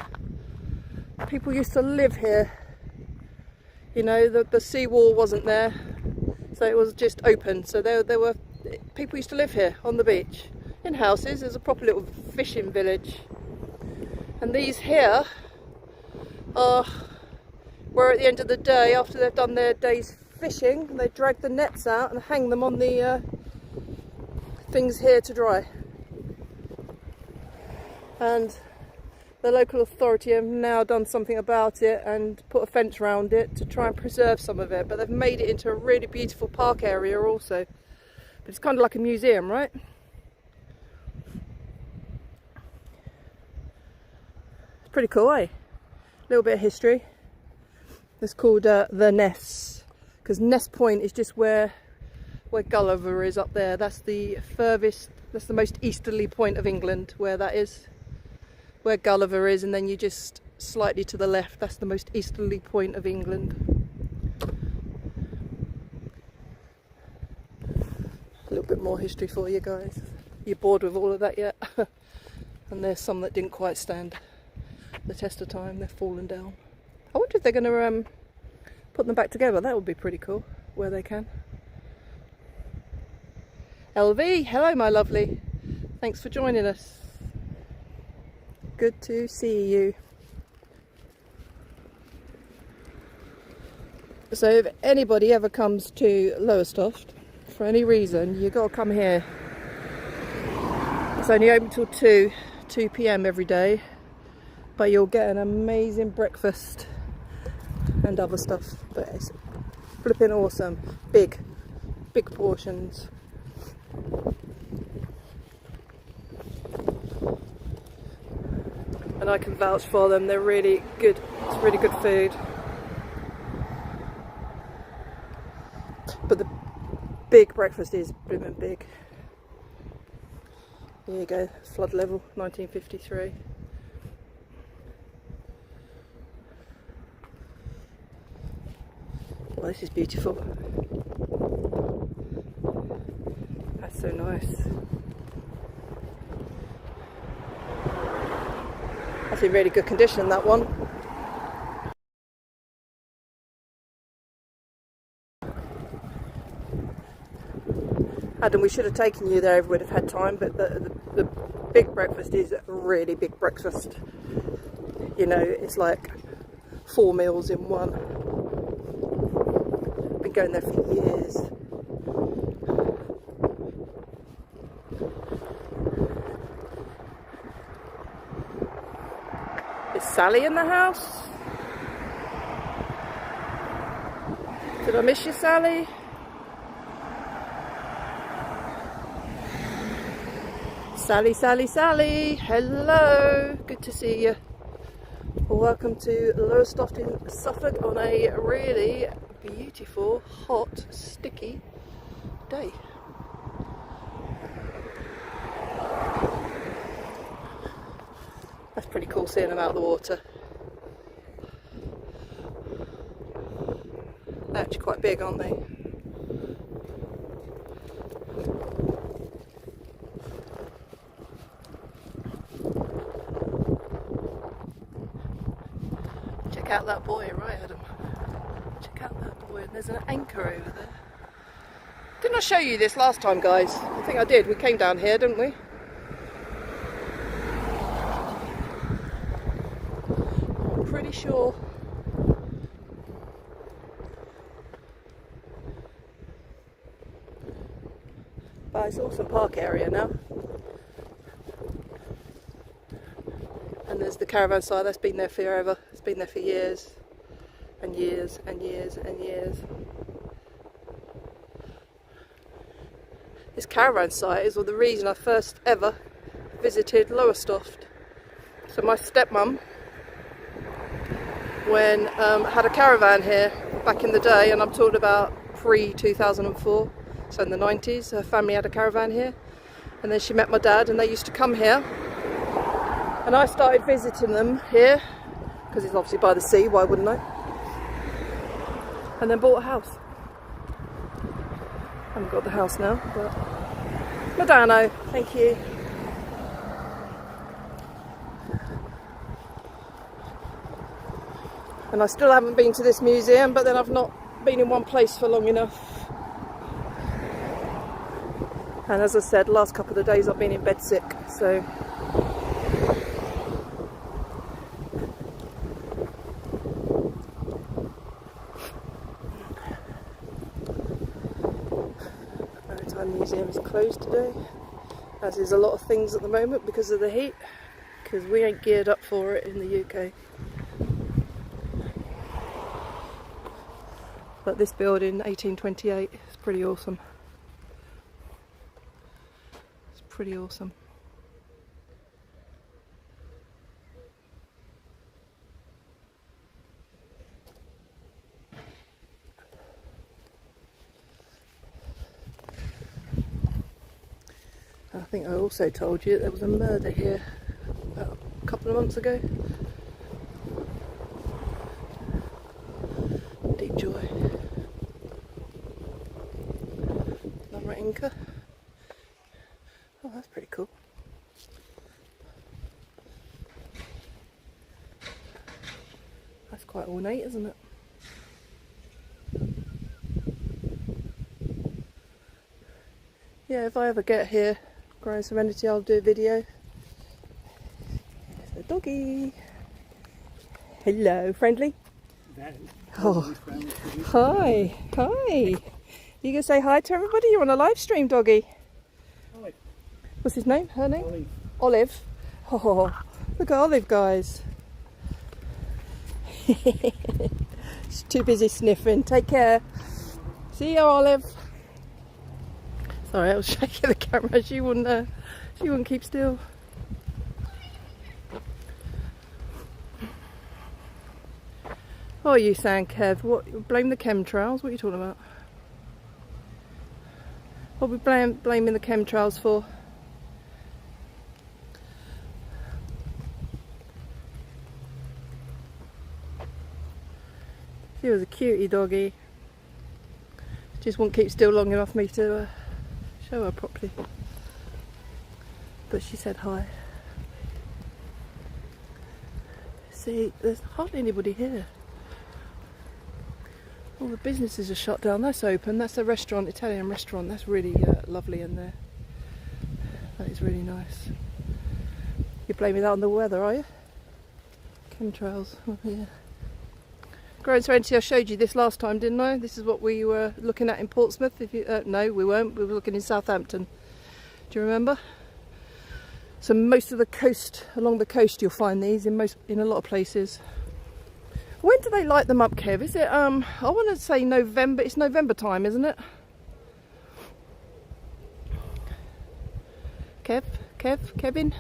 people used to live here. You know, the seawall wasn't there, so it was just open. So there were people used to live here on the beach in houses. There's a proper little fishing village, and these here are where at the end of the day, after they've done their day's fishing, they drag the nets out and hang them on the things here to dry. And the local authority have now done something about it and put a fence around it to try and preserve some of it, but they've made it into a really beautiful park area also. But it's kind of like a museum, right? It's pretty cool, eh? A little bit of history. It's called the Ness, because Ness Point is just where Gulliver is up there. That's the furthest, that's the most easterly point of England, where that is. Where Gulliver is, and then you just slightly to the left, that's the most easterly point of England. A little bit more history for you guys. You're bored with all of that yet? And there's some that didn't quite stand the test of time, they've fallen down. I wonder if they're going to put them back together. That would be pretty cool, where they can. LV, hello my lovely. Thanks for joining us. Good to see you. So if anybody ever comes to Lowestoft for any reason, you've got to come here. It's only open till 2 p.m. every day, but you'll get an amazing breakfast and other stuff. But it's flipping awesome. Big portions. And I can vouch for them, they're really good. It's really good food. But the big breakfast is blooming big. There you go, flood level 1953. Well, this is beautiful. That's so nice. That's in really good condition, that one. Adam, we should have taken you there if we'd have had time, but the big breakfast is a really big breakfast. You know, it's like 4 meals in one. Been going there for years. Is Sally in the house? Did I miss you, Sally? Sally, Sally, Sally, hello, good to see you. Welcome to Lowestoft in Suffolk on a really beautiful, hot, sticky day. That's pretty cool seeing them out of the water. They're actually quite big, aren't they? Check out that buoy, right, Adam? Check out that buoy, and there's an anchor over there. Didn't I show you this last time, guys? I think I did. We came down here, didn't we? I'm pretty sure. But it's also a park area now. And there's the caravan site that's been there forever. It's been there for years and years and years and years. This caravan site is the reason I first ever visited Lowestoft. So my stepmum, when had a caravan here back in the day, and I'm talking about pre-2004, so in the 90s, her family had a caravan here, and then she met my dad and they used to come here. And I started visiting them here, because it's obviously by the sea, why wouldn't I? And then bought a house. I haven't got the house now, but... Madano, thank you. And I still haven't been to this museum, but then I've not been in one place for long enough. And as I said, last couple of days I've been in bed sick, so Maritime Museum is closed today, as is a lot of things at the moment because of the heat, because we ain't geared up for it in the UK. But this building, 1828, is pretty awesome. It's pretty awesome. I think I also told you there was a murder here about a couple of months ago. Deep joy. Another Inca. Oh, that's pretty cool. That's quite ornate, isn't it? Yeah, if I ever get here, Growing Serenity, I'll do a video. There's a doggy. Hello, friendly. Oh, hi, hi. You gonna say hi to everybody? You're on a live stream, doggy. Olive. What's his name? Her name? Olive. Olive. Oh, look at Olive, guys. She's too busy sniffing. Take care. See you, Olive. Sorry, I was shaking the camera. She wouldn't keep still. What are you saying, Kev? What? Blame the chemtrails? What are you talking about? What are we blaming the chemtrails for? She was a cutie doggy. Just won't keep still long enough for me to show her properly. But she said hi. See, there's hardly anybody here. All the businesses are shut down. That's open. That's a restaurant, Italian restaurant. That's really lovely in there. That is really nice. You're blaming that on the weather, are you? Chemtrails. Oh, yeah. Growing Serenity, I showed you this last time, didn't I? This is what we were looking at in Portsmouth. If you, no, we weren't. We were looking in Southampton. Do you remember? So most of the coast, along the coast, you'll find these in a lot of places. When do they light them up, Kev? Is it, I want to say November. It's November time, isn't it? Kevin?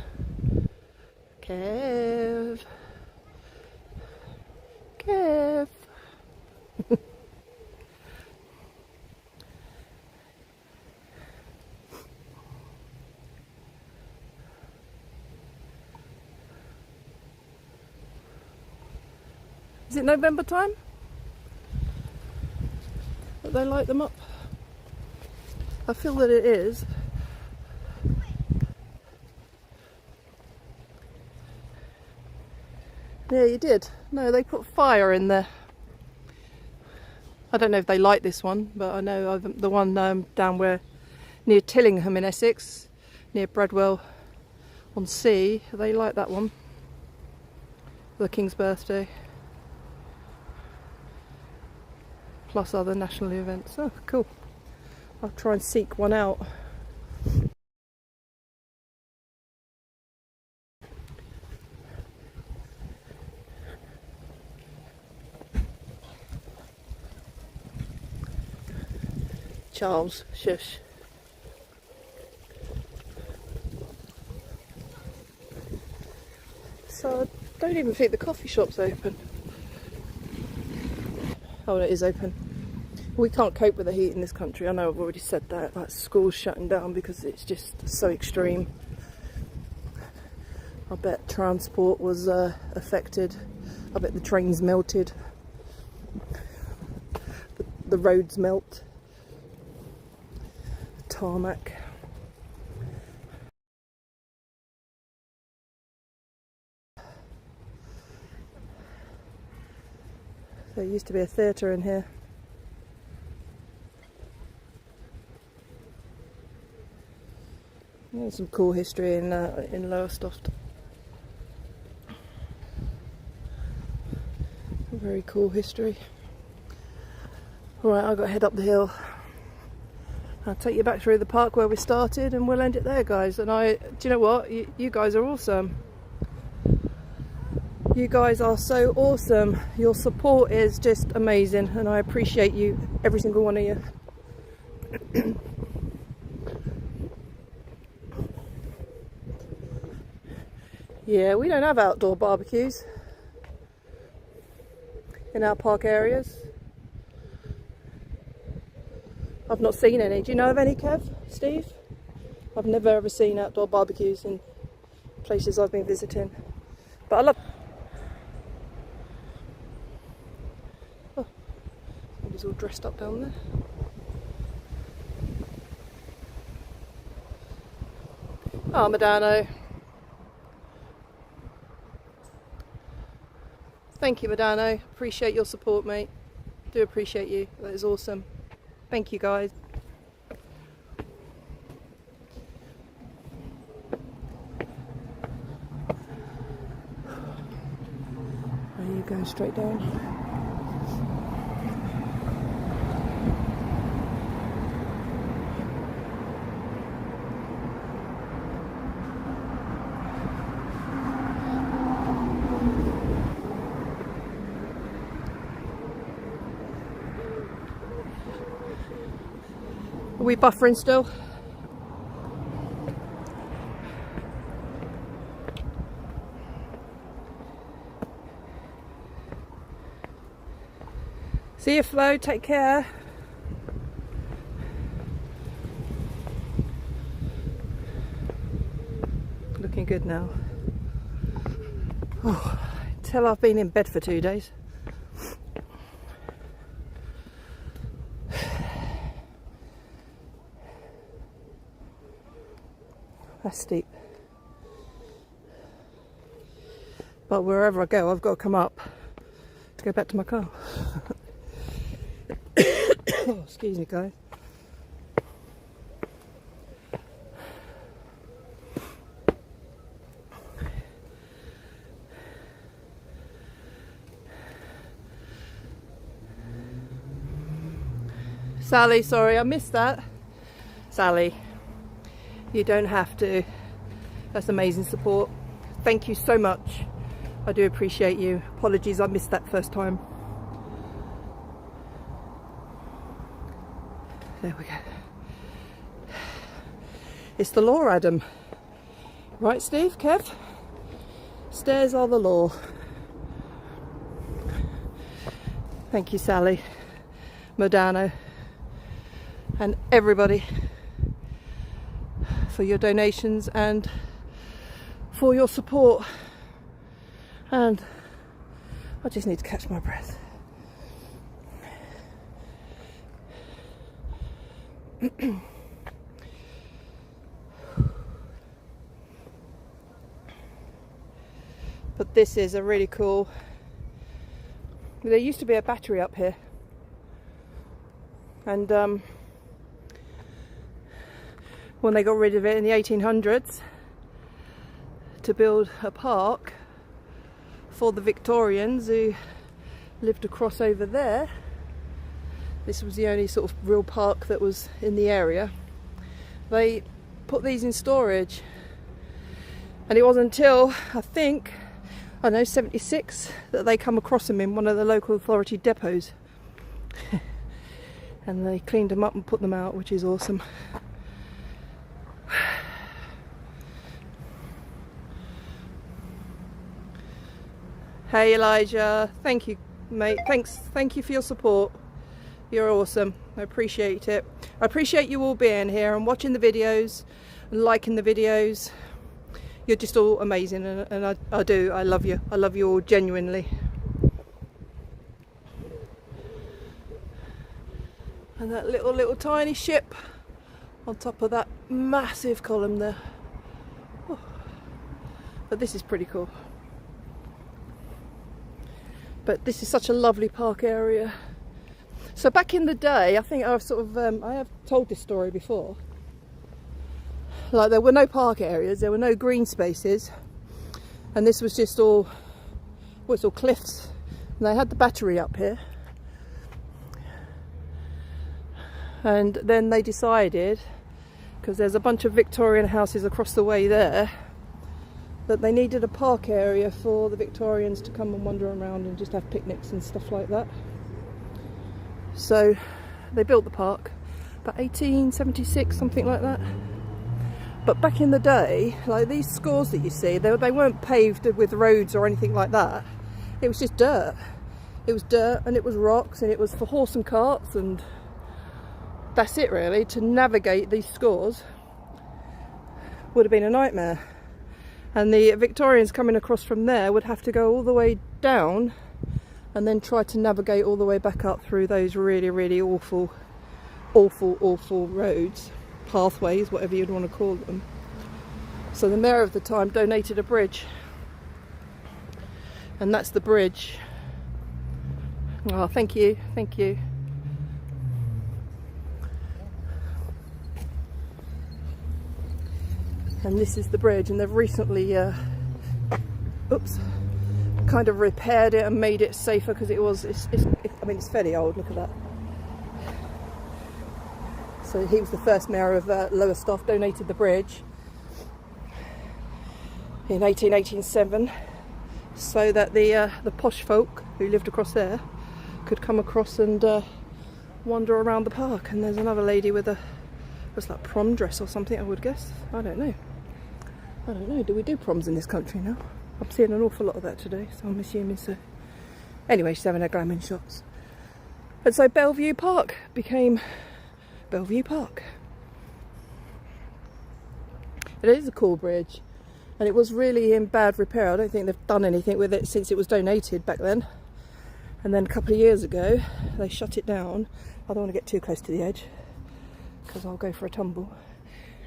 Kev. Is it November time that they light them up? I feel that it is. Yeah, you did. No, they put fire in there. I don't know if they light this one, but I know the one down where near Tillingham in Essex, near Bradwell on Sea, they light that one for the King's birthday. Plus other national events. Oh, cool. I'll try and seek one out. Charles, shush. So I don't even think the coffee shop's open. Oh, it is open. We can't cope with the heat in this country. I know I've already said that. Like, school's shutting down because it's just so extreme. I bet transport was affected. I bet the trains melted. The roads melt. The tarmac. There used to be a theatre in here. There's some cool history in Lowestoft. Very cool history. Right, I've got to head up the hill. I'll take you back through the park where we started, and we'll end it there, guys. And do you know what? You guys are awesome. You guys are so awesome. Your support is just amazing, and I appreciate you, every single one of you. Yeah, we don't have outdoor barbecues in our park areas. I've not seen any. Do you know of any, Kev? Steve? I've never ever seen outdoor barbecues in places I've been visiting. But I love... Oh, somebody's all dressed up down there. Oh, Madano. Thank you, Madano. Appreciate your support, mate. Do appreciate you. That is awesome. Thank you, guys. Are you going straight down? Are we buffering still? See you, Flo. Take care. Looking good now. Oh, till I've been in bed for 2 days. That's steep. But wherever I go, I've got to come up to go back to my car. Oh, excuse me, guys. Sally, sorry, I missed that. Sally. You don't have to. That's amazing support. Thank you so much. I do appreciate you. Apologies, I missed that first time. There we go. It's the law, Adam. Right, Steve, Kev? Stairs are the law. Thank you, Sally, Modano, and everybody for your donations and for your support. And I just need to catch my breath. But this is a really cool... There used to be a battery up here, and when they got rid of it in the 1800s to build a park for the Victorians who lived across over there, this was the only sort of real park that was in the area. They put these in storage, and it wasn't until I think, I don't know, 76 that they come across them in one of the local authority depots. And they cleaned them up and put them out, which is awesome. Hey Elijah, thank you mate, thank you for your support. You're awesome, I appreciate it. I appreciate you all being here and watching the videos and liking the videos. You're just all amazing, and I love you. I love you all genuinely. And that little tiny ship on top of that massive column there. Oh. But this is pretty cool. But this is such a lovely park area. So back in the day, I think I've sort of I have told this story before. Like, there were no park areas, there were no green spaces, and this was just all, well, it's all cliffs. And they had the battery up here, and then they decided, because there's a bunch of Victorian houses across the way there, that they needed a park area for the Victorians to come and wander around and just have picnics and stuff like that. So they built the park about 1876, something like that. But back in the day, like these scores that you see, they weren't paved with roads or anything like that. It was just dirt. It was dirt and it was rocks, and it was for horse and carts, and that's it really. To navigate these scores would have been a nightmare. And the Victorians coming across from there would have to go all the way down and then try to navigate all the way back up through those really, really awful roads. Pathways, whatever you'd want to call them. So the mayor of the time donated a bridge, and that's the bridge. Oh, thank you, thank you. And this is the bridge, and they've recently kind of repaired it and made it safer, because I mean, it's fairly old. Look at that. So he was the first mayor of Lowestoft, donated the bridge in 1887 so that the posh folk who lived across there could come across and wander around the park. And there's another lady with what's that, prom dress or something, I would guess. I don't know. Do we do proms in this country now? I'm seeing an awful lot of that today, so I'm assuming so. Anyway, she's having her glamming shots. And so Bellevue Park became Bellevue Park. It is a cool bridge, and it was really in bad repair. I don't think they've done anything with it since it was donated back then. And then a couple of years ago they shut it down. I don't want to get too close to the edge because I'll go for a tumble.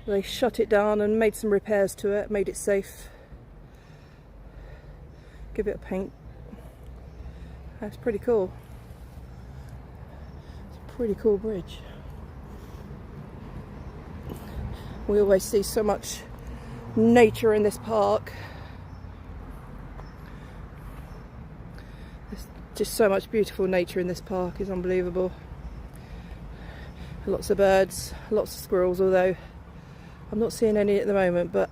They shut it down and made some repairs to it, made it safe, give it a paint. That's pretty cool. It's a pretty cool bridge. We always see so much nature in this park. There's just so much beautiful nature in this park, it's unbelievable. Lots of birds, lots of squirrels, although I'm not seeing any at the moment, but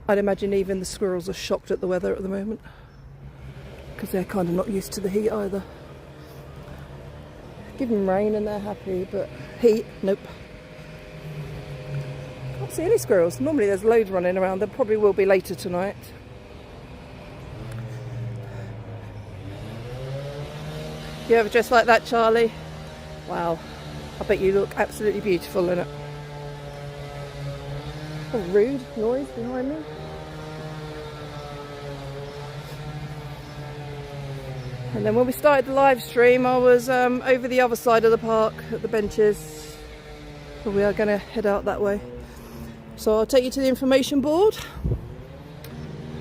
I'd imagine even the squirrels are shocked at the weather at the moment, because they're kind of not used to the heat either. Give them rain and they're happy, but heat, nope. Can't see any squirrels. Normally there's loads running around. There probably will be later tonight. You ever dress like that, Charlie? Wow, I bet you look absolutely beautiful in it. Oh, rude noise behind me. And then when we started the live stream, I was over the other side of the park at the benches. But we are going to head out that way. So I'll take you to the information board,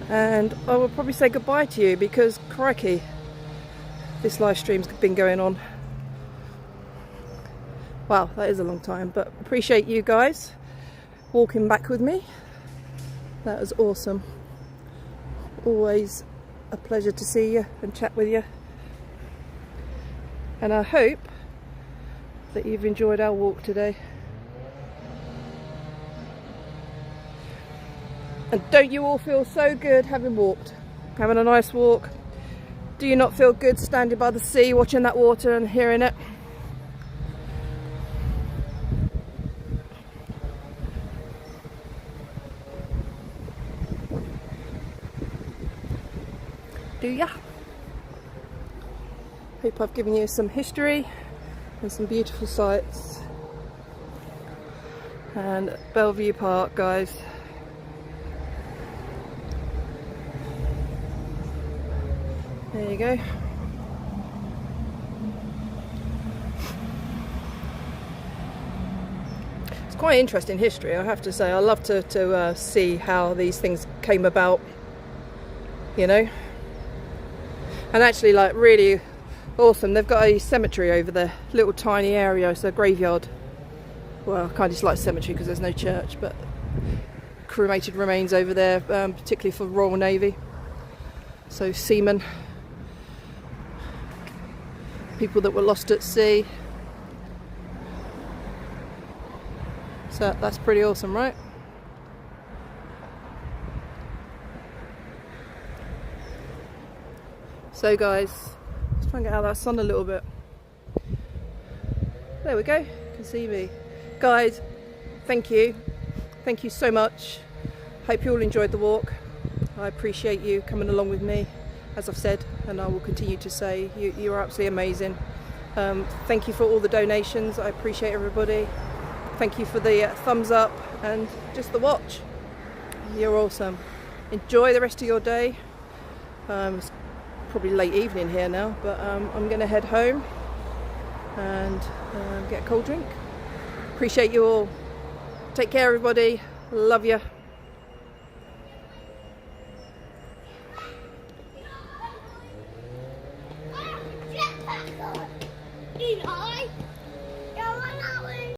and I will probably say goodbye to you, because crikey, this live stream's been going on. Wow, that is a long time, but appreciate you guys walking back with me. That was awesome. Always a pleasure to see you and chat with you. And I hope that you've enjoyed our walk today. And don't you all feel so good having walked? Having a nice walk? Do you not feel good standing by the sea, watching that water and hearing it? Do ya? Hope I've given you some history and some beautiful sights. And Bellevue Park, guys. There you go. It's quite interesting history, I have to say. I love to see how these things came about, you know. And actually, like, really awesome, they've got a cemetery over there, little tiny area. It's a graveyard. Well, kind of like a cemetery because there's no church, but cremated remains over there, particularly for Royal Navy. So seamen, people that were lost at sea. So that's pretty awesome, right? So guys, let's try and get out of that sun a little bit. There we go, you can see me. Guys, thank you so much. Hope you all enjoyed the walk. I appreciate you coming along with me, as I've said, and I will continue to say you are absolutely amazing. Thank you for all the donations. I appreciate everybody. Thank you for the thumbs up and just the watch. You're awesome. Enjoy the rest of your day. It's probably late evening here now, but I'm going to head home and get a cold drink. Appreciate you all. Take care, everybody. Love you.